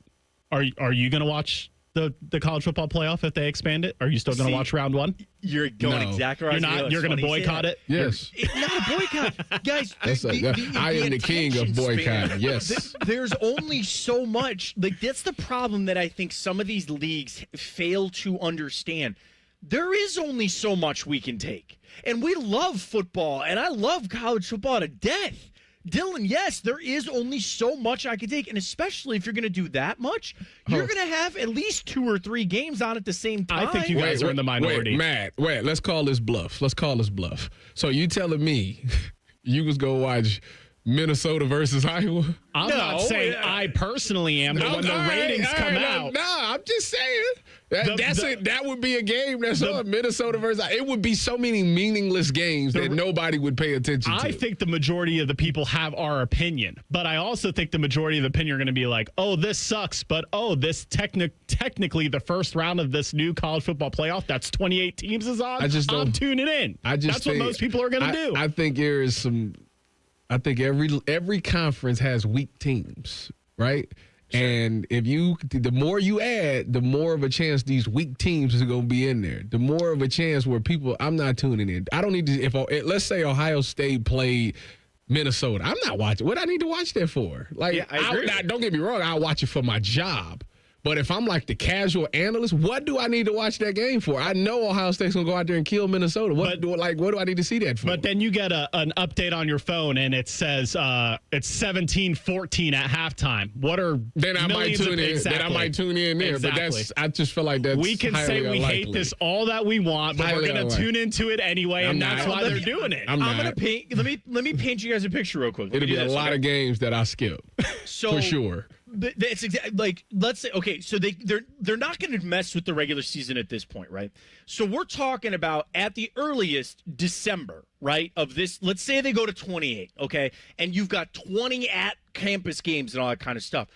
are you going to watch the college football playoff if they expand it? Are you still going to watch round one? You're going exactly right. You're going to boycott it? Yes. It's not a boycott. Guys, I am the king of boycotting. Yes. There's only so much. Like, that's the problem that I think some of these leagues fail to understand. There is only so much we can take. And we love football, and I love college football to death. Dylan, yes, there is only so much I can take, and especially if you're going to do that much, you're going to have at least 2 or 3 games on at the same time. I think you guys are in the minority. Matt, let's call this bluff. So you telling me you was going to watch Minnesota versus Iowa? I'm not saying I personally am, but when the ratings come out. No, I'm just saying. That would be a game that's on Minnesota versus Iowa. It would be so many meaningless games that nobody would pay attention to. I think the majority of the people have our opinion, but I also think the majority of the opinion are going to be like, oh, this sucks, but this technically the first round of this new college football playoff, that's 28 teams is on. I'm tuning in. That's what most people are going to do. I think there is some. I think every conference has weak teams, right? Sure. And the more you add, the more of a chance these weak teams are going to be in there. The more of a chance where I'm not tuning in. I don't need to. Let's say Ohio State played Minnesota, I'm not watching. What I need to watch that for? Like, don't get me wrong, I'll watch it for my job. But if I'm like the casual analyst, what do I need to watch that game for? I know Ohio State's going to go out there and kill Minnesota. What do I need to see that for? But then you get an update on your phone, and it says it's 17-14 at halftime. Then I might tune in. Exactly. Then I might tune in there. Exactly. But I just feel like that's we can say we unlikely. hate this all that we want, but we're going to tune into it anyway, and that's why they're doing it. I'm going to paint. Let me paint you guys a picture real quick. It'll be a lot of games that I skip, for sure. That's exactly like, let's say, okay, so they're not going to mess with the regular season at this point, right? So we're talking about at the earliest December, right? Of this, let's say they go to 28, okay, and you've got 20 at campus games and all that kind of stuff.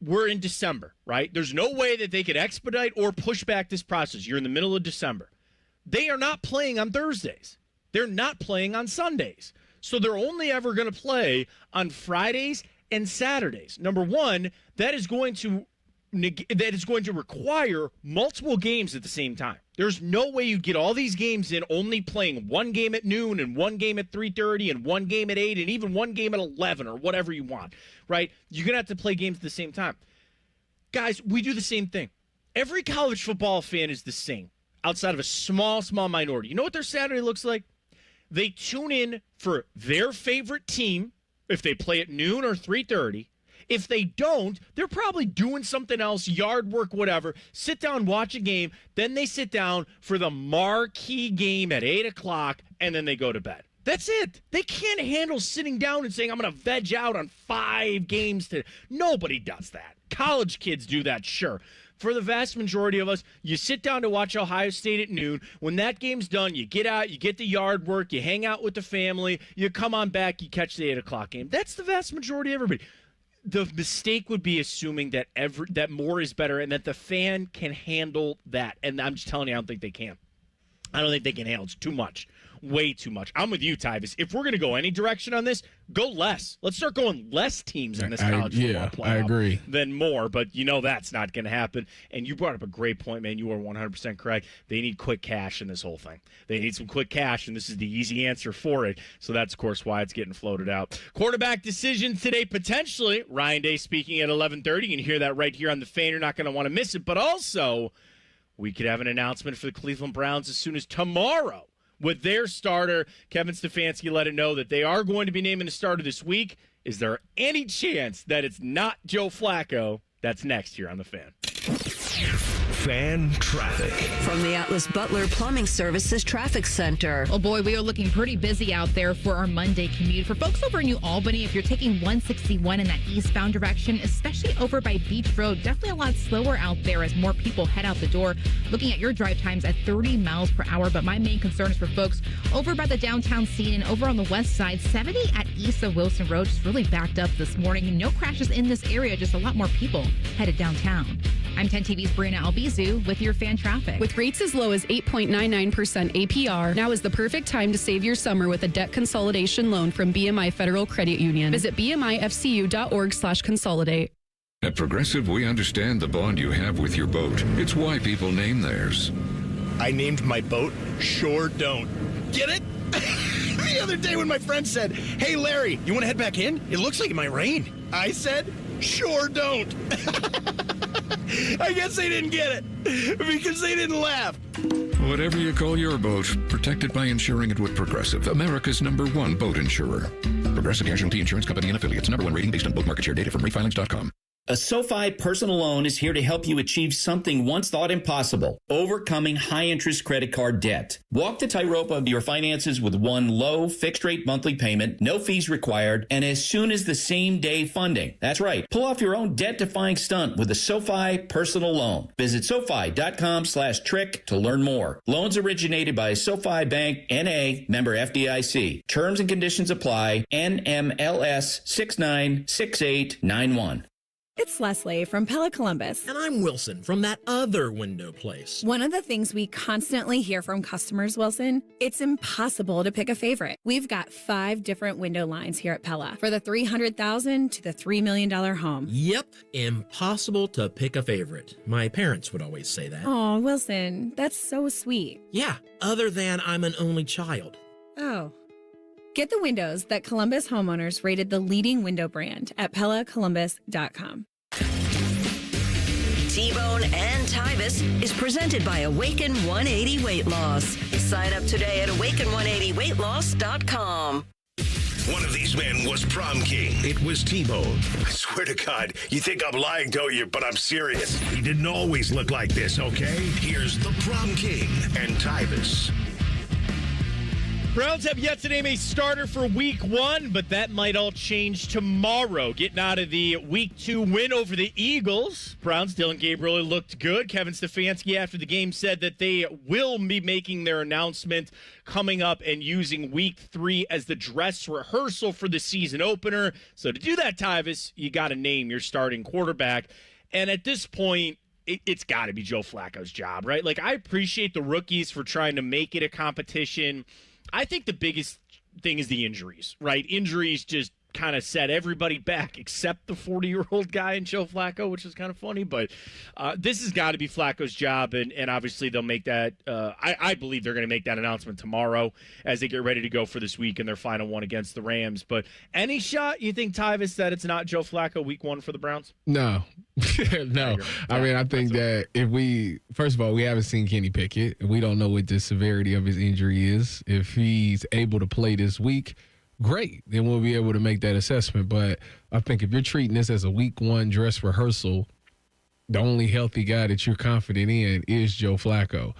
We're in December, right? There's no way that they could expedite or push back this process. You're in the middle of December. They are not playing on Thursdays. They're not playing on Sundays. So they're only ever going to play on Fridays and Saturdays. Number one, that is going to require multiple games at the same time. There's no way you get all these games in only playing one game at noon and one game at 3:30 and one game at 8 and even one game at 11 or whatever you want, right? You're going to have to play games at the same time. Guys, we do the same thing. Every college football fan is the same. outside of a small minority, you know what their Saturday looks like? They tune in for their favorite team if they play at noon or 3:30. If they don't, they're probably doing something else, yard work, whatever. Sit down, watch a game. Then they sit down for the marquee game at 8 o'clock, and then they go to bed. That's it. They can't handle sitting down and saying, I'm going to veg out on 5 games today. Nobody does that. College kids do that, sure. For the vast majority of us, you sit down to watch Ohio State at noon. When that game's done, you get out, you get the yard work, you hang out with the family, you come on back, you catch the 8 o'clock game. That's the vast majority of everybody. The mistake would be assuming that that more is better and that the fan can handle that. And I'm just telling you, I don't think they can. I don't think they can handle it. It's too much. Way too much. I'm with you, Tyvis. If we're going to go any direction on this, go less. Let's start going less teams in this college football playoff. I agree. Than more, but you know that's not going to happen. And you brought up a great point, man. You are 100% correct. They need quick cash in this whole thing. They need some quick cash, and this is the easy answer for it. So that's, of course, why it's getting floated out. Quarterback decision today, potentially. Ryan Day speaking at 11:30. You can hear that right here on The Fan. You're not going to want to miss it. But also, we could have an announcement for the Cleveland Browns as soon as tomorrow. With their starter, Kevin Stefanski let it know that they are going to be naming a starter this week. Is there any chance that it's not Joe Flacco? That's next here on The Fan. Fan traffic. From the Atlas Butler Plumbing Services Traffic Center. Oh boy, we are looking pretty busy out there for our Monday commute. For folks over in New Albany, if you're taking 161 in that eastbound direction, especially over by Beach Road, definitely a lot slower out there as more people head out the door. Looking at your drive times at 30 miles per hour. But my main concern is for folks over by the downtown scene and over on the west side, 70 at east of Wilson Road, just really backed up this morning. No crashes in this area, just a lot more people headed downtown. I'm 10 TV's Brianna Albizu with your fan traffic. With rates as low as 8.99% APR, now is the perfect time to save your summer with a debt consolidation loan from BMI Federal Credit Union. Visit bmifcu.org/consolidate. At Progressive, we understand the bond you have with your boat. It's why people name theirs. I named my boat Sure Don't. Get it? The other day when my friend said, "Hey, Larry, you want to head back in? It looks like it might rain." I said, "Sure don't." I guess they didn't get it because they didn't laugh. Whatever you call your boat, protect it by insuring it with Progressive, America's #1 boat insurer. Progressive Casualty Insurance Company and affiliates. #1 rating based on boat market share data from refilings.com. A SoFi personal loan is here to help you achieve something once thought impossible, overcoming high-interest credit card debt. Walk the tightrope of your finances with one low, fixed-rate monthly payment, no fees required, and as soon as the same-day funding. That's right. Pull off your own debt-defying stunt with a SoFi personal loan. Visit SoFi.com/trick to learn more. Loans originated by SoFi Bank, N.A., member FDIC. Terms and conditions apply. NMLS 696891. It's Leslie from Pella Columbus. And I'm Wilson from that other window place. One of the things we constantly hear from customers, Wilson, it's impossible to pick a favorite. We've got 5 different window lines here at Pella for the $300,000 to the $3 million home. Yep, impossible to pick a favorite. My parents would always say that. Oh, Wilson, that's so sweet. Yeah, other than I'm an only child. Oh. Get the windows that Columbus homeowners rated the leading window brand at PellaColumbus.com. T-Bone and Tyvis is presented by Awaken 180 Weight Loss. Sign up today at awaken180weightloss.com. One of these men was prom king. It was T-Bone. I swear to God, you think I'm lying, don't you? But I'm serious. He didn't always look like this, okay? Here's the prom king and Tyvis. Browns have yet to name a starter for Week 1, but that might all change tomorrow. Getting out of the Week 2 win over the Eagles, Browns' Dylan Gabriel looked good. Kevin Stefanski after the game said that they will be making their announcement coming up and using Week 3 as the dress rehearsal for the season opener. So to do that, Tyvis, you got to name your starting quarterback. And at this point, it's got to be Joe Flacco's job, right? Like, I appreciate the rookies for trying to make it a competition. I think the biggest thing is the injuries, right? Injuries just kind of set everybody back except the 40-year-old guy in Joe Flacco, which is kind of funny. But this has got to be Flacco's job, and obviously they'll make that. I believe they're going to make that announcement tomorrow as they get ready to go for this week in their final one against the Rams. But any shot, you think, Tyvis, that it's not Joe Flacco week 1 for the Browns? No. No. I mean, I think that first of all, we haven't seen Kenny Pickett. We don't know what the severity of his injury is. If he's able to play this week, great, then we'll be able to make that assessment. But I think if you're treating this as a week 1 dress rehearsal, the only healthy guy that you're confident in is Joe Flacco.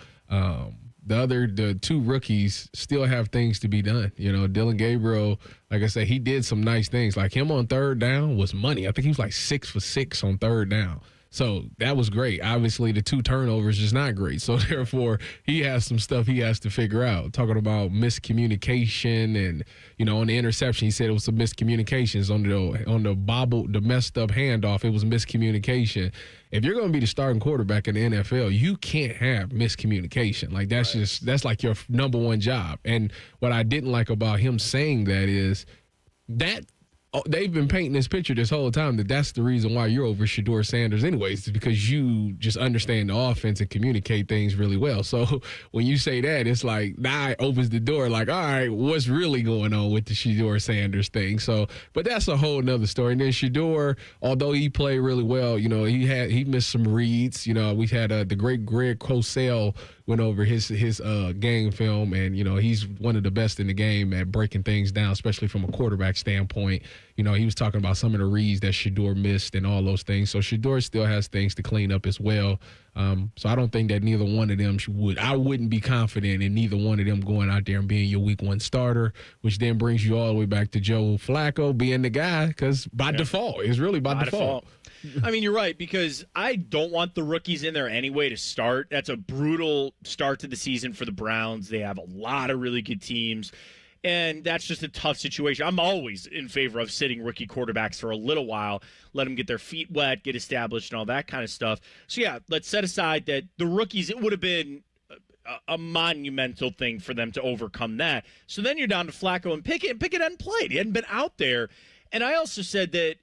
The 2 rookies still have things to be done. Dylan Gabriel, like I said, he did some nice things. Like him on third down was money. I think he was like 6 for 6 on third down. So that was great. Obviously, the 2 turnovers is not great. So therefore, he has some stuff he has to figure out. Talking about miscommunication and, on the interception, he said it was some miscommunications on the messed up handoff. It was miscommunication. If you're going to be the starting quarterback in the NFL, you can't have miscommunication. Like that's like your number one job. And what I didn't like about him saying that is that they've been painting this picture this whole time that's the reason why you're over Shedeur Sanders anyways, is because you just understand the offense and communicate things really well. So when you say that, it's like, it opens the door like, all right, what's really going on with the Shedeur Sanders thing? So, but that's a whole nother story. And then Shedeur, although he played really well, he missed some reads. We had the great Greg Cosell went over his game film, and he's one of the best in the game at breaking things down, especially from a quarterback standpoint. He was talking about some of the reads that Shedeur missed and all those things. So Shedeur still has things to clean up as well. So I don't think that neither one of them I wouldn't be confident in neither one of them going out there and being your week 1 starter, which then brings you all the way back to Joe Flacco being the guy, because by default, it's really by default. I mean, you're right, because I don't want the rookies in there anyway to start. That's a brutal start to the season for the Browns. They have a lot of really good teams, and that's just a tough situation. I'm always in favor of sitting rookie quarterbacks for a little while, let them get their feet wet, get established, and all that kind of stuff. So, yeah, let's set aside that the rookies, it would have been a monumental thing for them to overcome that. So then you're down to Flacco and Pickett, and Pickett hadn't played. He hadn't been out there. And I also said that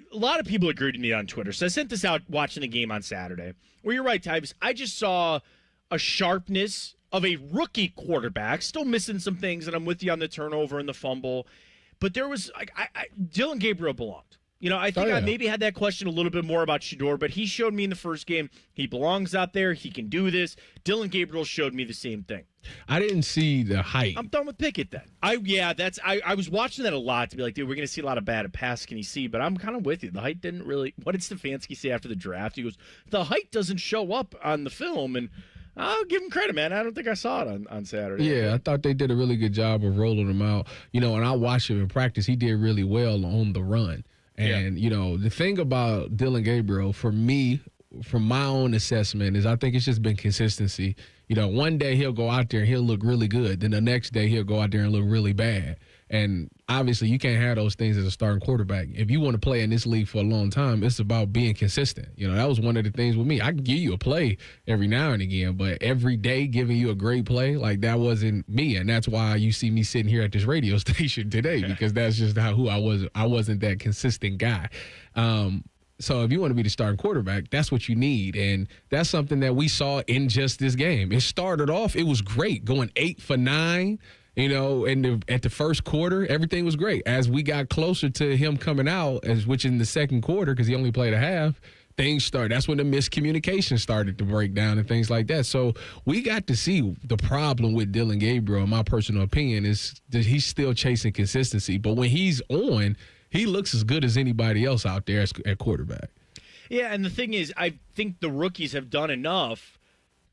a lot of people agreed with me on Twitter. So I sent this out watching the game on Saturday. Well, you're right, Tyvis. I just saw a sharpness of a rookie quarterback, still missing some things, and I'm with you on the turnover and the fumble. But there was, Dylan Gabriel belonged. I think I maybe had that question a little bit more about Shedeur, but he showed me in the first game he belongs out there. He can do this. Dylan Gabriel showed me the same thing. I didn't see the height. I'm done with Pickett then. I was watching that a lot to be like, dude, we're going to see a lot of bad pass. Can you see? But I'm kind of with you. The height didn't really. What did Stefanski say after the draft? He goes, the height doesn't show up on the film, and I'll give him credit, man. I don't think I saw it on Saturday. Yeah, I thought they did a really good job of rolling him out. And I watched him in practice. He did really well on the run. And, the thing about Dylan Gabriel, for me, from my own assessment, is I think it's just been consistency. One day he'll go out there and he'll look really good. Then the next day he'll go out there and look really bad. And obviously you can't have those things as a starting quarterback. If you want to play in this league for a long time, it's about being consistent. That was one of the things with me. I can give you a play every now and again, but every day giving you a great play, like that wasn't me. And that's why you see me sitting here at this radio station today, because that's just who I was. I wasn't that consistent guy. So if you want to be the starting quarterback, that's what you need. And that's something that we saw in just this game. It started off, it was great, going 8 for 9. At the first quarter, everything was great. As we got closer to him coming out, which in the second quarter, because he only played a half, things started. That's when the miscommunication started to break down and things like that. So we got to see the problem with Dylan Gabriel, in my personal opinion, is that he's still chasing consistency. But when he's on, he looks as good as anybody else out there at quarterback. Yeah, and the thing is, I think the rookies have done enough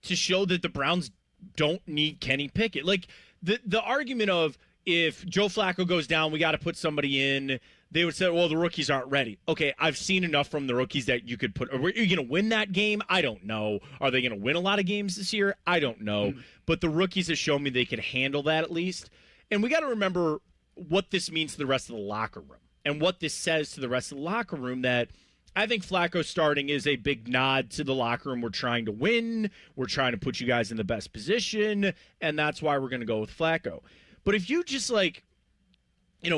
to show that the Browns don't need Kenny Pickett. Like, the argument of if Joe Flacco goes down, we got to put somebody in, they would say, well, the rookies aren't ready. Okay, I've seen enough from the rookies that you could put. Are you going to win that game? I don't know. Are they going to win a lot of games this year? I don't know. But the rookies have shown me they can handle that at least. And we got to remember what this means to the rest of the locker room and what this says to the rest of the locker room, that I think Flacco starting is a big nod to the locker room. We're trying to win. We're trying to put you guys in the best position, and that's why we're going to go with Flacco. But if you just,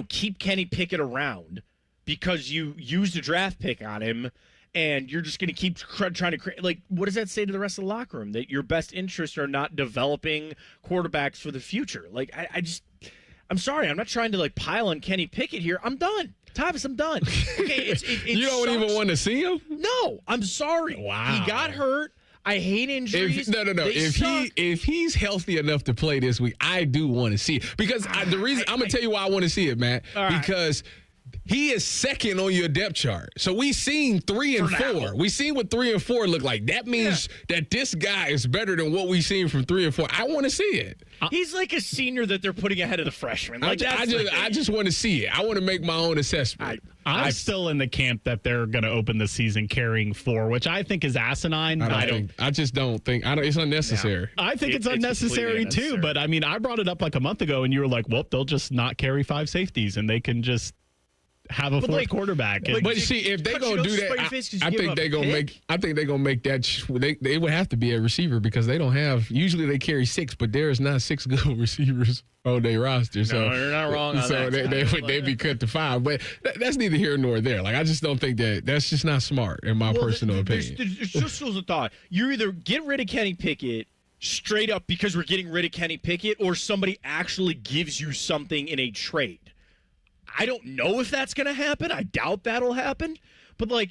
keep Kenny Pickett around because you used a draft pick on him, and you're just going to keep trying to create. Like, what does that say to the rest of the locker room? That your best interests are not developing quarterbacks for the future? Like, I'm sorry, I'm not trying to pile on Kenny Pickett here. I'm done. Tyvis, I'm done. Okay, you don't even want to see him? No, I'm sorry. Wow. He got hurt. I hate injuries. No. If he's healthy enough to play this week, I do want to see it. Because the reason I'm gonna tell you why I want to see it, Matt. Because he is second on your depth chart. So we've seen 3 and 4. We've seen what 3 and 4 look like. That means that this guy is better than what we've seen from 3 and 4. I want to see it. He's like a senior that they're putting ahead of the freshman. I just want to see it. I want to make my own assessment. I'm still in the camp that they're going to open the season carrying 4, which I think is asinine. I just don't think. It's unnecessary. No. I think it's unnecessary too. But I mean, I brought it up a month ago, and you were like, "Well, they'll just not carry 5 safeties, and they can just have a fourth quarterback." But see, if they gonna do that, I think they're gonna make that. They would have to be a receiver because they don't have. Usually they carry 6, but there's not 6 good receivers on their roster. So you're not wrong. So they'd be cut to 5. But that's neither here nor there. I just don't think that's just not smart in my personal opinion. There's just a thought. You either get rid of Kenny Pickett straight up because we're getting rid of Kenny Pickett, or somebody actually gives you something in a trade. I don't know if that's going to happen. I doubt that'll happen. But, I'm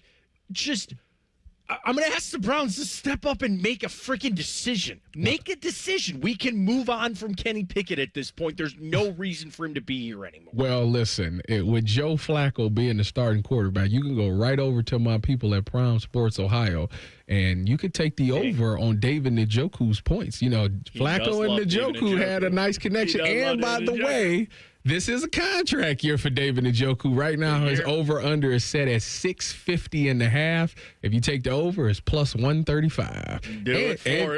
going to ask the Browns to step up and make a freaking decision. Make a decision. We can move on from Kenny Pickett at this point. There's no reason for him to be here anymore. Well, listen, with Joe Flacco being the starting quarterback, you can go right over to my people at Prime Sports Ohio, and you could take the over on David Njoku's points. Flacco and Njoku had a nice connection. And by the way, this is a contract year for David Njoku. Right now, his over-under is set at 650.5. If you take the over, it's plus 135.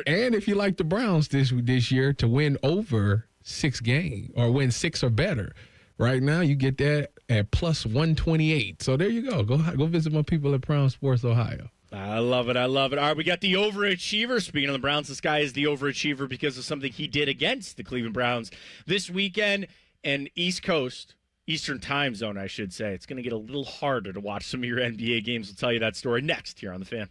And if you like the Browns this year to win over 6 games or win 6 or better, right now you get that at plus 128. So there you go. Go visit my people at Prime Sports Ohio. I love it. All right, we got the overachiever. Speaking of the Browns, this guy is the overachiever because of something he did against the Cleveland Browns this weekend. And Eastern time zone, I should say. It's going to get a little harder to watch some of your NBA games. We'll tell you that story next here on The Fan.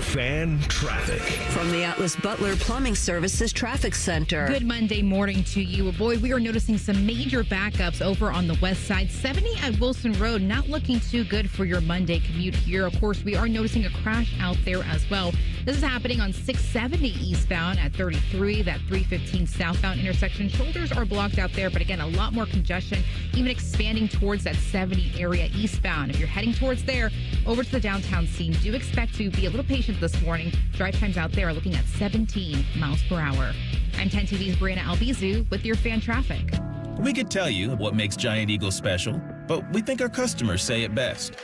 Fan traffic. From the Atlas Butler Plumbing Services Traffic Center. Good Monday morning to you. Boy, we are noticing some major backups over on the west side. 70 at Wilson Road, not looking too good for your Monday commute here. Of course, we are noticing a crash out there as well. This is happening on 670 eastbound at 33, that 315 southbound intersection. Shoulders are blocked out there, but again, a lot more congestion, even expanding towards that 70 area eastbound. If you're heading towards there, over to the downtown scene, do expect to be a little patient this morning. Drive times out there are looking at 17 miles per hour. I'm 10 TV's Brianna Albizu with your fan traffic. We could tell you what makes Giant Eagle special, but we think our customers say it best.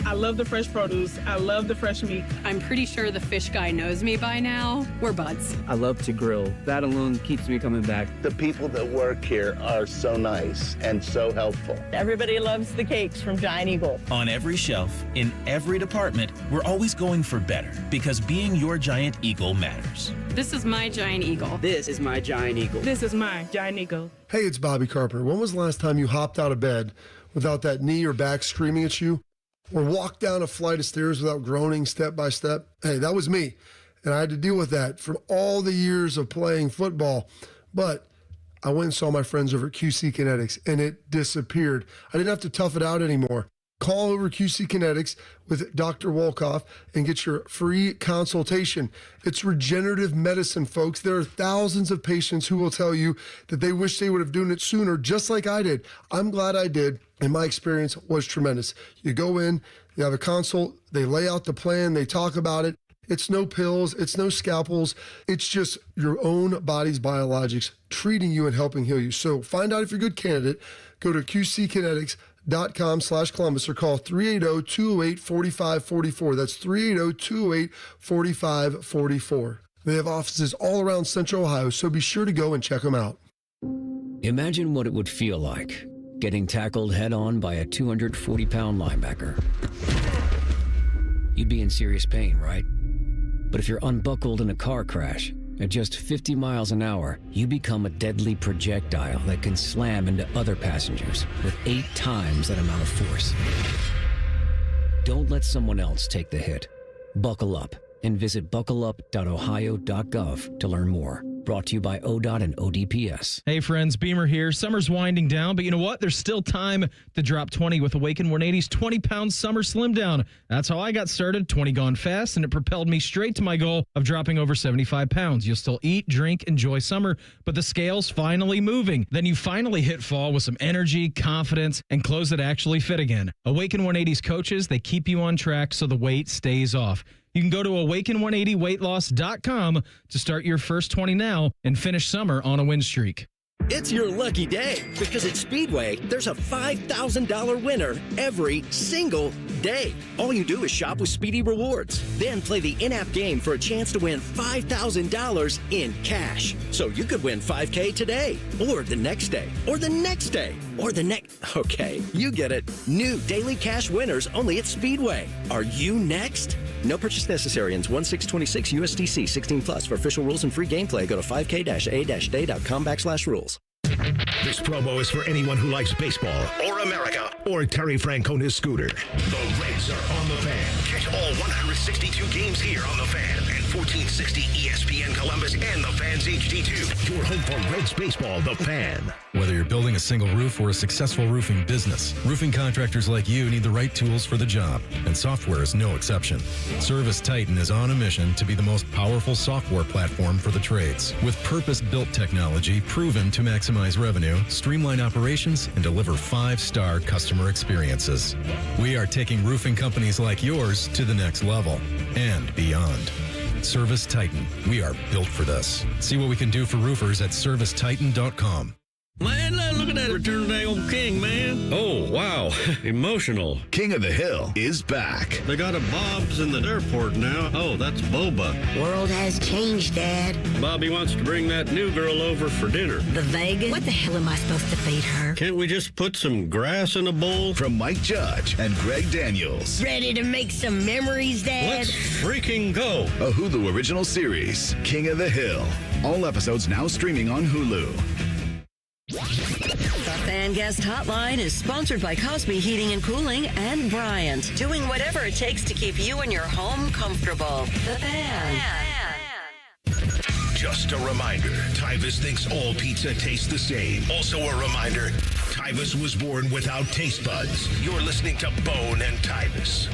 I love the fresh produce. I love the fresh meat. I'm pretty sure the fish guy knows me by now. We're buds. I love to grill. That alone keeps me coming back. The people that work here are so nice and so helpful. Everybody loves the cakes from Giant Eagle. On every shelf, in every department, we're always going for better because being your Giant Eagle matters. This is my Giant Eagle. This is my Giant Eagle. This is my Giant Eagle. Hey, it's Bobby Carpenter. When was the last time you hopped out of bed without that knee or back screaming at you? Or walked down a flight of stairs without groaning step by step? Hey, that was me. And I had to deal with that from all the years of playing football. But I went and saw my friends over at QC Kinetics, and it disappeared. I didn't have to tough it out anymore. Call over QC Kinetics with Dr. Wolkoff and get your free consultation. It's regenerative medicine, folks. There are thousands of patients who will tell you that they wish they would have done it sooner, just like I did. I'm glad I did, and my experience was tremendous. You go in, you have a consult, they lay out the plan, they talk about it. It's no pills, it's no scalpels. It's just your own body's biologics treating you and helping heal you. So find out if you're a good candidate. Go to QCkinetics.com/Columbus or call 380-208-4544. That's 380-208-4544. They have offices all around Central Ohio, so be sure to go and check them out. Imagine what it would feel like getting tackled head-on by a 240-pound linebacker. You'd be in serious pain, right? But if you're unbuckled in a car crash, At just 50 miles an hour, you become a deadly projectile that can slam into other passengers with 8 times that amount of force. Don't let someone else take the hit. Buckle up and visit buckleup.ohio.gov to learn more. Brought to you by ODOT and ODPS. Hey friends, Beamer here. Summer's winding down, but you know what? There's still time to drop 20 with Awaken 180's 20-pound summer slim down. That's how I got started, 20 gone fast, and it propelled me straight to my goal of dropping over 75 pounds. You'll still eat, drink, enjoy summer, but the scale's finally moving. Then you finally hit fall with some energy, confidence, and clothes that actually fit again. Awaken 180's coaches, they keep you on track so the weight stays off. You can go to awaken180weightloss.com to start your first 20 now and finish summer on a win streak. It's your lucky day because at Speedway, there's a $5,000 winner every single day. All you do is shop with Speedy Rewards. Then play the in-app game for a chance to win $5,000 in cash. So you could win $5K today, or the next day, or the next day, or the next... Okay, you get it. New daily cash winners only at Speedway. Are you next? No purchase necessary. Ends 1/6/26 USDC 16 plus. For official rules and free gameplay, go to 5k-a-day.com/rules. This promo is for anyone who likes baseball or America or Terry Francona's scooter. The Reds are on the Fan. Catch all 162 games here on the Fan and 1460 ESPN Columbus and the Fan's HD2. Your home for Reds baseball, the Fan. Whether you're building a single roof or a successful roofing business, roofing contractors like you need the right tools for the job, and software is no exception. Service Titan is on a mission to be the most powerful software platform for the trades, with purpose-built technology proven to maximize revenue, streamline operations, and deliver 5-star customer experiences. We are taking roofing companies like yours to the next level and beyond. Service Titan. We are built for this. See what we can do for roofers at servicetitan.com. Man, look at that return of the old king, man. Oh, wow. Emotional. King of the Hill is back. They got a Bob's in the airport now. Oh, that's Boba. World has changed, Dad. Bobby wants to bring that new girl over for dinner. The Vegas? What the hell am I supposed to feed her? Can't we just put some grass in a bowl? From Mike Judge and Greg Daniels. Ready to make some memories, Dad? Let's freaking go. A Hulu original series, King of the Hill. All episodes now streaming on Hulu. The Fan Guest Hotline is sponsored by Cosby Heating and Cooling and Bryant, doing whatever it takes to keep you and your home comfortable. The Fan. Just a reminder, Tyvis thinks all pizza tastes the same. Also a reminder, Tyvis was born without taste buds. You're listening to Bone and Tyvis.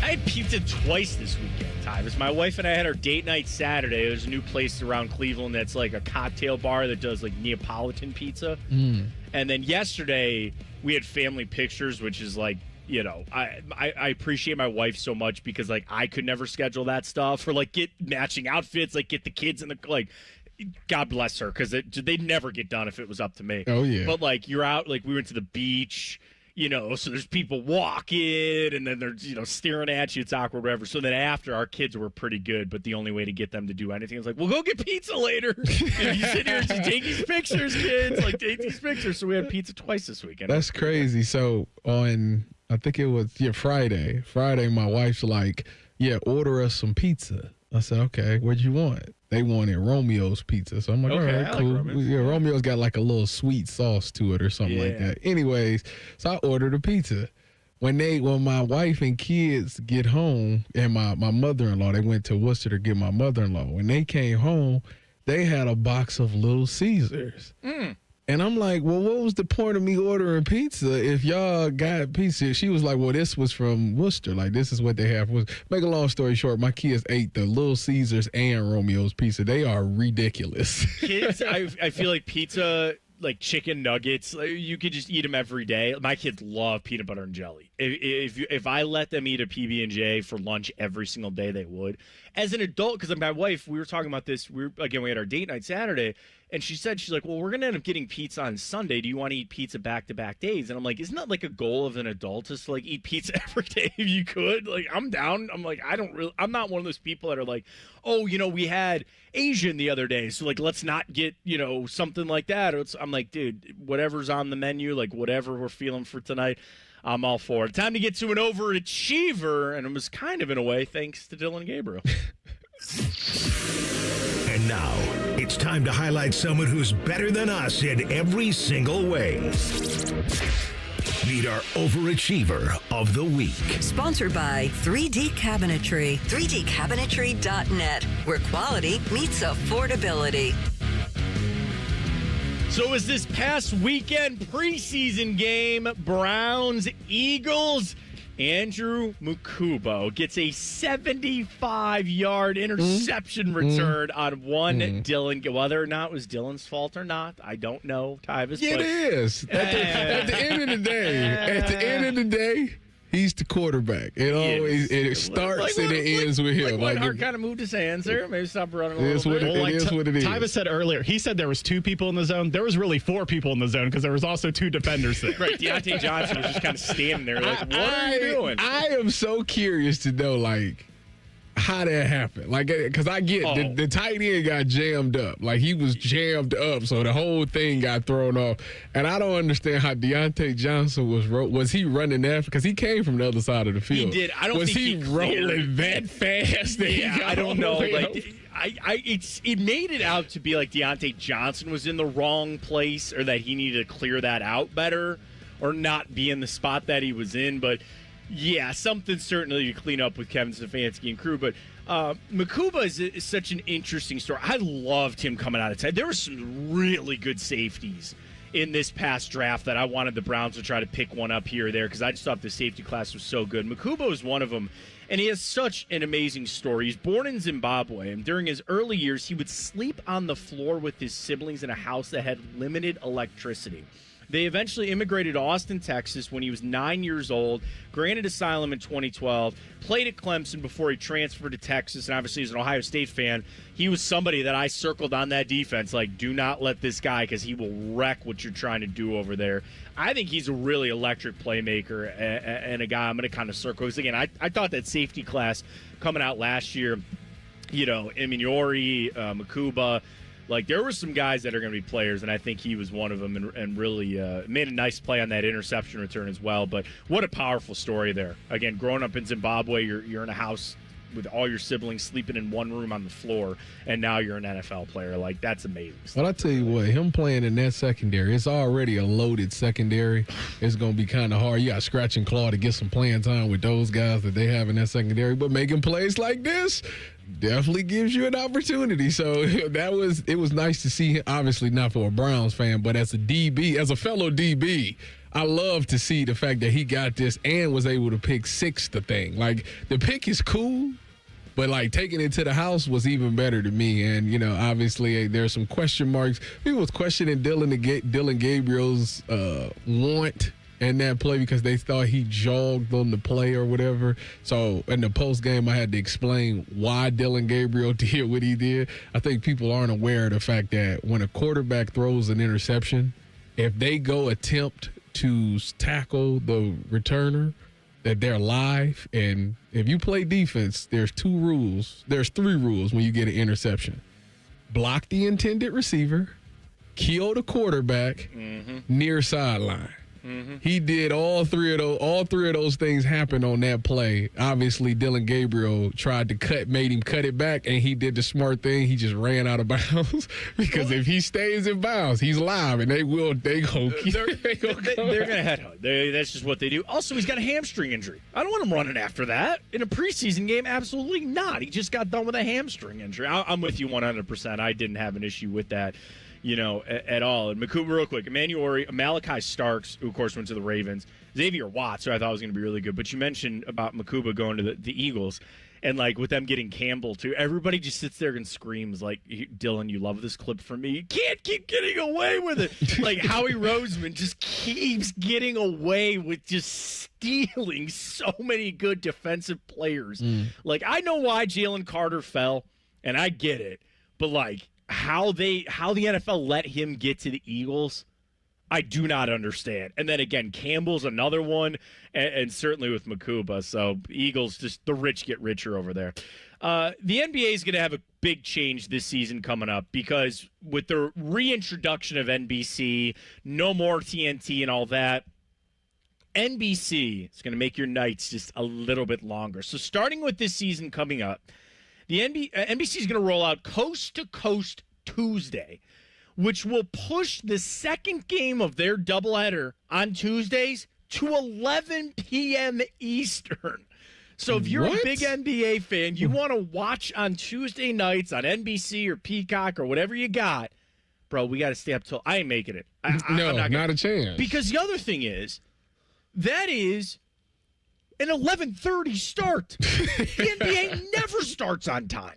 I had pizza twice this weekend, Tyvis. My wife and I had our date night Saturday. There's a new place around Cleveland that's like a cocktail bar that does like Neapolitan pizza. And then yesterday we had family pictures, which is like, you know, I appreciate my wife so much because like I could never schedule that stuff or like get matching outfits, like get the kids in the like. God bless her because they'd never get done if it was up to me. Oh yeah. But like you're out, like we went to the beach. You know, so there's people walking, and then they're, you know, staring at you. It's awkward, whatever. So then after, our kids were pretty good, but the only way to get them to do anything is like, well, go get pizza later. You know, you sit here and just take these pictures, kids. Like, take these pictures. So we had pizza twice this weekend. That's crazy. So on, I think it was Friday, my wife's like, yeah, order us some pizza. I said, okay, what'd you want? They wanted Romeo's pizza. So I'm like, okay, all right, cool. Romeo's got like a little sweet sauce to it or something like that. Anyways, so I ordered a pizza. When my wife and kids get home and my mother-in-law, they went to Worcester to get my mother-in-law. When they came home, they had a box of Little Caesars. And I'm like, well, what was the point of me ordering pizza if y'all got pizza? She was like, well, this was from Worcester. Like, this is what they have. Make a long story short, my kids ate the Little Caesars and Romeo's pizza. They are ridiculous. Kids, I feel like pizza, like chicken nuggets, you could just eat them every day. My kids love peanut butter and jelly. If I let them eat a PB&J for lunch every single day, they would. As an adult, because my wife, we were talking about this. We had our date night Saturday. And she's like, well, we're going to end up getting pizza on Sunday. Do you want to eat pizza back-to-back days? And I'm like, isn't that like a goal of an adult to like eat pizza every day if you could? Like, I'm down. I'm like, I'm not one of those people that are like, oh, you know, we had Asian the other day. So like, let's not get, you know, something like that. I'm like, dude, whatever's on the menu, like whatever we're feeling for tonight, I'm all for it. Time to get to an overachiever. And it was kind of in a way, thanks to Dylan Gabriel. And Now, it's time to highlight someone who's better than us in every single way. Meet our overachiever of the week. Sponsored by 3D Cabinetry. 3dcabinetry.net, where quality meets affordability. So is this past weekend preseason game, Browns-Eagles? Andrew Mukubo gets a 75-yard interception return on one Dylan. Whether or not it was Dylan's fault or not, I don't know, Tyvis. Yeah, it is. At the end of the day, he's the quarterback. It starts and it ends with him. Hart kind of moved his hands there. Maybe stop running a little bit. It is what it is. Tyvis said earlier, he said there was 2 people in the zone. There was really 4 people in the zone because there was also 2 defenders there. Right, Deontay Johnson was just kind of standing there like, what are you doing? I am so curious to know, how that happened. Because I get the tight end got jammed up. He was jammed up, so the whole thing got thrown off. And I don't understand how Deontay Johnson was he running that? Because he came from the other side of the field. He did. I don't think he rolling that fast? I don't know. It made it out to be like Deontay Johnson was in the wrong place, or that he needed to clear that out better, or not be in the spot that he was in. But yeah, something certainly to clean up with Kevin Stefanski and crew. But Mukuba is such an interesting story. I loved him coming out of time. There were some really good safeties in this past draft that I wanted the Browns to try to pick one up here or there, because I just thought the safety class was so good. Mukuba is one of them, and he has such an amazing story. He's born in Zimbabwe, and during his early years, he would sleep on the floor with his siblings in a house that had limited electricity. They eventually immigrated to Austin, Texas when he was 9 years old, granted asylum in 2012, played at Clemson before he transferred to Texas, and obviously as an Ohio State fan, he was somebody that I circled on that defense, do not let this guy, because he will wreck what you're trying to do over there. I think he's a really electric playmaker and a guy I'm going to kind of circle. Because, again, I thought that safety class coming out last year, Imignori, Mukuba, there were some guys that are going to be players, and I think he was one of them, and really made a nice play on that interception return as well. But what a powerful story there. Again, growing up in Zimbabwe, you're in a house with all your siblings sleeping in one room on the floor, and now you're an NFL player. That's amazing. Well, I tell you what, him playing in that secondary, it's already a loaded secondary. It's going to be kind of hard. You got scratch and claw to get some playing time with those guys that they have in that secondary, but making plays like this definitely gives you an opportunity. So it was nice to see him, obviously not for a Browns fan, but as a DB, as a fellow DB, I love to see the fact that he got this and was able to pick 6 the thing. The pick is cool, but taking it to the house was even better to me. And, obviously there's some question marks. People was questioning Dylan Gabriel's want in that play because they thought he jogged on the play or whatever. So in the post game, I had to explain why Dylan Gabriel did what he did. I think people aren't aware of the fact that when a quarterback throws an interception, if they go attempt to tackle the returner, that they're live. And if you play defense, there's 3 rules when you get an interception. Block the intended receiver, kill the quarterback, near sideline. Mm-hmm. He did all three of those things happen on that play. Obviously, Dylan Gabriel made him cut it back, and he did the smart thing. He just ran out of bounds because if he stays in bounds, he's live, and they're going to head hunt. That's just what they do. Also, he's got a hamstring injury. I don't want him running after that in a preseason game. Absolutely not. He just got done with a hamstring injury. I'm with you 100%. I didn't have an issue with that, at all. And Mukuba, real quick, Malachi Starks, who, of course, went to the Ravens, Xavier Watts, who I thought was going to be really good. But you mentioned about Mukuba going to the Eagles, and, with them getting Campbell, too, everybody just sits there and screams, Dylan, you love this clip from me. You can't keep getting away with it. Howie Roseman just keeps getting away with just stealing so many good defensive players. I know why Jalen Carter fell, and I get it, but, how the NFL let him get to the Eagles, I do not understand. And then again, Campbell's another one, and certainly with Mukuba. So Eagles, just the rich get richer over there. The NBA is going to have a big change this season coming up because with the reintroduction of NBC, no more TNT and all that, NBC is going to make your nights just a little bit longer. So starting with this season coming up, The NBC is going to roll out Coast to Coast Tuesday, which will push the second game of their doubleheader on Tuesdays to 11 p.m. Eastern. So if you're a big NBA fan, you want to watch on Tuesday nights on NBC or Peacock or whatever you got, bro, we got to stay up till I ain't making it. No, I'm not a chance. Because the other thing is, that is an 11:30 start. The NBA never starts on time.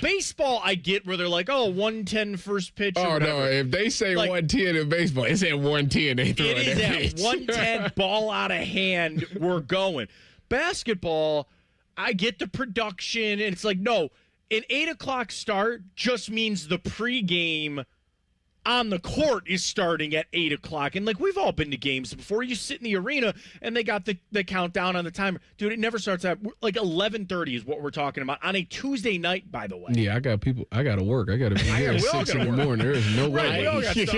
Baseball, I get where they're like, 1:10 first pitch. Oh, no. If they say 1:10 in baseball, it's at 1:10 they throw it. It is at 1:10, ball out of hand, we're going. Basketball, I get the production, and it's like, no, an 8 o'clock start just means the pregame on the court is starting at 8 o'clock. And we've all been to games before. You sit in the arena and they got the countdown on the timer. Dude, it never starts at 11:30 is what we're talking about on a Tuesday night, by the way. Yeah, I got to work. I got to be here at 6 in the morning. There is no way. We all got stuff.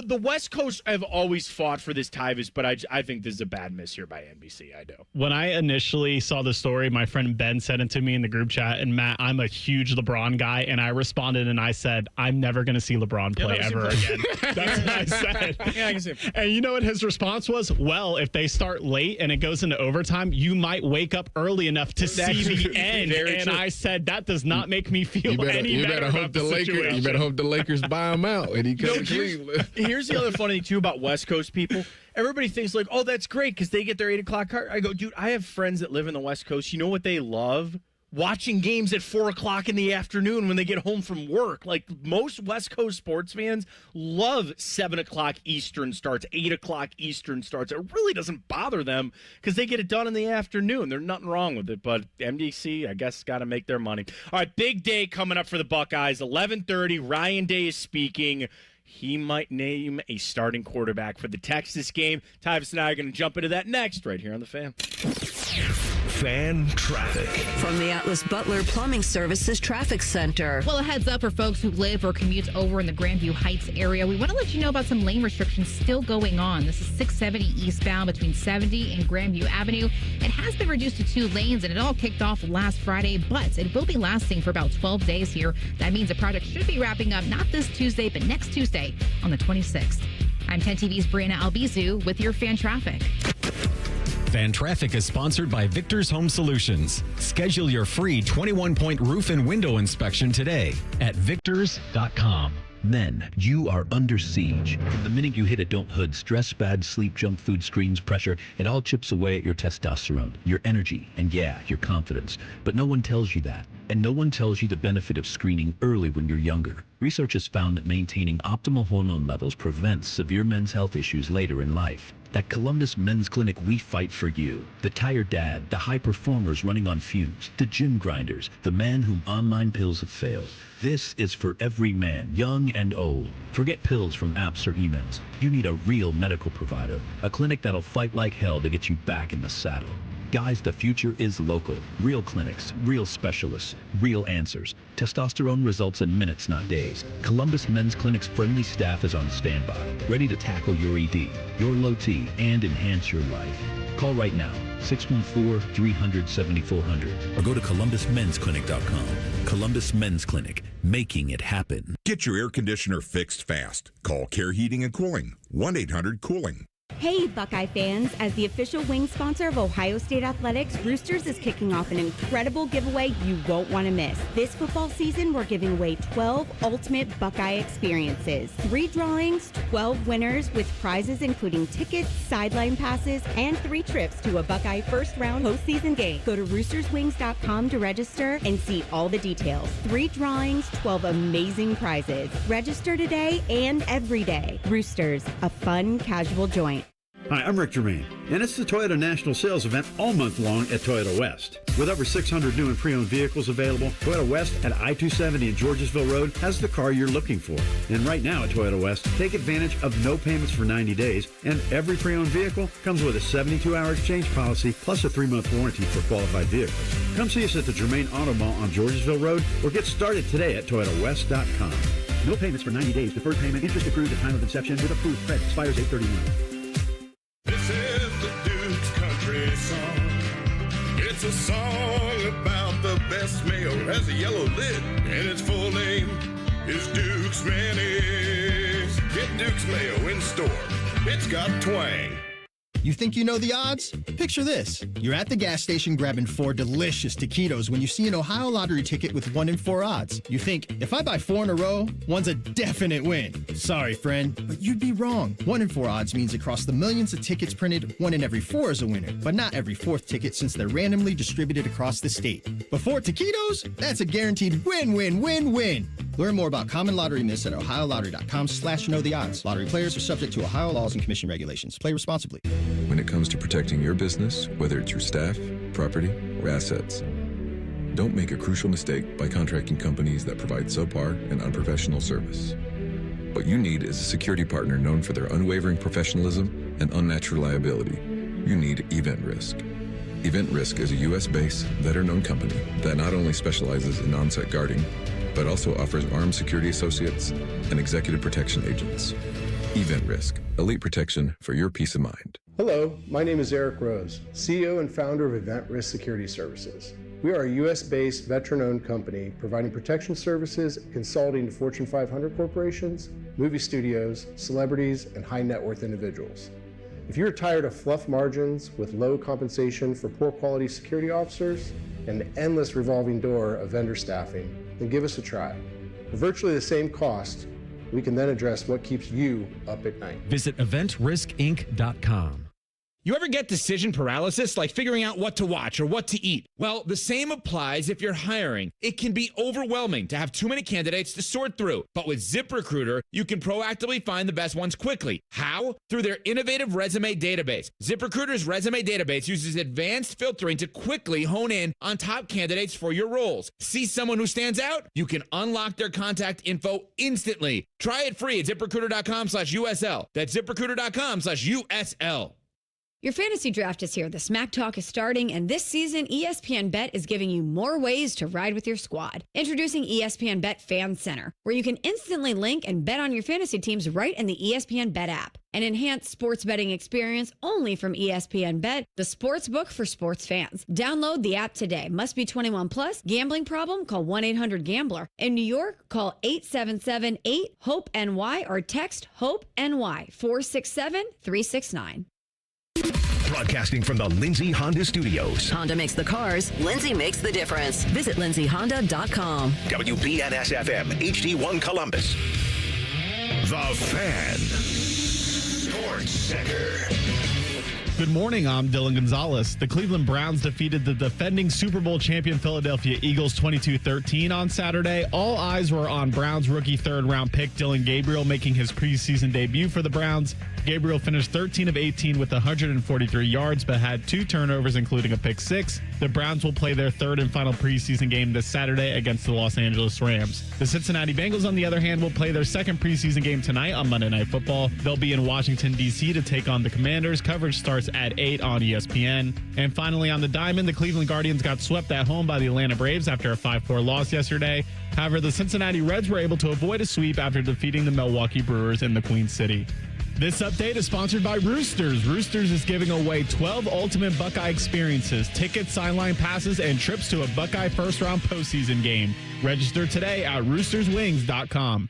The West Coast have always fought for this Tyvis, but I think this is a bad miss here by NBC. I do. When I initially saw the story, my friend Ben sent it to me in the group chat. And Matt, I'm a huge LeBron guy. And I responded and I said, I'm never going to see LeBron play ever again. That's what I said. Yeah, I can see. And you know what his response was? Well, if they start late and it goes into overtime, you might wake up early enough to see the end. And I said, that does not make me feel any better about the situation. You better hope the Lakers buy him out and he comes to Cleveland. Here's the other funny thing, too, about West Coast people. Everybody thinks that's great because they get their 8 o'clock card. I go, dude, I have friends that live in the West Coast. You know what they love? Watching games at 4 o'clock in the afternoon when they get home from work. Most West Coast sports fans love 7 o'clock Eastern starts, 8 o'clock Eastern starts. It really doesn't bother them because they get it done in the afternoon. There's nothing wrong with it, but MDC, I guess, got to make their money. All right, big day coming up for the Buckeyes. 11:30, Ryan Day is speaking. He might name a starting quarterback for the Texas game. Tyvis and I are going to jump into that next right here on The Fan. Fan traffic. From the Atlas Butler Plumbing Services Traffic Center. Well, a heads up for folks who live or commute over in the Grandview Heights area. We want to let you know about some lane restrictions still going on. This is 670 eastbound between 70 and Grandview Avenue. It has been reduced to 2 lanes, and it all kicked off last Friday, but it will be lasting for about 12 days here. That means the project should be wrapping up not this Tuesday, but next Tuesday on the 26th. I'm 10 TV's Brianna Albizu with your fan traffic. Fan Traffic is sponsored by Victor's Home Solutions. Schedule your free 21-point roof and window inspection today at victors.com. Men, you are under siege. From the minute you hit adulthood, stress, bad sleep, junk food, screens, pressure, it all chips away at your testosterone, your energy, and your confidence. But no one tells you that. And no one tells you the benefit of screening early when you're younger. Research has found that maintaining optimal hormone levels prevents severe men's health issues later in life. At Columbus Men's Clinic, we fight for you. The tired dad, the high performers running on fumes, the gym grinders, the man whom online pills have failed. This is for every man, young and old. Forget pills from apps or emails. You need a real medical provider, a clinic that'll fight like hell to get you back in the saddle. Guys, the future is local. Real clinics, real specialists, real answers. Testosterone results in minutes, not days. Columbus Men's Clinic's friendly staff is on standby, ready to tackle your ED, your low T, and enhance your life. Call right now, 614-300-7400, or go to columbusmensclinic.com. Columbus Men's Clinic, making it happen. Get your air conditioner fixed fast. Call Care Heating and Cooling, 1-800-COOLING. Hey, Buckeye fans. As the official wing sponsor of Ohio State Athletics, Roosters is kicking off an incredible giveaway you won't want to miss. This football season, we're giving away 12 ultimate Buckeye experiences. 3 drawings, 12 winners with prizes including tickets, sideline passes, and 3 trips to a Buckeye first-round postseason game. Go to roosterswings.com to register and see all the details. 3 drawings, 12 amazing prizes. Register today and every day. Roosters, a fun, casual joint. Hi, I'm Rick Germain, and it's the Toyota National Sales Event all month long at Toyota West. With over 600 new and pre-owned vehicles available, Toyota West at I-270 and Georgesville Road has the car you're looking for. And right now at Toyota West, take advantage of no payments for 90 days, and every pre-owned vehicle comes with a 72-hour exchange policy plus a 3-month warranty for qualified vehicles. Come see us at the Germain Auto Mall on Georgesville Road, or get started today at ToyotaWest.com. No payments for 90 days, deferred payment, interest accrued at time of inception with approved credit, expires 8/31. This is the Duke's country song. It's a song about the best mayo has a yellow lid, and its full name is Duke's Mayonnaise. Get Duke's Mayo in store. It's got twang. You think you know the odds? Picture this. You're at the gas station grabbing 4 delicious taquitos when you see an Ohio Lottery ticket with 1 in 4 odds. You think, if I buy 4 in a row, one's a definite win. Sorry, friend, but you'd be wrong. 1 in 4 odds means across the millions of tickets printed, 1 in every 4 is a winner, but not every 4th ticket since they're randomly distributed across the state. But 4 taquitos? That's a guaranteed win, win, win, win. Learn more about common lottery myths at ohiolottery.com/knowtheodds. Lottery players are subject to Ohio laws and commission regulations. Play responsibly. When it comes to protecting your business, whether it's your staff, property, or assets, don't make a crucial mistake by contracting companies that provide subpar and unprofessional service. What you need is a security partner known for their unwavering professionalism and unnatural liability. You need Event Risk. Event Risk is a U.S.-based, veteran-owned company that not only specializes in on-site guarding, but also offers armed security associates and executive protection agents. Event Risk, elite protection for your peace of mind. Hello, my name is Eric Rose, CEO and founder of Event Risk Security Services. We are a U.S.-based, veteran-owned company providing protection services and consulting to Fortune 500 corporations, movie studios, celebrities, and high-net-worth individuals. If you're tired of fluff margins with low compensation for poor quality security officers and an endless revolving door of vendor staffing, then give us a try. For virtually the same cost, we can then address what keeps you up at night. Visit eventriskinc.com. You ever get decision paralysis, like figuring out what to watch or what to eat? Well, the same applies if you're hiring. It can be overwhelming to have too many candidates to sort through. But with ZipRecruiter, you can proactively find the best ones quickly. How? Through their innovative resume database. ZipRecruiter's resume database uses advanced filtering to quickly hone in on top candidates for your roles. See someone who stands out? You can unlock their contact info instantly. Try it free at ZipRecruiter.com/USL. That's ZipRecruiter.com/USL. Your fantasy draft is here. The Smack Talk is starting, and this season, ESPN Bet is giving you more ways to ride with your squad. Introducing ESPN Bet Fan Center, where you can instantly link and bet on your fantasy teams right in the ESPN Bet app. An enhanced sports betting experience only from ESPN Bet, the sports book for sports fans. Download the app today. Must be 21 plus. Gambling problem? Call 1-800-GAMBLER. In New York, call 877-8-HOPE-NY or text HOPE-NY 467-369. Broadcasting from the Lindsay Honda Studios. Honda makes the cars. Lindsay makes the difference. Visit lindsayhonda.com. WBNS-FM, HD1 Columbus. The Fan. Sports Center. Good morning, I'm Dylan Gonzalez. The Cleveland Browns defeated the defending Super Bowl champion Philadelphia Eagles 22-13 on Saturday. All eyes were on Browns rookie third-round pick Dillon Gabriel making his preseason debut for the Browns. Gabriel finished 13 of 18 with 143 yards, but had 2 turnovers, including a pick 6. The Browns will play their third and final preseason game this Saturday against the Los Angeles Rams. The Cincinnati Bengals, on the other hand, will play their second preseason game tonight on Monday Night Football. They'll be in Washington, D.C. to take on the Commanders. Coverage starts at 8 on ESPN. And finally, on the diamond, the Cleveland Guardians got swept at home by the Atlanta Braves after a 5-4 loss yesterday. However, the Cincinnati Reds were able to avoid a sweep after defeating the Milwaukee Brewers in the Queen City. This update is sponsored by Roosters. Roosters is giving away 12 ultimate Buckeye experiences, tickets, sideline passes, and trips to a Buckeye first-round postseason game. Register today at roosterswings.com.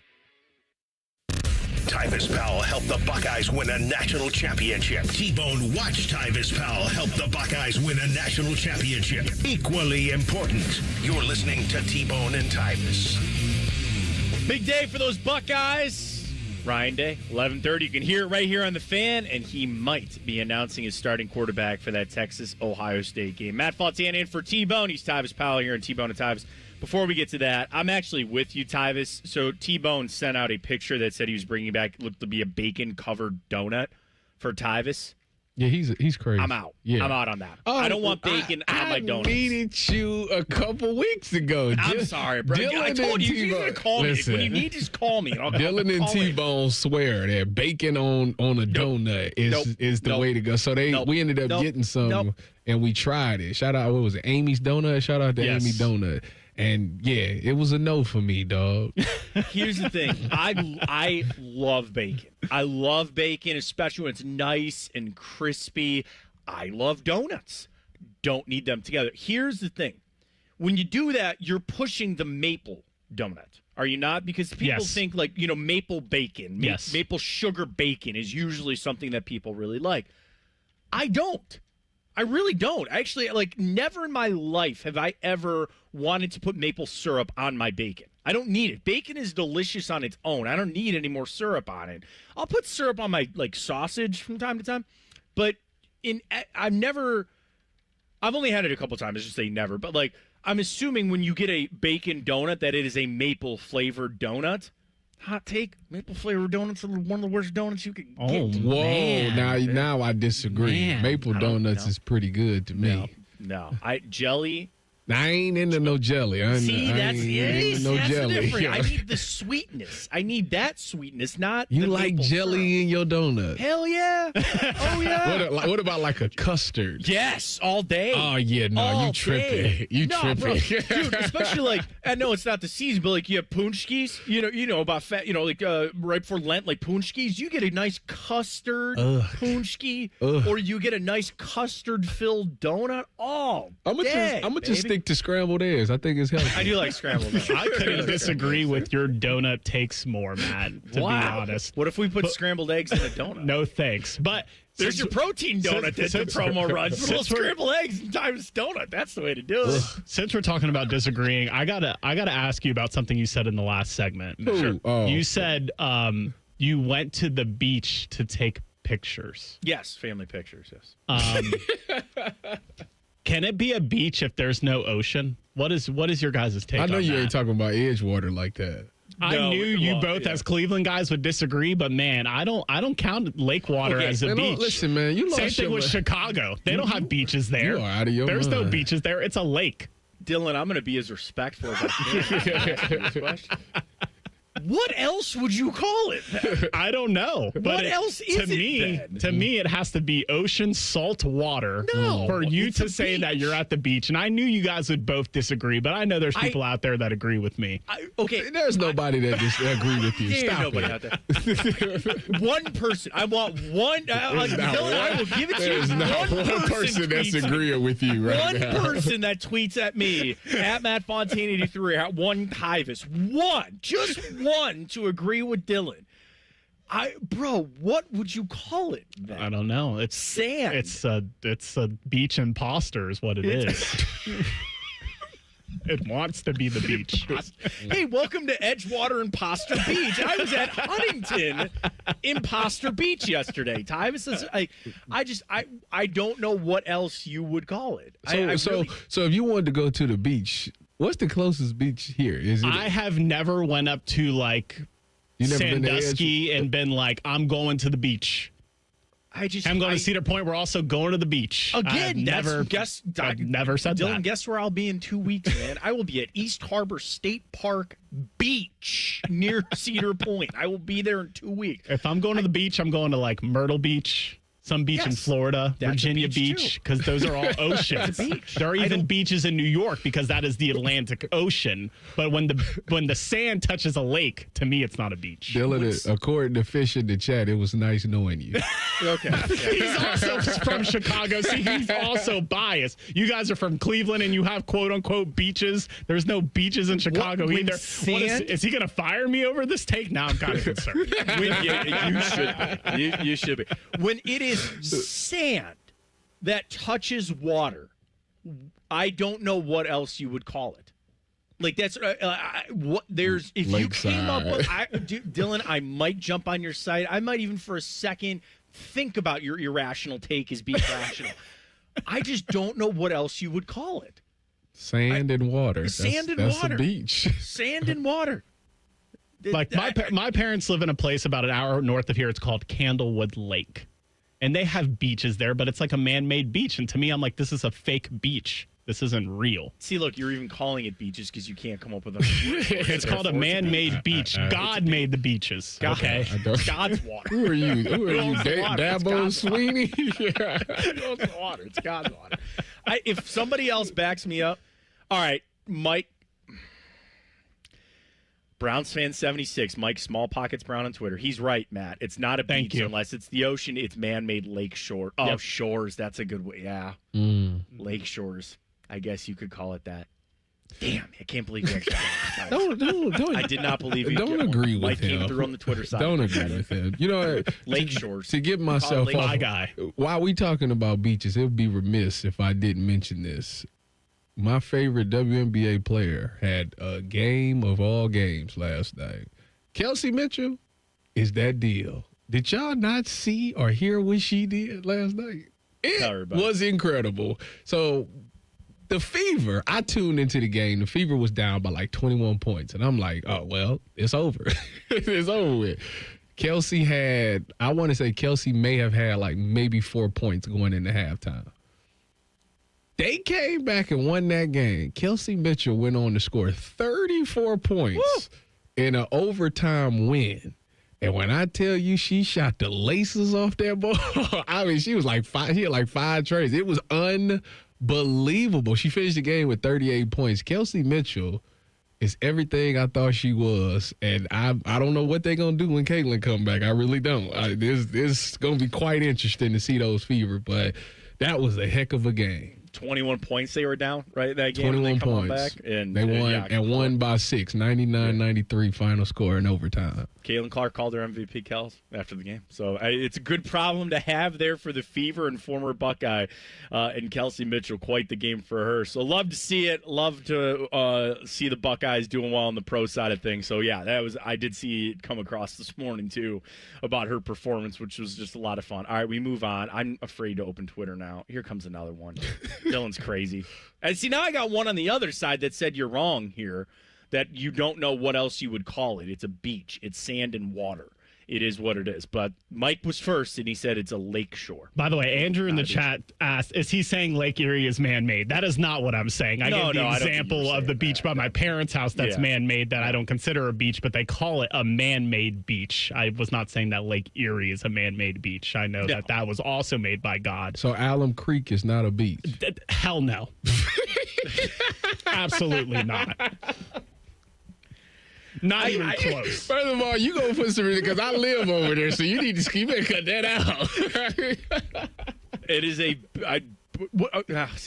Tyvis Powell helped the Buckeyes win a national championship. T-Bone watched Tyvis Powell help the Buckeyes win a national championship. Equally important, you're listening to T-Bone and Tyvis. Big day for those Buckeyes. Ryan Day, 11:30. You can hear it right here on the Fan, and he might be announcing his starting quarterback for that Texas-Ohio State game. Matt Fontaine in for T-Bone. He's Tyvis Powell here in T-Bone and Tyvis. Before we get to that, I'm actually with you, Tyvis. So T-Bone sent out a picture that said he was bringing back, looked to be a bacon-covered donut for Tyvis. Yeah, he's crazy. I'm out. Yeah. I'm out on that. I don't want bacon on my donuts. I needed you a couple weeks ago. I'm sorry, bro. I told you, you're going to call me. When you need, just call me. Dylan and T-Bone swear that bacon on a donut is the way to go. So we ended up getting some, and we tried it. Shout out, what was it, Amy's Donut? Shout out to Amy Donut. And, yeah, it was a no for me, dog. Here's the thing. I love bacon. I love bacon, especially when it's nice and crispy. I love donuts. Don't need them together. Here's the thing. when you do that, you're pushing the maple donut. Are you not? Because people think like, maple bacon, maple sugar bacon is usually something that people really like. I don't. I really don't. Actually, like, never in my life have I ever wanted to put maple syrup on my bacon. I don't need it. Bacon is delicious on its own. I don't need any more syrup on it. I'll put syrup on my, like, sausage from time to time, but I've only had it a couple times. I should say never, but, like, I'm assuming when you get a bacon donut that it is a maple-flavored donut. Hot take, maple-flavored donuts are one of the worst donuts you can get. Whoa. Man. Now I disagree. Man. Maple donuts is pretty good to me. No. Jelly. I ain't into no jelly. That's jelly. the difference. I need the sweetness. I need that sweetness, not You the like maple jelly syrup. in your donut? Hell yeah. Oh, yeah. What about like a custard? Yes, all day. Oh, yeah, no, all you tripping. day. You No, tripping. bro. Dude, especially like, I know it's not the season, but like you have punchkis, you know about fat, like right before Lent, like punchkis, you get a nice custard punchki, or you get a nice custard-filled donut all day. I'm going to just stick to scrambled eggs. I think it's healthy. I do like scrambled eggs. I couldn't disagree with your donut takes more, Matt, to be honest. What if we put scrambled eggs in a donut? No thanks. But there's your protein donut that the promo runs. Little scrambled eggs times donut. That's the way to do it. Since we're talking about disagreeing, I gotta ask you about something you said in the last segment. Sure. Oh. You said you went to the beach to take pictures. Yes, family pictures, yes. Can it be a beach if there's no ocean? What is your guys' take on that? I know you ain't talking about Edgewater like that. I knew you both as Cleveland guys would disagree, but man, I don't count lake water as a beach. Listen, man, you Same lost thing with Chicago. They don't have beaches there. You are out of your There's no mind. beaches there. It's a lake. Dylan, I'm going to be as respectful as I can. What else would you call it? I don't know. But What else is to it me, then? To me, it has to be ocean salt water for you to say that you're at the beach. And I knew you guys would both disagree, but I know there's people out there that agree with me. There's nobody that agree with you. There's Stop nobody it. out there. One person. I want one. Dylan, I will give it to you. There's not one person that's tweets- agreeing with you right One now. person that tweets at me, at Matt Fontaine 83, at one Tyvis. One. Just one to agree with Dylan. Bro, what would you call it then? I don't know. It's sand. It's a beach imposter is what it is. It wants to be the beach. Hey, welcome to Edgewater Imposter Beach. I was at Huntington Imposter Beach yesterday. Tyvis, I don't know what else you would call it. So if you wanted to go to the beach, what's the closest beach here? Is it? I have never went up to like You never been to Sandusky and been like, I'm going to the beach. I'm going to Cedar Point. We're also going to the beach. Again, I've never said Dylan, that. guess where I'll be in 2 weeks, man? I will be at East Harbor State Park Beach near Cedar Point. I will be there in 2 weeks. If I'm going to the beach, I'm going to like Myrtle Beach, some beach in Florida, That's a Virginia beach, Beach, because those are all oceans. That's a beach. There are even beaches in New York because that is the Atlantic Ocean. But when the sand touches a lake, to me, it's not a beach. Dylan, according to Fish in the chat, it was nice knowing you. Okay. He's also from Chicago. See, he's also biased. You guys are from Cleveland and you have quote unquote beaches. There's no beaches in Chicago when either. sand- Is he going to fire me over this take? Now I'm kind of concerned. You should be. You should be. When it is sand that touches water, I don't know what else you would call it. Like that's what there's. If Lakeside. You came up with, Dylan, I might jump on your side. I might even for a second think about your irrational take as being rational. I just don't know what else you would call it. Sand and water. Sand and that's water. a beach. Sand and water. Like my parents live in a place about an hour north of here. It's called Candlewood Lake. And they have beaches there, but it's like a man-made beach. And to me, I'm like, this is a fake beach. This isn't real. See, look, you're even calling it beaches because you can't come up with a It's called a man-made beach. God made the beaches. Okay. God's water. Who are you? Who are you? Dabo Sweeney? It's water. It's God's water. If somebody else backs me up, all right, Mike. Browns fan 76, Mike Small Pockets Brown on Twitter. He's right, Matt. It's not a beach unless it's the ocean. It's man-made lake shore. Oh, shores. That's a good way. Yeah. Lake shores. I guess you could call it that. Damn, I can't believe you actually Don't. I did not believe you. Don't agree with Mike him. came through on the Twitter side. Don't agree with him. You know, Lake Shores. To get myself My off, guy. while we talking about beaches, it would be remiss if I didn't mention this. My favorite WNBA player had a game of all games last night. Kelsey Mitchell is that deal. Did y'all not see or hear what she did last night? It was incredible. So the Fever, I tuned into the game. The Fever was down by like 21 points. And I'm like, oh, well, it's over. It's over with. Kelsey may have had like maybe 4 points going into halftime. They came back and won that game. Kelsey Mitchell went on to score 34 points in an overtime win. And when I tell you she shot the laces off that ball, I mean, she had like 5 trays. It was unbelievable. She finished the game with 38 points. Kelsey Mitchell is everything I thought she was. And I don't know what they're going to do when Caitlin come back. I really don't. It's going to be quite interesting to see those Fever. But that was a heck of a game. 21 points they were down, right? That game. 21 points. Back, and they won and won by 6, 99-93 final score in overtime. Caitlin Clark called her MVP, Kels, after the game. So it's a good problem to have there for the Fever and former Buckeye and Kelsey Mitchell. Quite the game for her. So love to see it. Love to see the Buckeyes doing well on the pro side of things. So, yeah, I did see it come across this morning, too, about her performance, which was just a lot of fun. All right, we move on. I'm afraid to open Twitter now. Here comes another one. Dylan's crazy. And see, now I got one on the other side that said you're wrong here, that you don't know what else you would call it. It's a beach. It's sand and water. It is what it is. But Mike was first, and he said it's a lake shore. By the way, Andrew in the chat asked, is he saying Lake Erie is man-made? That is not what I'm saying. I gave the example of the beach by my parents' house that's man-made that I don't consider a beach, but they call it a man-made beach. I was not saying that Lake Erie is a man-made beach. I know that was also made by God. So Alum Creek is not a beach? Hell no. Absolutely not. Not even close. First of all, you gonna put some because I live over there, so you need to cut that out. It is I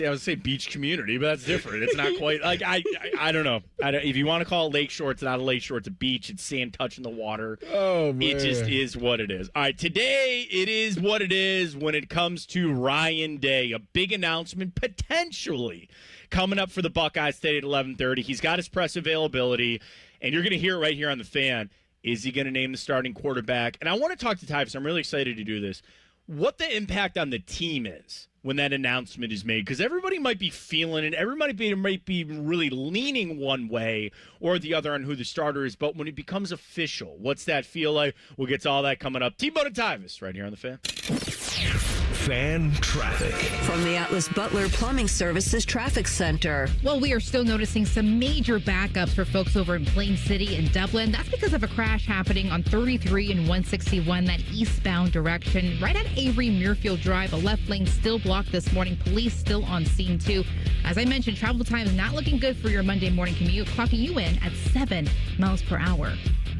would say beach community, but that's different. It's not quite like I don't know. If you want to call it lake shore, it's not a lake shore. It's a beach. It's sand touching the water. Oh man, it just is what it is. All right, today it is what it is when it comes to Ryan Day. A big announcement potentially coming up for the Buckeyes today at 11:30. He's got his press availability. And you're going to hear it right here on The Fan. Is he going to name the starting quarterback? And I want to talk to Tyvis. I'm really excited to do this. What the impact on the team is when that announcement is made. Because everybody might be feeling it. Everybody might be really leaning one way or the other on who the starter is. But when it becomes official, what's that feel like? We'll get to all that coming up. T-Bone and Tyvis right here on The Fan. Fan traffic. From the Atlas Butler Plumbing Services Traffic Center. Well, we are still noticing some major backups for folks over in Plain City and Dublin. That's because of a crash happening on 33 and 161, that eastbound direction. Right at Avery Muirfield Drive, a left lane still blocked this morning. Police still on scene, too. As I mentioned, travel time is not looking good for your Monday morning commute, clocking you in at 7 miles per hour.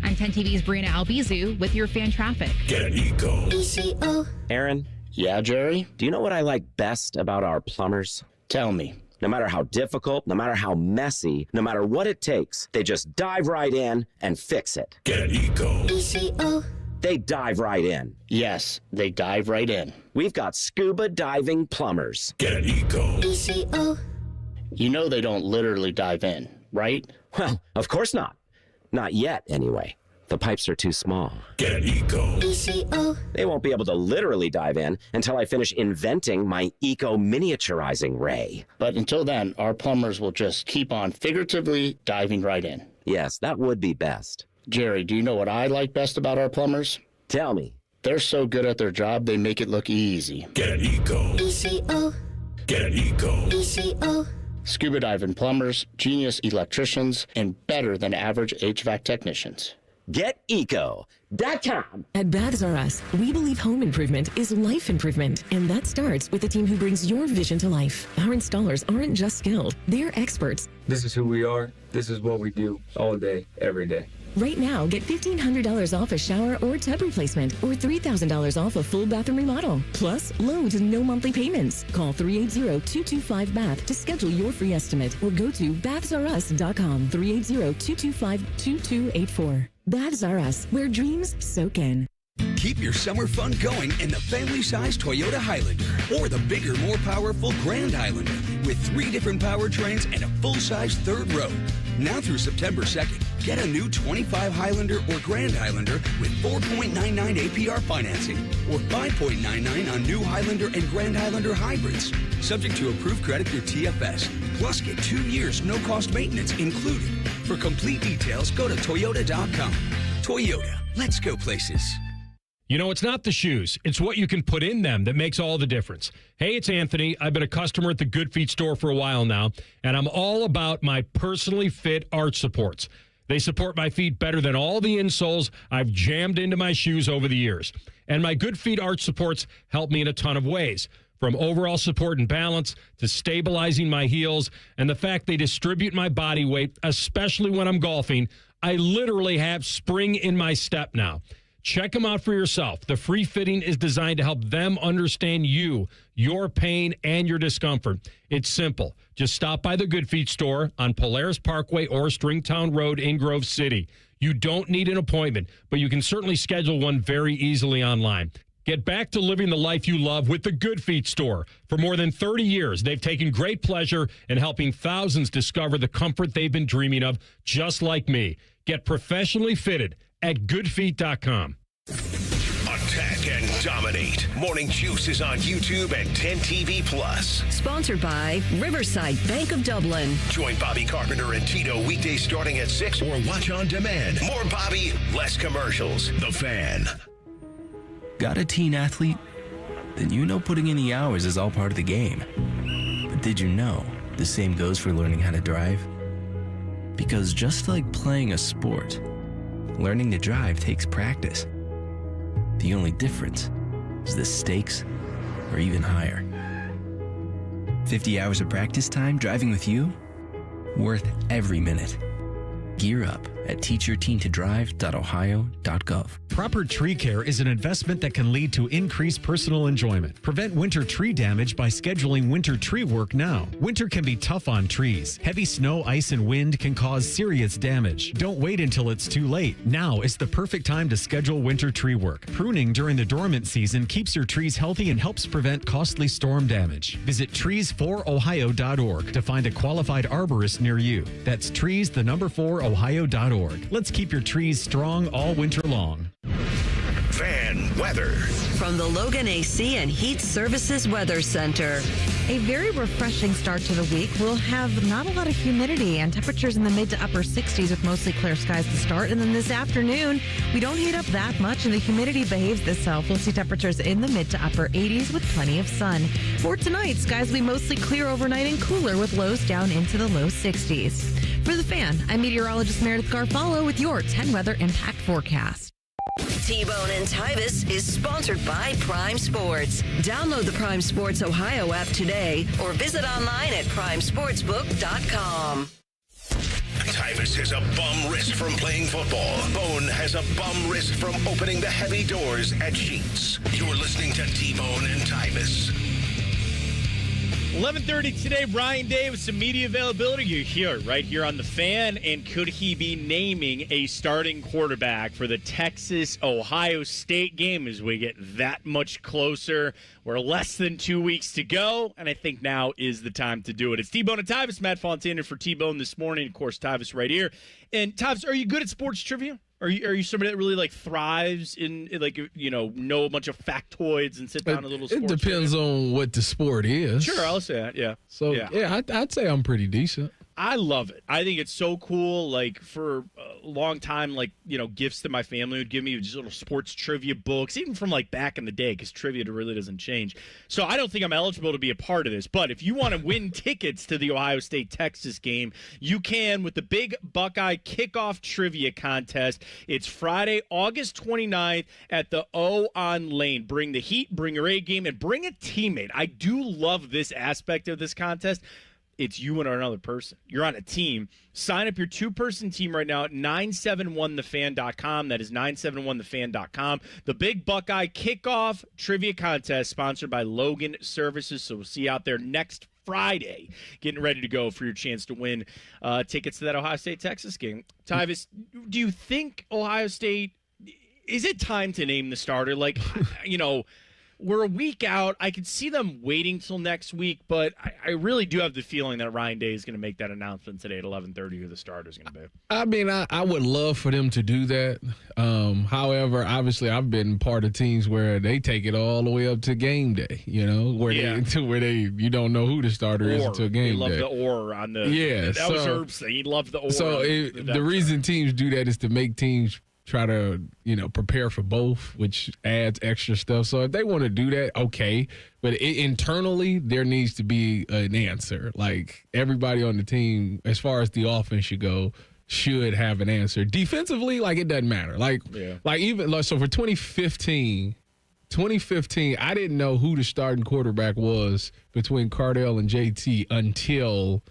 I'm 10 TV's Brianna Albizu with your fan traffic. Get Eco. ECO. Aaron? Yeah, Jerry? Do you know what I like best about our plumbers? Tell me. No matter how difficult, no matter how messy, no matter what it takes, they just dive right in and fix it. Get Eco. ECO. They dive right in. Yes, they dive right in. We've got scuba diving plumbers. Get Eco. ECO. You know they don't literally dive in, right? Well, of course not. Not yet, anyway. The pipes are too small. Get Eco. ECO. They won't be able to literally dive in until I finish inventing my eco miniaturizing ray. But until then, our plumbers will just keep on figuratively diving right in. Yes, that would be best. Jerry, do you know what I like best about our plumbers? Tell me. They're so good at their job, they make it look easy. Get Eco. ECO. Get Eco. ECO. Scuba diving plumbers, genius electricians, and better than average HVAC technicians. GetEco.com. At Baths R Us, we believe home improvement is life improvement, and that starts with the team who brings your vision to life. Our installers aren't just skilled, they're experts. This is who we are. This is what we do all day, every day. Right now, get $1,500 off a shower or tub replacement or $3,000 off a full bathroom remodel. Plus, loads and no monthly payments. Call 380-225-BATH to schedule your free estimate or go to bathsrus.com. 380-225-2284. Baths R Us, where dreams soak in. Keep your summer fun going in the family-sized Toyota Highlander or the bigger, more powerful Grand Highlander with 3 different powertrains and a full-size third row. Now through September 2nd, get a new 25 Highlander or Grand Highlander with 4.99 APR financing or 5.99 on new Highlander and Grand Highlander hybrids. Subject to approved credit through TFS. Plus, get 2 years no-cost maintenance included. For complete details, go to Toyota.com. Toyota, let's go places. You know, it's not the shoes. It's what you can put in them that makes all the difference. Hey, it's Anthony. I've been a customer at the Good Feet store for a while now, and I'm all about my personally fit arch supports. They support my feet better than all the insoles I've jammed into my shoes over the years. And my Good Feet arch supports help me in a ton of ways, from overall support and balance to stabilizing my heels, and the fact they distribute my body weight, especially when I'm golfing. I literally have spring in my step now. Check them out for yourself. The free fitting is designed to help them understand you, your pain, and your discomfort. It's simple. Just stop by the Good Feet store on Polaris Parkway or Stringtown Road in Grove City. You don't need an appointment, but you can certainly schedule one very easily online. Get back to living the life you love with the Good Feet store. For more than 30 years, they've taken great pleasure in helping thousands discover the comfort they've been dreaming of, just like me. Get professionally fitted at goodfeet.com. Attack and dominate. Morning Juice is on YouTube and 10 TV Plus. Sponsored by Riverside Bank of Dublin. Join Bobby Carpenter and Tito weekdays starting at 6 or watch on demand. More Bobby, less commercials. The Fan. Got a teen athlete? Then you know putting in the hours is all part of the game. But did you know the same goes for learning how to drive? Because just like playing a sport, learning to drive takes practice. The only difference is the stakes are even higher. 50 hours of practice time driving with you? Worth every minute. Gear up at teachyourteentodrive.ohio.gov. Proper tree care is an investment that can lead to increased personal enjoyment. Prevent winter tree damage by scheduling winter tree work now. Winter can be tough on trees. Heavy snow, ice, and wind can cause serious damage. Don't wait until it's too late. Now is the perfect time to schedule winter tree work. Pruning during the dormant season keeps your trees healthy and helps prevent costly storm damage. Visit trees4ohio.org to find a qualified arborist near you. That's trees4ohio.org. Let's keep your trees strong all winter long. Fan weather. From the Logan AC and Heat Services Weather Center. A very refreshing start to the week. We'll have not a lot of humidity and temperatures in the mid to upper 60s with mostly clear skies to start. And then this afternoon, we don't heat up that much and the humidity behaves itself. We'll see temperatures in the mid to upper 80s with plenty of sun. For tonight, skies will be mostly clear overnight and cooler with lows down into the low 60s. For The Fan, I'm meteorologist Meredith Garfalo with your 10 Weather Impact Forecast. T-Bone and Tyvis is sponsored by Prime Sports. Download the Prime Sports Ohio app today or visit online at primesportsbook.com. Tyvis has a bum wrist from playing football. Bone has a bum wrist from opening the heavy doors at Sheets. You're listening to T-Bone and Tyvis. 11:30 today, Brian Day with some media availability. You're here, right here on The Fan. And could he be naming a starting quarterback for the Texas-Ohio State game as we get that much closer? We're less than 2 weeks to go, and I think now is the time to do it. It's T-Bone and Tyvis. Matt Fontana for T-Bone this morning. Of course, Tyvis right here. And Tyvis, are you good at sports trivia? Are you somebody that really thrives in like know a bunch of factoids and sit down a little? It depends on what the sport is. Sure, I'll say that. Yeah. So I'd say I'm pretty decent. I love it. I think it's so cool. Like for a long time, gifts that my family would give me, just little sports trivia books, even from back in the day, because trivia really doesn't change. So I don't think I'm eligible to be a part of this. But if you want to win tickets to the Ohio State-Texas game, you can with the Big Buckeye Kickoff Trivia Contest. It's Friday, August 29th at the O on Lane. Bring the heat, bring your A game, and bring a teammate. I do love this aspect of this contest. It's you and another person. You're on a team. Sign up your 2-person team right now at 971thefan.com. That is 971thefan.com. The Big Buckeye Kickoff Trivia Contest sponsored by Logan Services. So we'll see you out there next Friday, getting ready to go for your chance to win tickets to that Ohio State-Texas game. Tyvis, do you think Ohio State, is it time to name the starter? Like, we're a week out. I could see them waiting till next week, but I really do have the feeling that Ryan Day is going to make that announcement today at 11:30 who the starter is going to be. I mean, I would love for them to do that. However, obviously, I've been part of teams where they take it all the way up to game day. Where you don't know who the starter is until game day. Love the or on the that was Herb's thing. He loved the or. So the reason teams do that is to make teams try to, prepare for both, which adds extra stuff. So if they want to do that, okay. But internally, there needs to be an answer. Like, everybody on the team, as far as the offense should have an answer. Defensively, it doesn't matter. So for 2015, I didn't know who the starting quarterback was between Cardale and JT until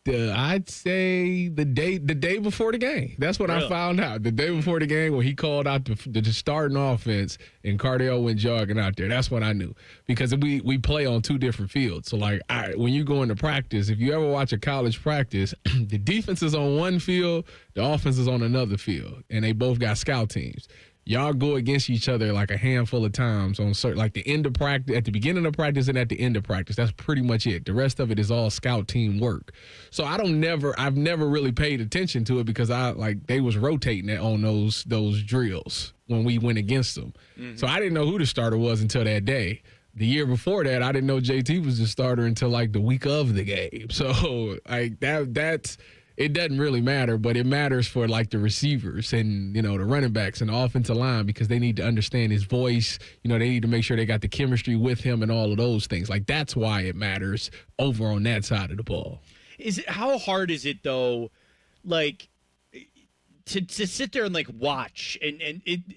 I'd say the day before the game. That's when I found out. The day before the game, when he called out the starting offense and Cardale went jogging out there. That's when I knew, because we play on 2 different fields. So when you go into practice, if you ever watch a college practice, the defense is on one field, the offense is on another field, and they both got scout teams. Y'all go against each other a handful of times on certain, the end of practice, at the beginning of practice and at the end of practice. That's pretty much it. The rest of it is all scout team work. So I've never really paid attention to it because they was rotating it on those drills when we went against them. Mm-hmm. So I didn't know who the starter was until that day. The year before that, I didn't know JT was the starter until the week of the game. So that's. It doesn't really matter, but it matters for the receivers and, the running backs and the offensive line, because they need to understand his voice. They need to make sure they got the chemistry with him and all of those things. That's why it matters over on that side of the ball. How hard is it though, to sit there and watch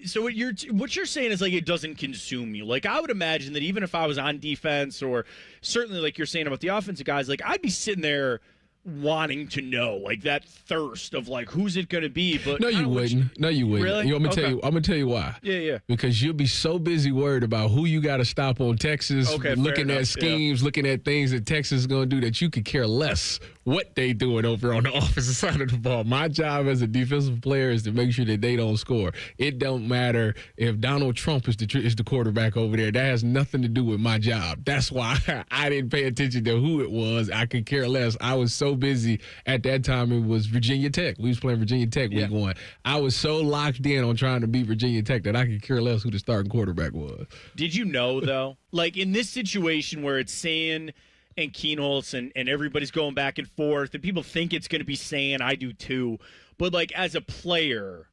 so what you're saying is it doesn't consume you. I would imagine that even if I was on defense, or certainly you're saying about the offensive guys, I'd be sitting there wanting to know, that thirst of who's it going to be. But no, you wouldn't. Really? I'm gonna tell you why. Yeah. Because you'll be so busy worried about who you got to stop on Texas, looking at schemes, looking at things that Texas is going to do, that you could care less what they doing over on the offensive side of the ball. My job as a defensive player is to make sure that they don't score. It don't matter if Donald Trump is the quarterback over there. That has nothing to do with my job. That's why I didn't pay attention to who it was. I could care less. I was so busy at that time. It was Virginia Tech. We was playing Virginia Tech week 1. I was so locked in on trying to beat Virginia Tech that I could care less who the starting quarterback was. Did you know, though, in this situation where it's Sand and Keenholz and everybody's going back and forth, and people think it's going to be Sand, I do too, but as a player,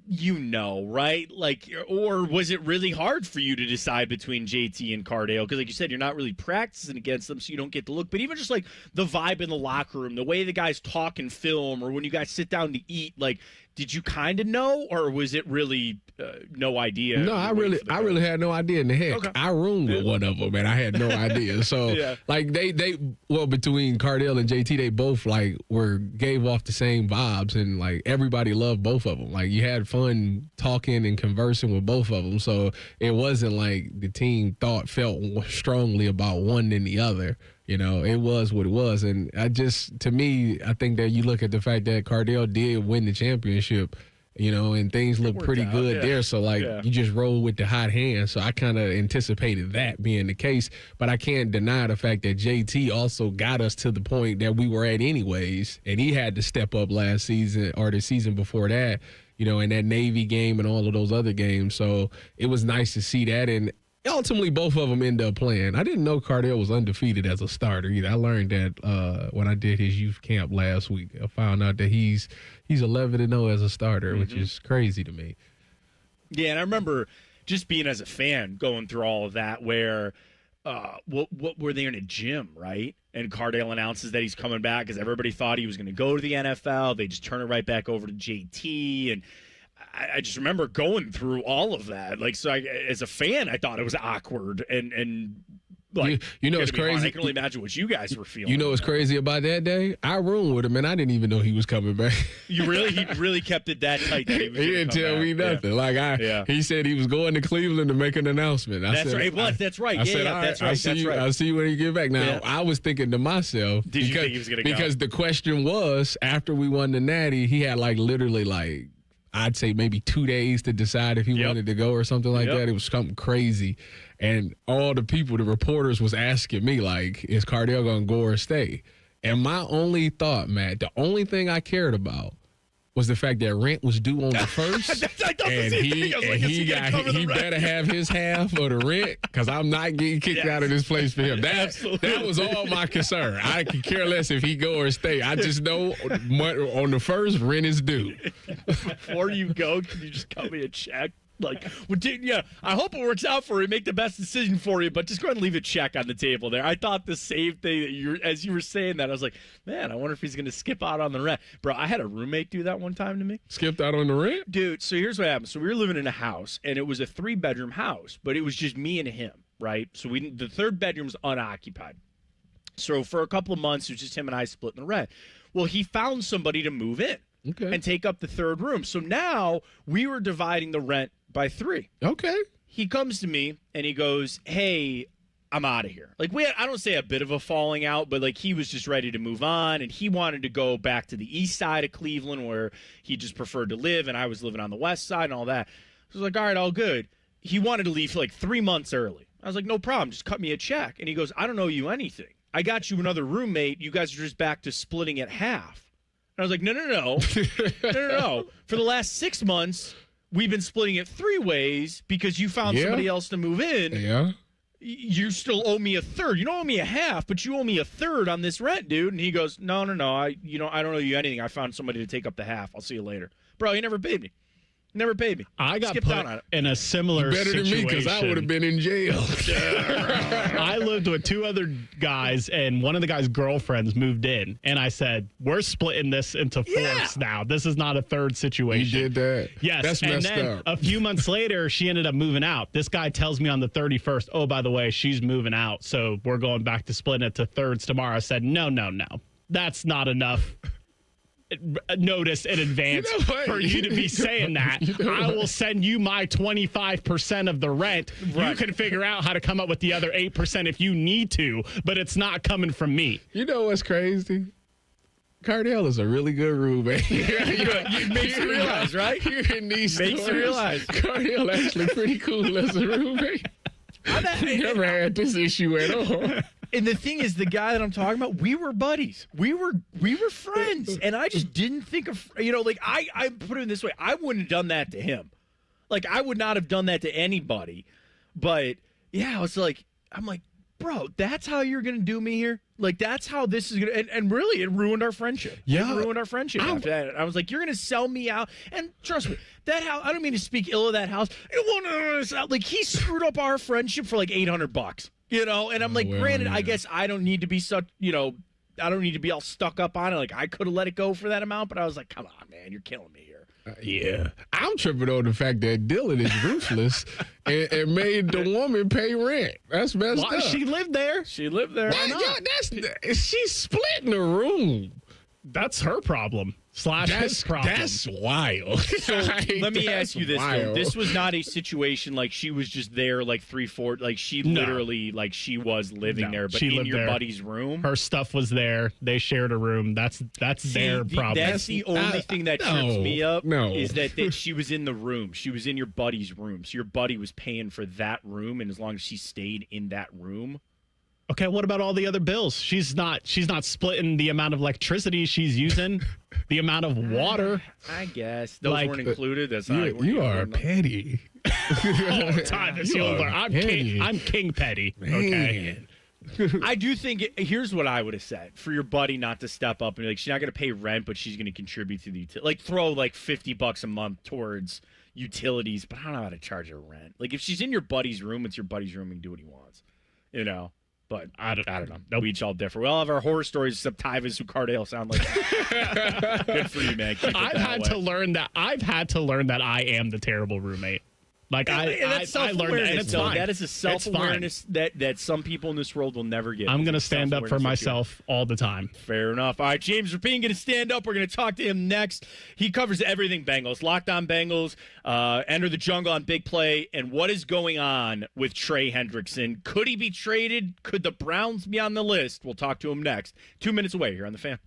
right? Or was it really hard for you to decide between JT and Cardale? Because you said, you're not really practicing against them, so you don't get to look. But even just the vibe in the locker room, the way the guys talk and film, or when you guys sit down to eat, did you kind of know, or was it really no idea? No, I really had no idea. In the heck, okay. I roomed with one of them, and I had no idea. So, between Cardale and JT, they both gave off the same vibes, and everybody loved both of them. You had fun talking and conversing with both of them. So it wasn't the team felt strongly about one than the other. It was what it was. And I think that you look at the fact that Cardale did win the championship, and things look pretty good there. So, you just roll with the hot hand. So I kind of anticipated that being the case. But I can't deny the fact that JT also got us to the point that we were at anyways. And he had to step up last season or the season before that, in that Navy game and all of those other games. So it was nice to see that. And ultimately, both of them end up playing. I didn't know Cardale was undefeated as a starter either. I learned that when I did his youth camp last week. I found out that he's 11-0 as a starter, which is crazy to me. Yeah, and I remember just being as a fan going through all of that, where what were they in a gym, right? And Cardale announces that he's coming back because everybody thought he was going to go to the NFL. They just turn it right back over to JT, and I just remember going through all of that. So as a fan, I thought it was awkward and Like, you know what's gonna be hard. crazy? I can only imagine what you guys were feeling. You know what's crazy about that day? I roomed with him, and I didn't even know he was coming back. He really kept it that tight. That he didn't tell me nothing. Yeah. He said he was going to Cleveland to make an announcement. That's right. That's right. I said, that's right. I'll see you when you get back. Now, I was thinking to myself, Did you think he was going to go? Because the question was, after we won the Natty, he had literally I'd say maybe 2 days to decide if he wanted to go or something like that. It was something crazy. And all the reporters was asking me, is Cardale going to go or stay? And my only thought, Matt, the only thing I cared about was the fact that rent was due on the 1st. And he better have his half of the rent because I'm not getting kicked out of this place for him. That was all my concern. I could care less if he go or stay. I just know on the 1st, rent is due. Before you go, can you just cut me a check? I hope it works out for you. Make the best decision for you, but just go ahead and leave a check on the table there. I thought the same thing that as you were saying that. I was like, man, I wonder if he's going to skip out on the rent. Bro, I had a roommate do that one time to me. Skipped out on the rent? Dude, so here's what happened. So we were living in a house, and it was a 3-bedroom house, but it was just me and him, right? So the 3rd bedroom's unoccupied. So for a couple of months, it was just him and I splitting the rent. Well, he found somebody to move in and take up the 3rd room. So now we were dividing the rent by 3. Okay. He comes to me and he goes, hey, I'm out of here. We had, I don't say a bit of a falling out, but he was just ready to move on, and he wanted to go back to the east side of Cleveland where he just preferred to live, and I was living on the west side and all that. So I was like, all right, all good. He wanted to leave 3 months early. I was like, no problem, just cut me a check. And he goes, I don't owe you anything. I got you another roommate. You guys are just back to splitting it half. And I was like, no. For the last 6 months, we've been splitting it 3 ways because you found somebody else to move in. Yeah. You still owe me a third. You don't owe me a half, but you owe me a third on this rent, dude. And he goes, no. I don't owe you anything. I found somebody to take up the half. I'll see you later. Bro, he never paid me. Never paid me. I got put in a similar situation. Better than me because I would have been in jail. I lived with 2 other guys, and one of the guys' girlfriends moved in. And I said, we're splitting this into 4ths now. This is not a 3rd situation. You did that? Yes. That's messed then up. A few months later, she ended up moving out. This guy tells me on the 31st, oh, by the way, she's moving out. So we're going back to splitting it to 3rds tomorrow. I said, no. That's not enough notice in advance for you to be saying that. I will send you my 25% of the rent. Right. You can figure out how to come up with the other 8% if you need to, but it's not coming from me. You know what's crazy? Cardale is a really good roommate. It makes you realize, right? Hearing these makes you realize. Cardale actually pretty cool as a roommate. I never had this issue at all. And the thing is, the guy that I'm talking about, we were buddies. We were friends. And I just didn't think of, I put it this way. I wouldn't have done that to him. I would not have done that to anybody. But, yeah, I was I'm like, bro, that's how you're going to do me here? That's how this is going to, and really, it ruined our friendship. Yeah. It ruined our friendship after that. I was like, you're going to sell me out. And trust me, that house, I don't mean to speak ill of that house. He screwed up our friendship for $800. And I'm granted, I guess I don't need to be such, I don't need to be all stuck up on it. I could have let it go for that amount, but I was like, come on, man, you're killing me here. Yeah. I'm tripping on the fact that Dylan is ruthless and made the woman pay rent. That's messed up. She lived there. She lived there. She's splitting the room. That's her problem. His problem. That's wild. So let me ask you this, though. This was not a situation she was just there 3-4. She literally she was living there, but in your buddy's room. Her stuff was there. They shared a room. That's their problem. That's the only thing that trips me up is that she was in the room. She was in your buddy's room. So your buddy was paying for that room, and as long as she stayed in that room. Okay, what about all the other bills? She's not splitting the amount of electricity she's using, the amount of water. I guess those weren't included. That's not. You are petty. I'm King Petty. Okay. I do think here's what I would have said for your buddy not to step up and she's not going to pay rent, but she's going to contribute to the throw $50 a month towards utilities, but I don't know how to charge her rent. If she's in your buddy's room, it's your buddy's room. He can do what he wants, But I don't know. Nope. We each all differ. We all have our horror stories, except Tyvis, who Cardale sound like. Good for you, man. I've had to learn that I am the terrible roommate. Like I learned that, and it's fine. That is a self-awareness that some people in this world will never get. I'm going to stand up for myself all the time. Fair enough. All right, James Rapien going to stand up. We're going to talk to him next. He covers everything Bengals, Locked On Bengals, Enter the Jungle on Big Play, and what is going on with Trey Hendrickson. Could he be traded? Could the Browns be on the list? We'll talk to him next. 2 minutes away here on The Fan.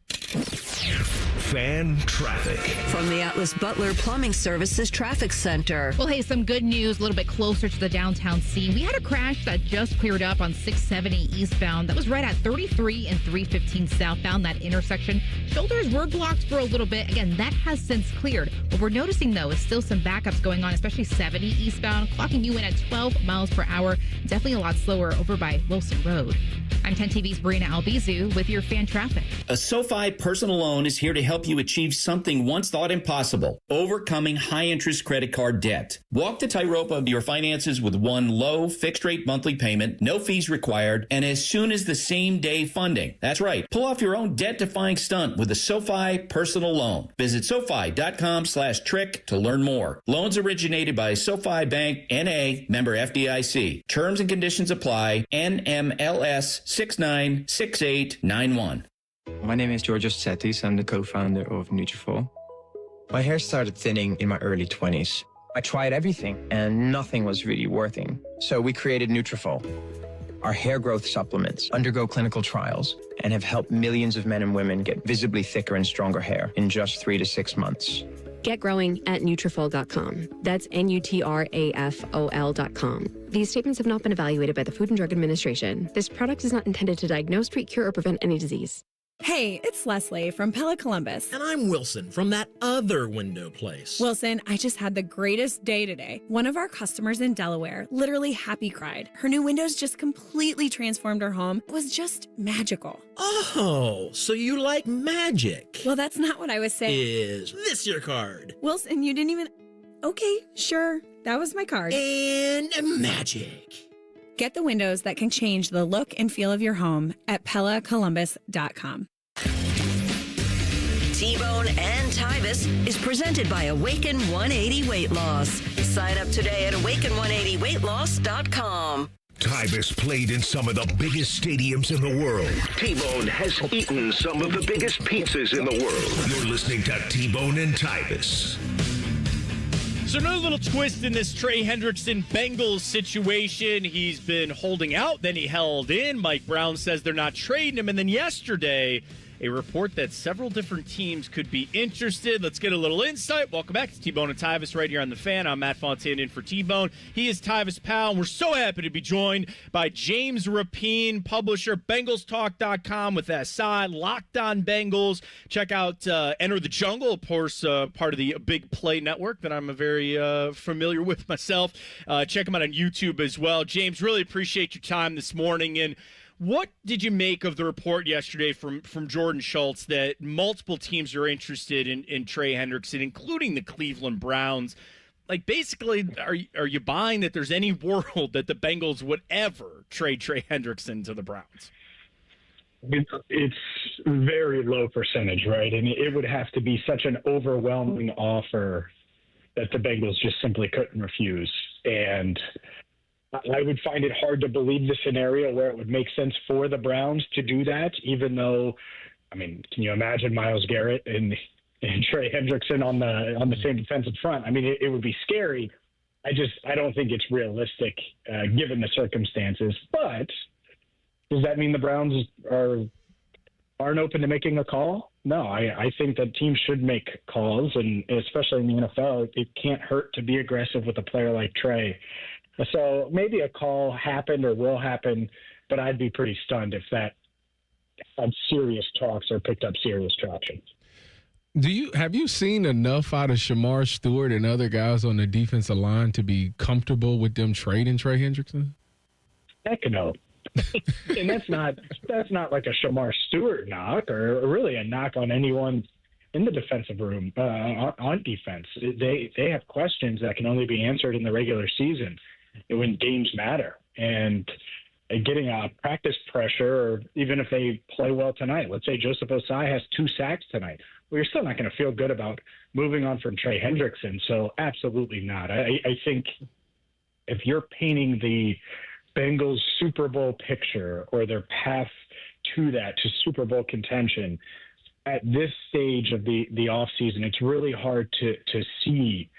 Fan traffic. From the Atlas Butler Plumbing Services Traffic Center. Well, hey, some good news a little bit closer to the downtown scene. We had a crash that just cleared up on 670 eastbound. That was right at 33 and 315 southbound, that intersection. Shoulders were blocked for a little bit. Again, that has since cleared. What we're noticing, though, is still some backups going on, especially 70 eastbound, clocking you in at 12 miles per hour. Definitely a lot slower over by Wilson Road. I'm 10 TV's Brina Albizu with your fan traffic. A SoFi personal loan is here to help you achieve something once thought impossible, overcoming high-interest credit card debt. Walk the tightrope of your finances with one low, fixed-rate monthly payment, no fees required, and as soon as the same-day funding. That's right. Pull off your own debt-defying stunt with a SoFi personal loan. Visit SoFi.com/trick to learn more. Loans originated by SoFi Bank, N.A., member FDIC. Terms and conditions apply. NMLS 696891. My name is Georgios Tsetis. I'm the co-founder of Nutrafol. My hair started thinning in my early 20s. I tried everything and nothing was really working. So we created Nutrafol. Our hair growth supplements undergo clinical trials and have helped millions of men and women get visibly thicker and stronger hair in just 3 to 6 months. Get growing at Nutrafol.com. That's Nutrafol.com. These statements have not been evaluated by the Food and Drug Administration. This product is not intended to diagnose, treat, cure, or prevent any disease. Hey, it's Leslie from Pella Columbus. And I'm Wilson from that other window place. Wilson, I just had the greatest day today. One of our customers in Delaware literally happy cried. Her new windows just completely transformed her home. It was just magical. Oh, so you like magic. Well, that's not what I was saying. Is this your card? Wilson, you didn't even... Okay, sure. That was my card. And magic. Get the windows that can change the look and feel of your home at PellaColumbus.com. T-Bone and Tyvis is presented by Awaken 180 Weight Loss. Sign up today at Awaken180weightloss.com. Tyvis played in some of the biggest stadiums in the world. T-Bone has eaten some of the biggest pizzas in the world. You're listening to T-Bone and Tyvis. So another little twist in this Trey Hendrickson Bengals situation. He's been holding out, then he held in. Mike Brown says they're not trading him. And then yesterday, a report that several different teams could be interested. Let's get a little insight. Welcome back to T-Bone and Tyvis right here on The Fan. I'm Matt Fontaine in for T-Bone. He is Tyvis Powell, and we're so happy to be joined by James Rapien, publisher, BengalsTalk.com with SI, Locked On Bengals. Check out Enter the Jungle, of course, part of the Big Play Network that I'm very familiar with myself. Check him out on YouTube as well. James, really appreciate your time this morning. And what did you make of the report yesterday from Jordan Schultz that multiple teams are interested in Trey Hendrickson, including the Cleveland Browns? Like, basically, are you buying that there's any world that the Bengals would ever trade Trey Hendrickson to the Browns? It's very low percentage, right? And it would have to be such an overwhelming offer that the Bengals just simply couldn't refuse. And I would find it hard to believe the scenario where it would make sense for the Browns to do that, even though, I mean, can you imagine Myles Garrett and Trey Hendrickson on the same defensive front? I mean, it would be scary. I don't think it's realistic given the circumstances. But does that mean the Browns aren't open to making a call? No, I think that teams should make calls, and especially in the NFL, it can't hurt to be aggressive with a player like Trey. So maybe a call happened or will happen, but I'd be pretty stunned if that had serious talks or picked up serious traction. Have you seen enough out of Shamar Stewart and other guys on the defensive line to be comfortable with them trading Trey Hendrickson? Heck no. And that's not like a Shamar Stewart knock or really a knock on anyone in the defensive room on defense. They have questions that can only be answered in the regular season when games matter. And getting a practice pressure, or even if they play well tonight, let's say Joseph Osai has 2 sacks tonight, well, you're still not going to feel good about moving on from Trey Hendrickson. So absolutely not. I think if you're painting the Bengals Super Bowl picture or their path to that, to Super Bowl contention, at this stage of the offseason, it's really hard to see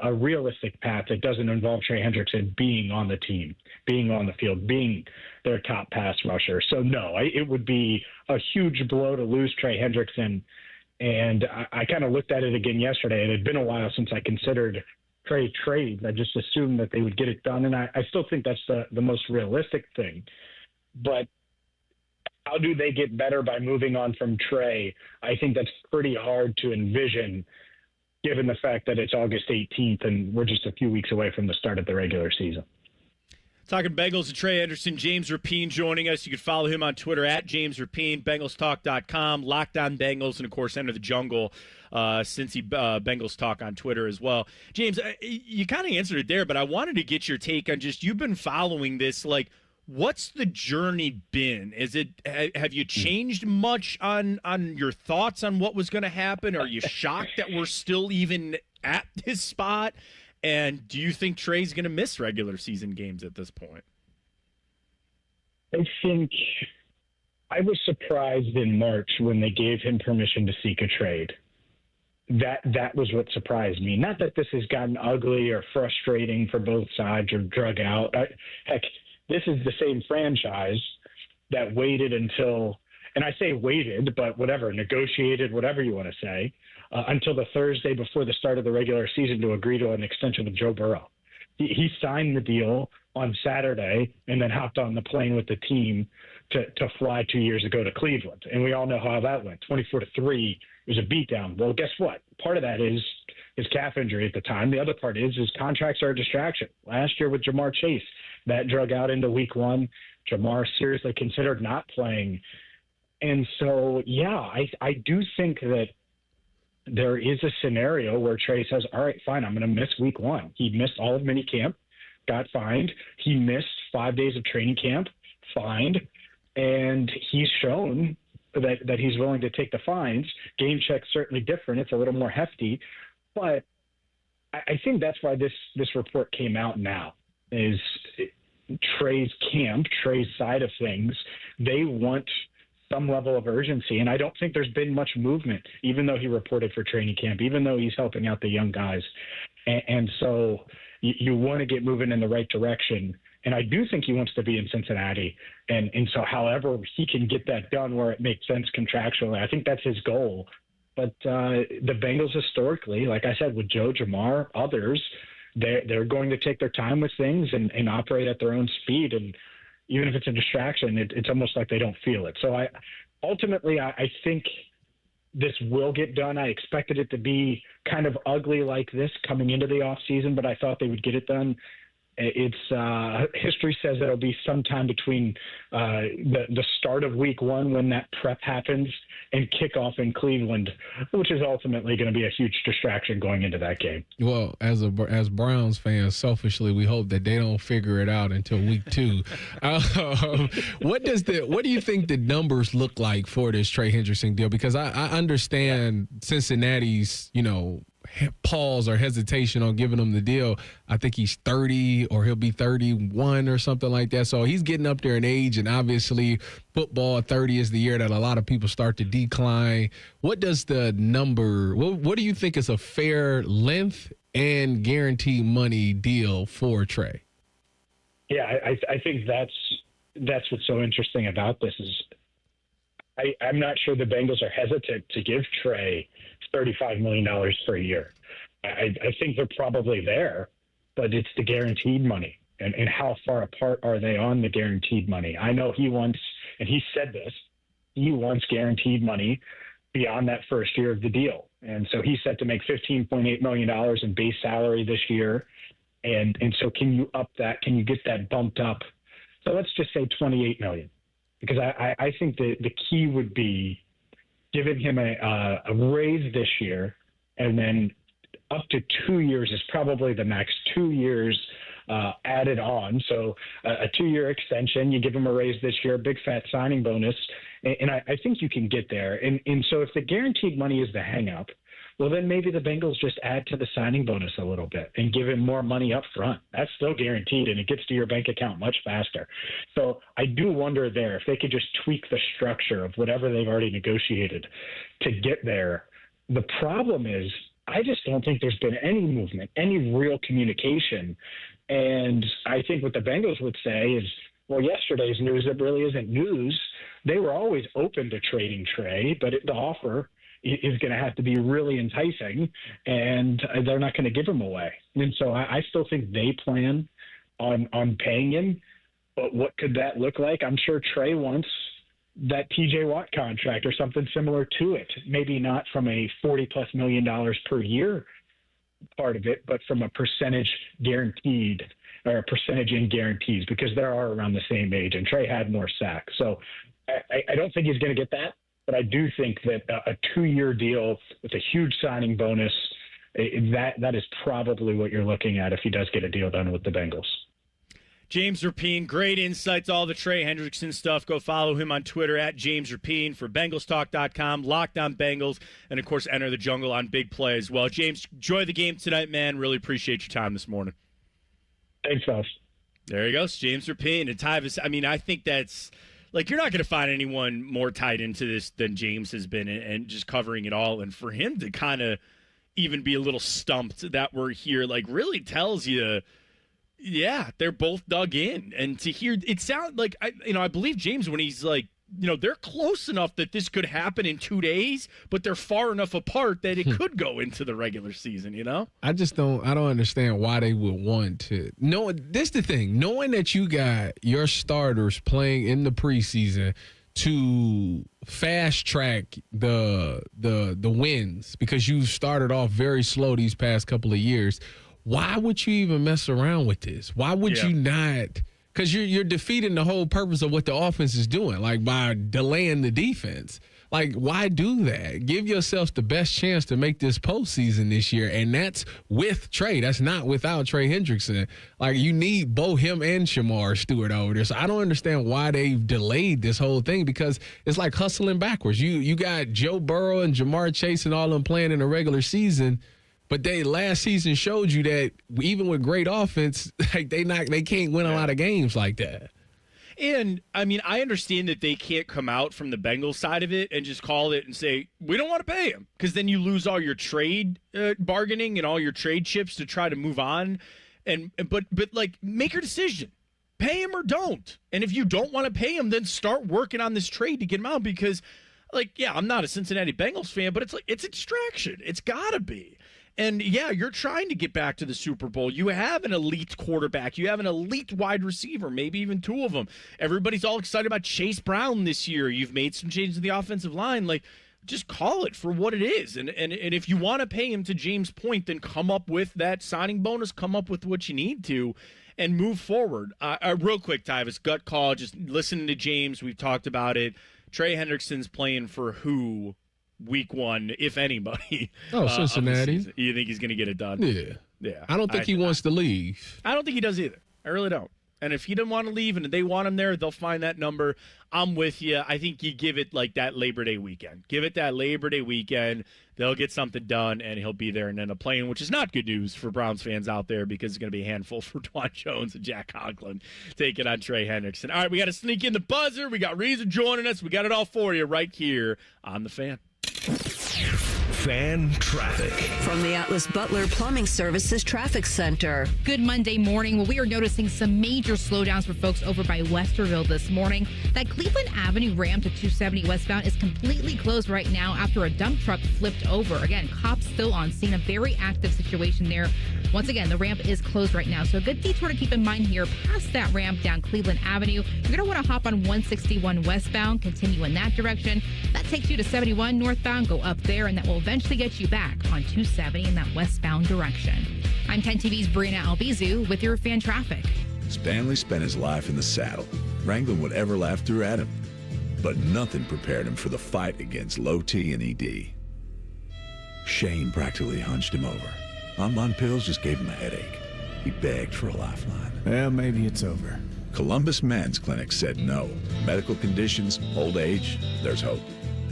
a realistic path that doesn't involve Trey Hendrickson being on the team, being on the field, being their top pass rusher. So, no, it would be a huge blow to lose Trey Hendrickson. And I kind of looked at it again yesterday. It had been a while since I considered trade. I just assumed that they would get it done. And I still think that's the most realistic thing. But how do they get better by moving on from Trey? I think that's pretty hard to envision, given the fact that it's August 18th and we're just a few weeks away from the start of the regular season. Talking Bengals and Trey Hendrickson, James Rapien joining us. You can follow him on Twitter at James Rapien, BengalsTalk.com, Locked On Bengals, and, of course, Enter the Jungle, Cincy Bengals Talk on Twitter as well. James, you kind of answered it there, but I wanted to get your take on just, you've been following this, like, what's the journey been? Have you changed much on your thoughts on what was going to happen? Are you shocked that we're still even at this spot? And do you think Trey's going to miss regular season games at this point? I think I was surprised in March when they gave him permission to seek a trade. That was what surprised me. Not that this has gotten ugly or frustrating for both sides or drug out. Heck, this is the same franchise that waited until, and I say waited, but whatever, negotiated, whatever you want to say, until the Thursday before the start of the regular season to agree to an extension with Joe Burrow. He signed the deal on Saturday and then hopped on the plane with the team to fly 2 years ago to Cleveland. And we all know how that went. 24-3, it was a beatdown. Well, guess what? Part of that is his calf injury at the time. The other part is his contracts are a distraction. Last year with Jamar Chase, that drug out into week one. Jamar seriously considered not playing. And so, yeah, I do think that there is a scenario where Trey says, all right, fine, I'm going to miss week one. He missed all of minicamp, got fined. He missed 5 days of training camp, fined. And he's shown that he's willing to take the fines. Game check's certainly different. It's a little more hefty. But I think that's why this report came out now, is Trey's camp, Trey's side of things. They want some level of urgency, and I don't think there's been much movement, even though he reported for training camp, even though he's helping out the young guys. And so you want to get moving in the right direction. And I do think he wants to be in Cincinnati. And so however he can get that done where it makes sense contractually, I think that's his goal. But the Bengals historically, like I said, with Joe, Jamar, others, they're going to take their time with things and operate at their own speed. And even if it's a distraction, it's almost like they don't feel it. So I think this will get done. I expected it to be kind of ugly like this coming into the offseason, but I thought they would get it done. It's history says it'll be sometime between the start of week one when that prep happens and kickoff in Cleveland, which is ultimately going to be a huge distraction going into that game. Well, as Browns fans, selfishly, we hope that they don't figure it out until week two. What do you think the numbers look like for this Trey Hendrickson deal? Because I understand Cincinnati's, pause or hesitation on giving him the deal. I think he's 30 or he'll be 31 or something like that. So he's getting up there in age, and obviously football 30 is the year that a lot of people start to decline. What does the number, what do you think is a fair length and guarantee money deal for Trey? Yeah, I think that's what's so interesting about this is I'm not sure the Bengals are hesitant to give Trey $35 million for a year. I think they're probably there, but it's the guaranteed money. And how far apart are they on the guaranteed money? I know he wants, and he said this, he wants guaranteed money beyond that first year of the deal. And so he's set to make $15.8 million in base salary this year. And so can you up that? Can you get that bumped up? So let's just say $28 million. Because I think the key would be giving him a raise this year, and then up to 2 years is probably the max. 2 years added on. So a 2-year extension, you give him a raise this year, a big fat signing bonus, and I think you can get there. And so if the guaranteed money is the hang up, well, then maybe the Bengals just add to the signing bonus a little bit and give him more money up front. That's still guaranteed, and it gets to your bank account much faster. So I do wonder there if they could just tweak the structure of whatever they've already negotiated to get there. The problem is I just don't think there's been any movement, any real communication. And I think what the Bengals would say is, well, yesterday's news, it really isn't news. They were always open to trading Trey, but the offer is going to have to be really enticing, and they're not going to give him away. And so I still think they plan on paying him, but what could that look like? I'm sure Trey wants that TJ Watt contract or something similar to it. Maybe not from a $40+ million per year part of it, but from a percentage guaranteed or a percentage in guarantees, because they are around the same age, and Trey had more sacks. So I don't think he's going to get that. But I do think that a 2-year deal with a huge signing bonus, that is probably what you're looking at if he does get a deal done with the Bengals. James Rapien, great insights, all the Trey Hendrickson stuff. Go follow him on Twitter at James Rapien for BengalsTalk.com, Locked On Bengals, and, of course, Enter the Jungle on Big Play as well. James, enjoy the game tonight, man. Really appreciate your time this morning. Thanks, fellas. There he goes, James Rapien. And Tyvis, I mean, I think that's – like, you're not going to find anyone more tied into this than James has been and just covering it all. And for him to kind of even be a little stumped that we're here, like, really tells you, yeah, they're both dug in. And to hear it sound like, I believe James when he's like, they're close enough that this could happen in 2 days, but they're far enough apart that it could go into the regular season, I don't understand why they would want to. This the thing, knowing that you got your starters playing in the preseason to fast track the wins because you started off very slow these past couple of years. Why would you even mess around with this? Why would you not? Because you're defeating the whole purpose of what the offense is doing, like by delaying the defense. Like, why do that? Give yourself the best chance to make this postseason this year, and that's with Trey. That's not without Trey Hendrickson. Like, you need both him and Shamar Stewart over there. So I don't understand why they've delayed this whole thing, because it's like hustling backwards. You got Joe Burrow and Jamar Chase and all them playing in the regular season, but they last season showed you that even with great offense, like they can't win a lot of games like that. And, I mean, I understand that they can't come out from the Bengals side of it and just call it and say, we don't want to pay him, because then you lose all your trade bargaining and all your trade chips to try to move on. But like, make your decision. Pay him or don't. And if you don't want to pay him, then start working on this trade to get him out, because, like, yeah, I'm not a Cincinnati Bengals fan, but it's like, it's a distraction. It's got to be. And, yeah, you're trying to get back to the Super Bowl. You have an elite quarterback. You have an elite wide receiver, maybe even two of them. Everybody's all excited about Chase Brown this year. You've made some changes to the offensive line. Like, just call it for what it is. And if you want to pay him, to James' point, then come up with that signing bonus, come up with what you need to, and move forward. Real quick, Tyvis, gut call, just listening to James. We've talked about it. Trey Hendrickson's playing for who? Week 1, if anybody. Cincinnati. You think he's going to get it done? Yeah. I don't think he wants to leave. I don't think he does either. I really don't. And if he didn't want to leave and they want him there, they'll find that number. I'm with you. I think you give it like that Labor Day weekend. Give it that Labor Day weekend. They'll get something done, and he'll be there and end up playing, which is not good news for Browns fans out there, because it's going to be a handful for Dwan Jones and Jack Conklin taking on Trey Hendrickson. All right, we got to sneak in the buzzer. We got Reason joining us. We got it all for you right here on The Fan. Fan traffic from the Atlas Butler Plumbing Services Traffic Center. Good Monday morning. Well, we are noticing some major slowdowns for folks over by Westerville this morning. That Cleveland Avenue ramp to 270 westbound is completely closed right now after a dump truck flipped over. Again, cops still on scene. A very active situation there. Once again, the ramp is closed right now, so a good detour to keep in mind here. Past that ramp down Cleveland Avenue, you're going to want to hop on 161 westbound, continue in that direction. That takes you to 71 northbound, go up there, and that will eventually get you back on 270 in that westbound direction. I'm 10 TV's Brianna Albizu with your fan traffic. Stanley spent his life in the saddle, wrangling whatever life threw at him. But nothing prepared him for the fight against low T and ED. Shane practically hunched him over. Online pills just gave him a headache. He begged for a lifeline. Well, maybe it's over. Columbus Men's Clinic said no. Medical conditions, old age, there's hope.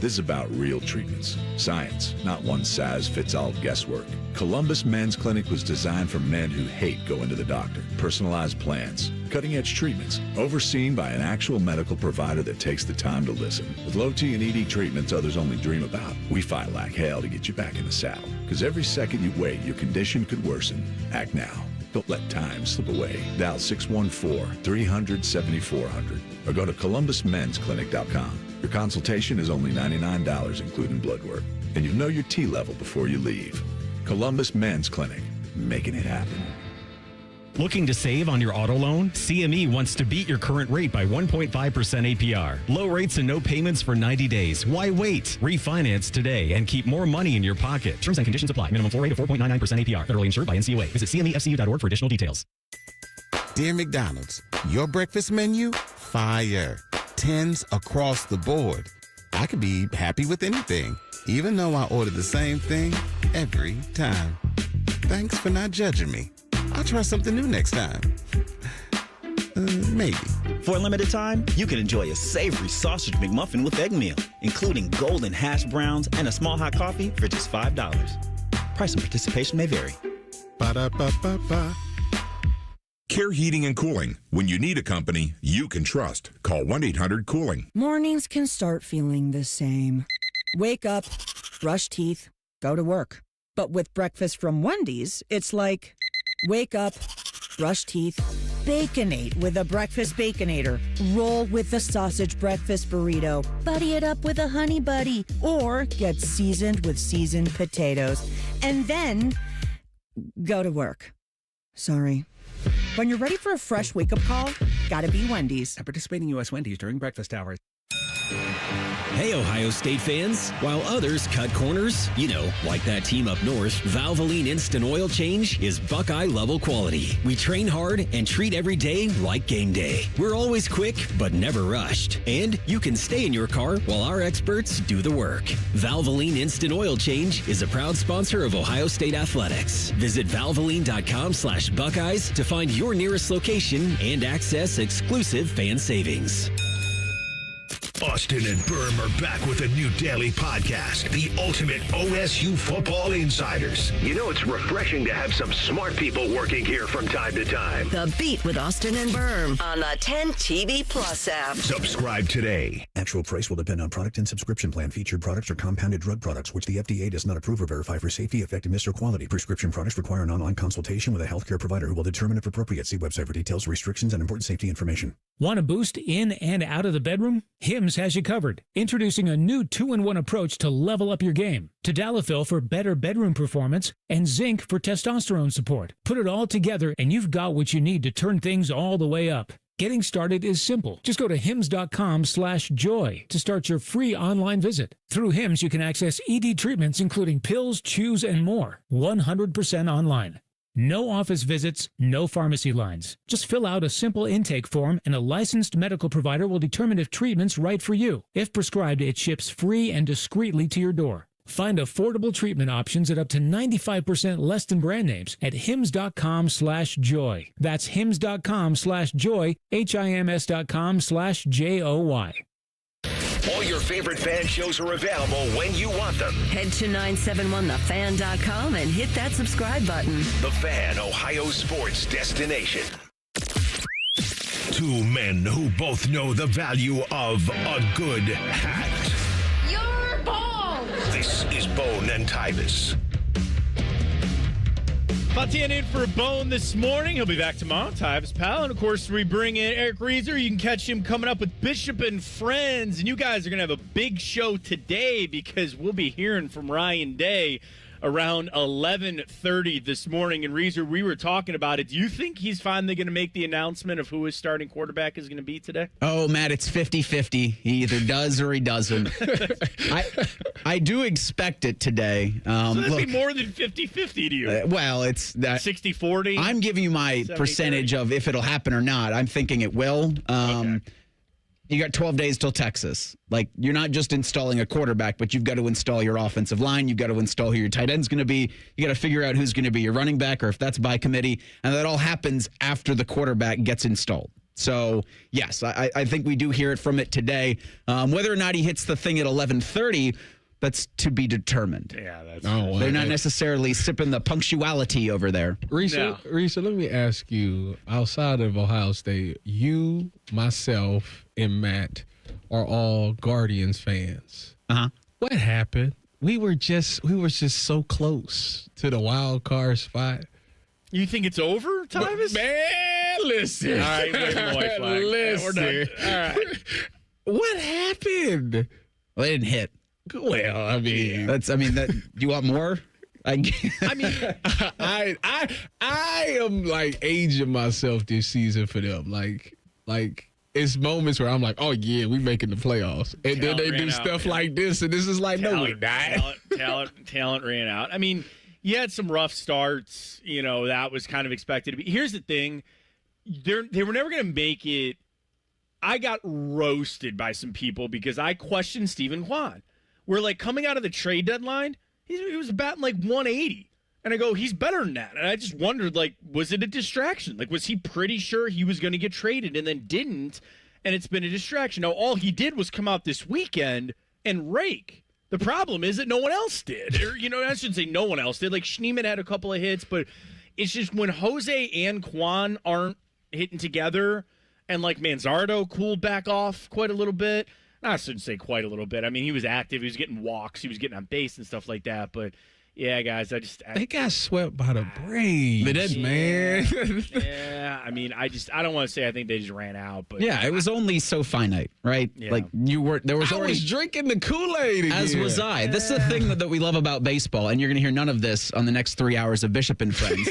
This is about real treatments. Science, not one-size-fits-all guesswork. Columbus Men's Clinic was designed for men who hate going to the doctor. Personalized plans, cutting-edge treatments, overseen by an actual medical provider that takes the time to listen. With low T and ED treatments others only dream about, we fight like hell to get you back in the saddle. Because every second you wait, your condition could worsen. Act now. Don't let time slip away. Dial 614-300-7400 or go to columbusmensclinic.com. Your consultation is only $99, including blood work. And you'll know your T level before you leave. Columbus Men's Clinic, making it happen. Looking to save on your auto loan? CME wants to beat your current rate by 1.5% APR. Low rates and no payments for 90 days. Why wait? Refinance today and keep more money in your pocket. Terms and conditions apply. Minimum floor rate of 4.99% APR. Federally insured by NCUA. Visit CMEFCU.org for additional details. Dear McDonald's, your breakfast menu? Fire. 10s across the board. I could be happy with anything, even though I order the same thing every time. Thanks for not judging me. I'll try something new next time. Maybe. For a limited time, you can enjoy a savory sausage McMuffin with egg meal, including golden hash browns and a small hot coffee for just $5. Price and participation may vary. Ba-da-ba-ba-ba. Care Heating and Cooling. When you need a company you can trust, call 1-800-COOLING. Mornings can start feeling the same. Wake up, brush teeth, go to work. But with breakfast from Wendy's, it's like, wake up, brush teeth, Baconate with a breakfast Baconator. Roll with the sausage breakfast burrito. Buddy it up with a honey buddy. Or get seasoned with seasoned potatoes. And then go to work. Sorry. When you're ready for a fresh wake-up call, gotta be Wendy's. At participating U.S. Wendy's during breakfast hours. Hey, Ohio State fans. While others cut corners, like that team up north, Valvoline Instant Oil Change is Buckeye-level quality. We train hard and treat every day like game day. We're always quick, but never rushed. And you can stay in your car while our experts do the work. Valvoline Instant Oil Change is a proud sponsor of Ohio State Athletics. Visit valvoline.com/Buckeyes to find your nearest location and access exclusive fan savings. Austin and Berm are back with a new daily podcast, the ultimate OSU football insiders. You know it's refreshing to have some smart people working here from time to time. The Beat with Austin and Berm on the 10 TV Plus app. Subscribe today. Actual price will depend on product and subscription plan. Featured products are compounded drug products, which the FDA does not approve or verify for safety, effectiveness, or quality. Prescription products require an online consultation with a healthcare provider who will determine if appropriate. See website for details, restrictions, and important safety information. Want a boost in and out of the bedroom? Hims has you covered. Introducing a new 2-in-1 approach to level up your game. Tadalafil for better bedroom performance and zinc for testosterone support. Put it all together and you've got what you need to turn things all the way up. Getting started is simple. Just go to hims.com/joy to start your free online visit. Through Hims, you can access ED treatments including pills, chews, and more. 100% online. No office visits, no pharmacy lines. Just fill out a simple intake form and a licensed medical provider will determine if treatment's right for you. If prescribed, it ships free and discreetly to your door. Find affordable treatment options at up to 95% less than brand names at hims.com/joy. That's hims.com/joy, HIMS.com/JOY. All your favorite fan shows are available when you want them. Head to 971thefan.com and hit that subscribe button. The Fan, Ohio sports destination. Two men who both know the value of a good hat. You're bald! This is Bone and Tyvis. Fatian in for Bone this morning. He'll be back tomorrow. Tyvis, pal. And, of course, we bring in Eric Reeser. You can catch him coming up with Bishop and Friends. And you guys are going to have a big show today because we'll be hearing from Ryan Day around 11:30 this morning. And, Reeser, we were talking about it. Do you think he's finally going to make the announcement of who his starting quarterback is going to be today? Oh, Matt, it's 50-50. He either does or he doesn't. I do expect it today. So that'd be more than 50-50 to you. Well, it's that 60-40. I'm giving you my percentage of if it'll happen or not. I'm thinking it will. Okay. You got 12 days till Texas. Like, you're not just installing a quarterback, but you've got to install your offensive line. You've got to install who your tight end's going to be. You got to figure out who's going to be your running back or if that's by committee. And that all happens after the quarterback gets installed. So, yes, I think we do hear it from it today. Whether or not he hits the thing at 11:30, that's to be determined. Yeah, that's They're not necessarily sipping the punctuality over there. Risa, let me ask you, outside of Ohio State, you, myself, and Matt are all Guardians fans. Uh-huh. What happened? We were just so close to the wild card spot. You think it's over, Tyvis? Man, listen. All right, wait, white flag. Listen. We're done. All right. What happened? Well, they didn't hit. Well, I mean, do you want more? I am like aging myself this season for them. Like it's moments where I'm like, oh yeah, we making the playoffs, and then they do stuff like this, and this is like, no, we're not. Talent ran out. I mean, you had some rough starts. You know, that was kind of expected to be. Here's the thing: they were never going to make it. I got roasted by some people because I questioned Stephen Kwan. We're like coming out of the trade deadline, he was batting like 180. And I go, he's better than that. And I just wondered, like, was it a distraction? Like, was he pretty sure he was going to get traded and then didn't? And it's been a distraction. Now, all he did was come out this weekend and rake. The problem is that no one else did. Or, I shouldn't say no one else did. Like, Schneemann had a couple of hits, but it's just when Jose and Kwan aren't hitting together and, like, Manzardo cooled back off quite a little bit. I shouldn't say quite a little bit. I mean, he was active. He was getting walks. He was getting on base and stuff like that. But, yeah, guys, they got swept by the Braves. They did, man. Yeah, I mean, I don't want to say I think they just ran out. But yeah, it was only so finite, right? Yeah. Like, I was drinking the Kool-Aid again. As was I. This is the thing that we love about baseball, and you're going to hear none of this on the next 3 hours of Bishop and Friends.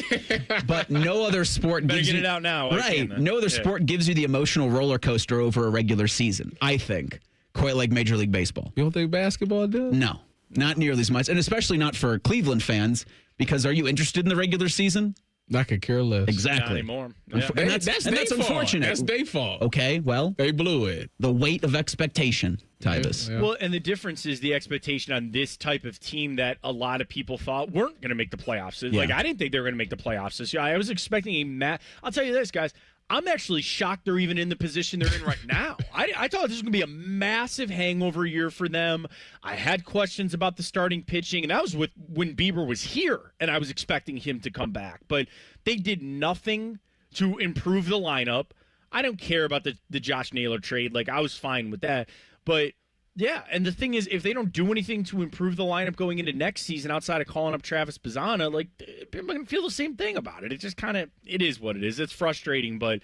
But no other sport Better gives get you... it out now. Right. No other sport gives you the emotional roller coaster over a regular season, I think. Quite like Major League Baseball. You don't think basketball does? No, not nearly as much. And especially not for Cleveland fans, because are you interested in the regular season? I could care less. Exactly. Not anymore. Yeah. And that's unfortunate. That's their fault. Okay, well. They blew it. The weight of expectation, Tyvis. Yeah. Well, and the difference is the expectation on this type of team that a lot of people thought weren't going to make the playoffs. Like, I didn't think they were going to make the playoffs this year. I was expecting I'll tell you this, guys. I'm actually shocked they're even in the position they're in right now. I thought this was going to be a massive hangover year for them. I had questions about the starting pitching, and that was when Bieber was here, and I was expecting him to come back. But they did nothing to improve the lineup. I don't care about the Josh Naylor trade. Like, I was fine with that. But, yeah, and the thing is, if they don't do anything to improve the lineup going into next season outside of calling up Travis Bazzana, like, people are going to feel the same thing about it. It just kind of, it is what it is. It's frustrating, but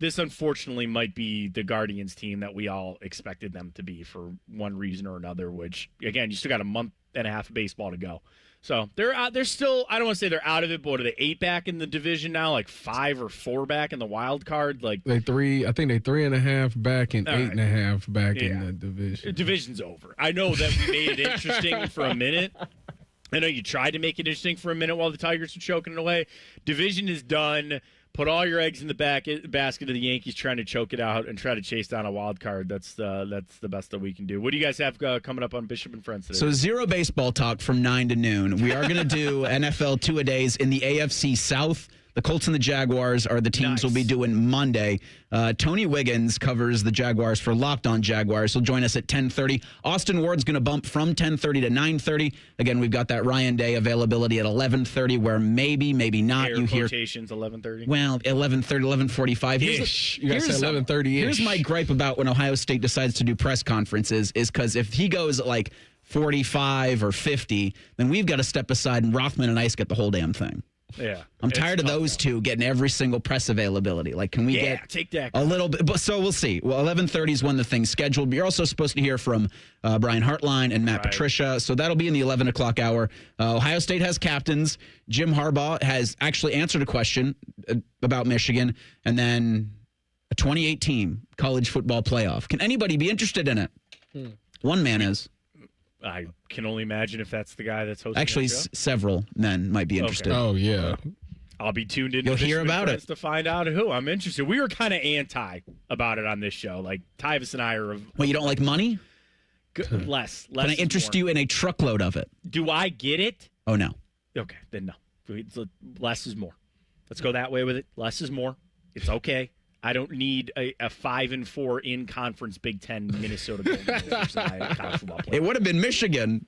this unfortunately might be the Guardians team that we all expected them to be for one reason or another, which, again, you still got a month and a half of baseball to go. So they're out. They're still, I don't want to say they're out of it, but what are they, 8 back in the division now? Like 5 or 4 back in the wild card? Like I think they 3.5 back and all 8.5 back in the division. The division's over. I know that we made it interesting for a minute. I know you tried to make it interesting for a minute while the Tigers were choking it away. Division is done. Put all your eggs in the basket of the Yankees trying to choke it out and try to chase down a wild card. That's the best that we can do. What do you guys have coming up on Bishop and Friends today? So zero baseball talk from 9 to noon. We are going to do NFL two-a-days in the AFC South. The Colts and the Jaguars are the teams we'll be doing Monday. Tony Wiggins covers the Jaguars for Locked On Jaguars. He'll join us at 10:30. Austin Ward's going to bump from 10:30 to 9:30. Again, we've got that Ryan Day availability at 11:30 where maybe not. Air you hear quotations 11:30. Well, 11:30, 11:45. You guys said 11:30. Here's my gripe about when Ohio State decides to do press conferences is because if he goes at like 45 or 50, then we've got to step aside and Rothman and Ice get the whole damn thing. Yeah. I'm tired of those two getting every single press availability. Like, can we get take that a little bit? But so we'll see. Well, 11:30 is when the thing's scheduled. But you're also supposed to hear from Brian Hartline and Matt Patricia. So that'll be in the 11 o'clock hour. Ohio State has captains. Jim Harbaugh has actually answered a question about Michigan. And then a 28-team college football playoff. Can anybody be interested in it? One man is. I can only imagine if that's the guy that's hosting. Actually, several men might be interested. Okay. Oh, yeah. I'll be tuned in. You'll hear about it to find out who. I'm interested. We were kind of anti about it on this show. Like Tyvis and I are. Well, you don't like money? Less. Can I interest you in a truckload of it? Do I get it? Oh, no. Okay, then no. Less is more. Let's go that way with it. Less is more. It's okay. I don't need a 5-4 in conference Big Ten Minnesota Golden college football player. It would have been Michigan.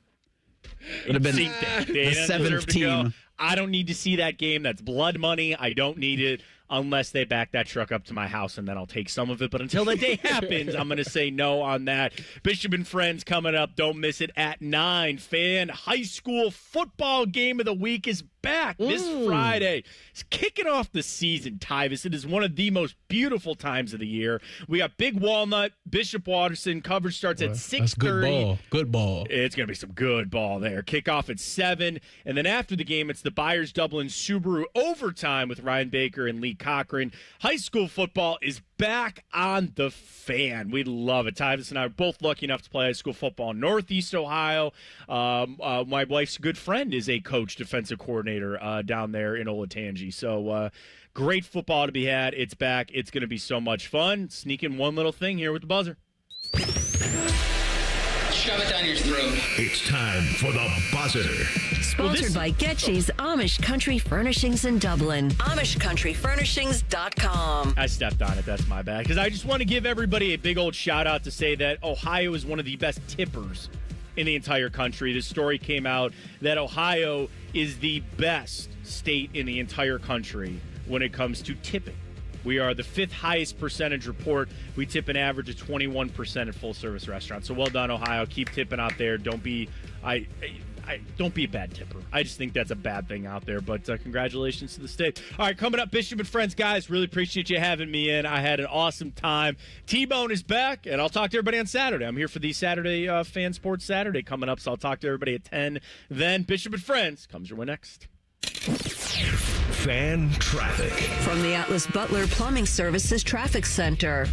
Would have been the seventh team. I don't need to see that game. That's blood money. I don't need it unless they back that truck up to my house, and then I'll take some of it. But until that day happens, I'm going to say no on that. Bishop and Friends coming up. Don't miss it at 9. Fan high school football game of the week is back this Friday. It's kicking off the season, Tyvis. It is one of the most beautiful times of the year. We got Big Walnut, Bishop Watterson. Coverage starts at 6:30. That's good ball. Good ball. It's going to be some good ball there. Kickoff at 7. And then after the game, it's the Byers Dublin Subaru overtime with Ryan Baker and Lee Cochran. High school football is back on the Fan. We love it. Tyvis and I are both lucky enough to play high school football in Northeast Ohio. My wife's good friend is a coach, defensive coordinator down there in Olatangi. So great football to be had. It's back. It's going to be so much fun. Sneak in one little thing here with the buzzer. Shove it down your throat. It's time for the buzzer. Sponsored by Getchy's Amish Country Furnishings in Dublin. AmishCountryFurnishings.com. I stepped on it. That's my bad. Because I just want to give everybody a big old shout out to say that Ohio is one of the best tippers in the entire country. This story came out that Ohio is the best state in the entire country when it comes to tipping. We are the 5th highest percentage report. We tip an average of 21% at full-service restaurants. So well done, Ohio. Keep tipping out there. Don't be don't be a bad tipper. I just think that's a bad thing out there. But congratulations to the state. All right, coming up, Bishop and Friends. Guys, really appreciate you having me in. I had an awesome time. T-Bone is back, and I'll talk to everybody on Saturday. I'm here for the Saturday Fan Sports Saturday coming up, so I'll talk to everybody at 10. Then Bishop and Friends comes your way next. Fan traffic. From the Atlas Butler Plumbing Services Traffic Center.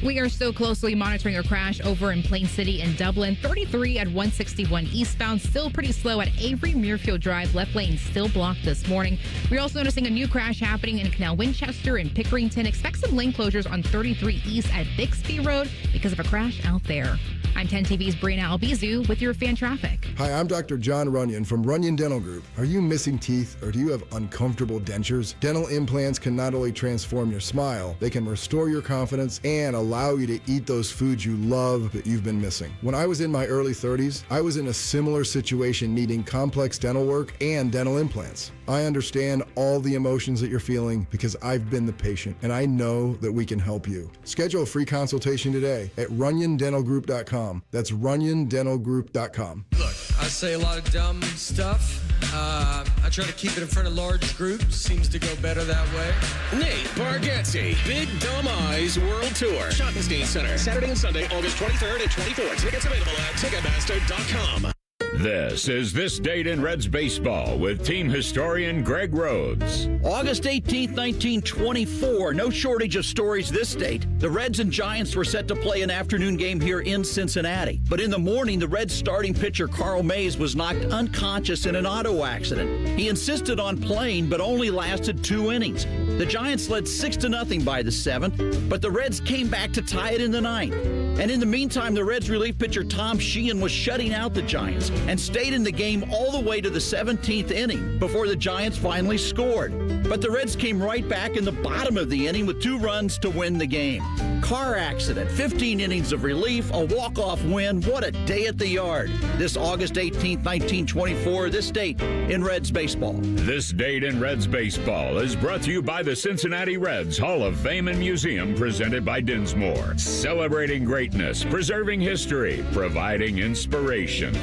We are so closely monitoring a crash over in Plain City in Dublin. 33 at 161 eastbound, still pretty slow at Avery Muirfield Drive. Left lane still blocked this morning. We're also noticing a new crash happening in Canal Winchester and Pickerington. Expect some lane closures on 33 East at Bixby Road because of a crash out there. I'm 10 TV's Brianna Albizu with your fan traffic. Hi, I'm Dr. John Runyon from Runyon Dental Group. Are you missing teeth or do you have uncomfortable dentures? Dental implants can not only transform your smile, they can restore your confidence and allow you to eat those foods you love that you've been missing. When I was in my early 30s, I was in a similar situation needing complex dental work and dental implants. I understand all the emotions that you're feeling because I've been the patient and I know that we can help you. Schedule a free consultation today at runyondentalgroup.com. That's runyondentalgroup.com. Look, I say a lot of dumb stuff. I try to keep it in front of large groups. Seems to go better that way. Nate Bargatze, Big Dumb Eyes World Tour. Schottenstein Center, Saturday and Sunday, August 23rd and 24th. Tickets available at Ticketmaster.com. This is This Date in Reds Baseball with team historian Greg Rhodes. August 18th, 1924. No shortage of stories this date. The Reds and Giants were set to play an afternoon game here in Cincinnati. But in the morning, the Reds starting pitcher Carl Mays was knocked unconscious in an auto accident. He insisted on playing, but only lasted 2 innings. The Giants led 6-0 by the 7th, but the Reds came back to tie it in the 9th. And in the meantime, the Reds relief pitcher Tom Sheehan was shutting out the Giants and stayed in the game all the way to the 17th inning before the Giants finally scored. But the Reds came right back in the bottom of the inning with 2 runs to win the game. Car accident, 15 innings of relief, a walk-off win. What a day at the yard. This August 18th, 1924, this date in Reds baseball. This Date in Reds Baseball is brought to you by the Cincinnati Reds Hall of Fame and Museum, presented by Dinsmore. Celebrating greatness, preserving history, providing inspiration.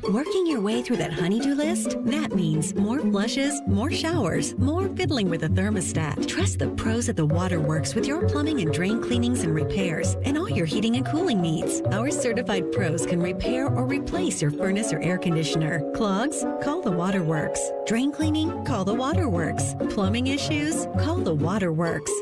Working your way through that honey-do list? That means more flushes, more showers, more fiddling with the thermostat. Trust the pros at the Waterworks with your plumbing and drain cleanings and repairs and all your heating and cooling needs. Our certified pros can repair or replace your furnace or air conditioner. Clogs? Call the Waterworks. Drain cleaning? Call the Waterworks. Plumbing issues? Call the Waterworks.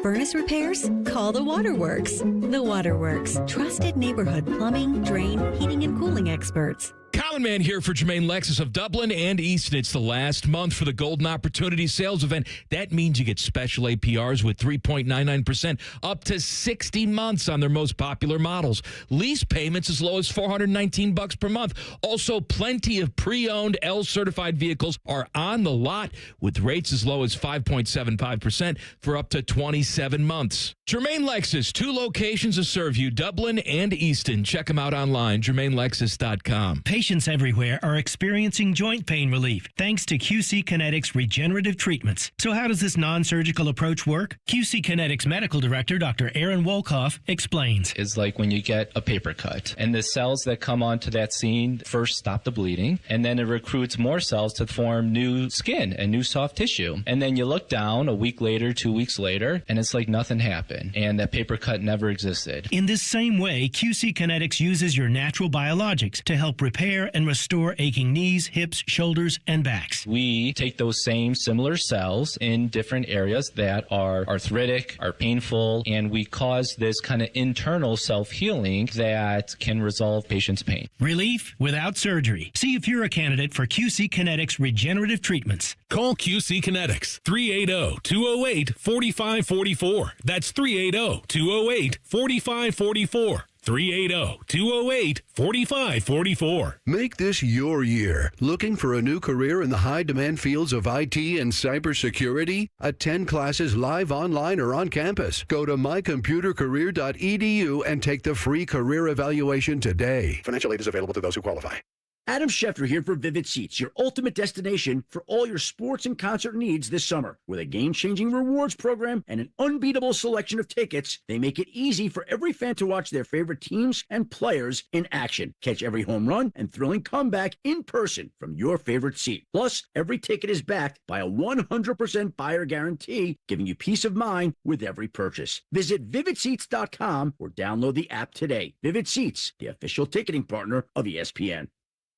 Furnace repairs? Call the Waterworks. The Waterworks. Trusted neighborhood plumbing, drain, heating, and cooling experts. Common Man here for Jermaine Lexus of Dublin and Easton. It's the last month for the Golden Opportunity Sales Event. That means you get special APRs with 3.99% up to 60 months on their most popular models. Lease payments as low as $419 per month. Also, plenty of pre-owned L-certified vehicles are on the lot with rates as low as 5.75% for up to 27 months. Jermaine Lexus, 2 locations to serve you, Dublin and Easton. Check them out online, JermaineLexus.com. Patients everywhere are experiencing joint pain relief thanks to QC Kinetics regenerative treatments. So how does this non-surgical approach work? QC Kinetics Medical Director Dr. Aaron Wolkoff explains. It's like when you get a paper cut and the cells that come onto that scene first stop the bleeding, and then it recruits more cells to form new skin and new soft tissue. And then you look down a week later, 2 weeks later, and it's like nothing happened and that paper cut never existed. In this same way, QC Kinetics uses your natural biologics to help repair and restore aching knees, hips, shoulders, and backs. We take those same similar cells in different areas that are arthritic, are painful, and we cause this kind of internal self-healing that can resolve patients' pain. Relief without surgery. See if you're a candidate for QC Kinetics regenerative treatments. Call QC Kinetics, 380-208-4544. That's 380-208-4544. 380-208-4544. Make this your year. Looking for a new career in the high-demand fields of IT and cybersecurity? Attend classes live, online, or on campus. Go to mycomputercareer.edu and take the free career evaluation today. Financial aid is available to those who qualify. Adam Schefter here for Vivid Seats, your ultimate destination for all your sports and concert needs this summer. With a game-changing rewards program and an unbeatable selection of tickets, they make it easy for every fan to watch their favorite teams and players in action. Catch every home run and thrilling comeback in person from your favorite seat. Plus, every ticket is backed by a 100% buyer guarantee, giving you peace of mind with every purchase. Visit VividSeats.com or download the app today. Vivid Seats, the official ticketing partner of ESPN.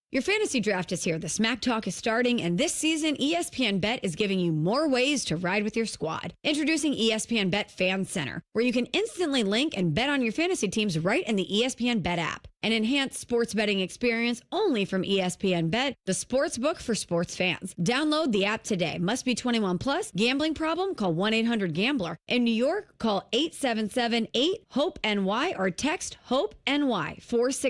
Your fantasy draft is here. The Smack Talk is starting, and this season, ESPN Bet is giving you more ways to ride with your squad. Introducing ESPN Bet Fan Center, where you can instantly link and bet on your fantasy teams right in the ESPN Bet app. An enhanced sports betting experience only from ESPN Bet, the sports book for sports fans. Download the app today. Must be 21 plus. Gambling problem? Call 1-800-GAMBLER. In New York, call 877-8-HOPE-NY or text HOPE-NY 466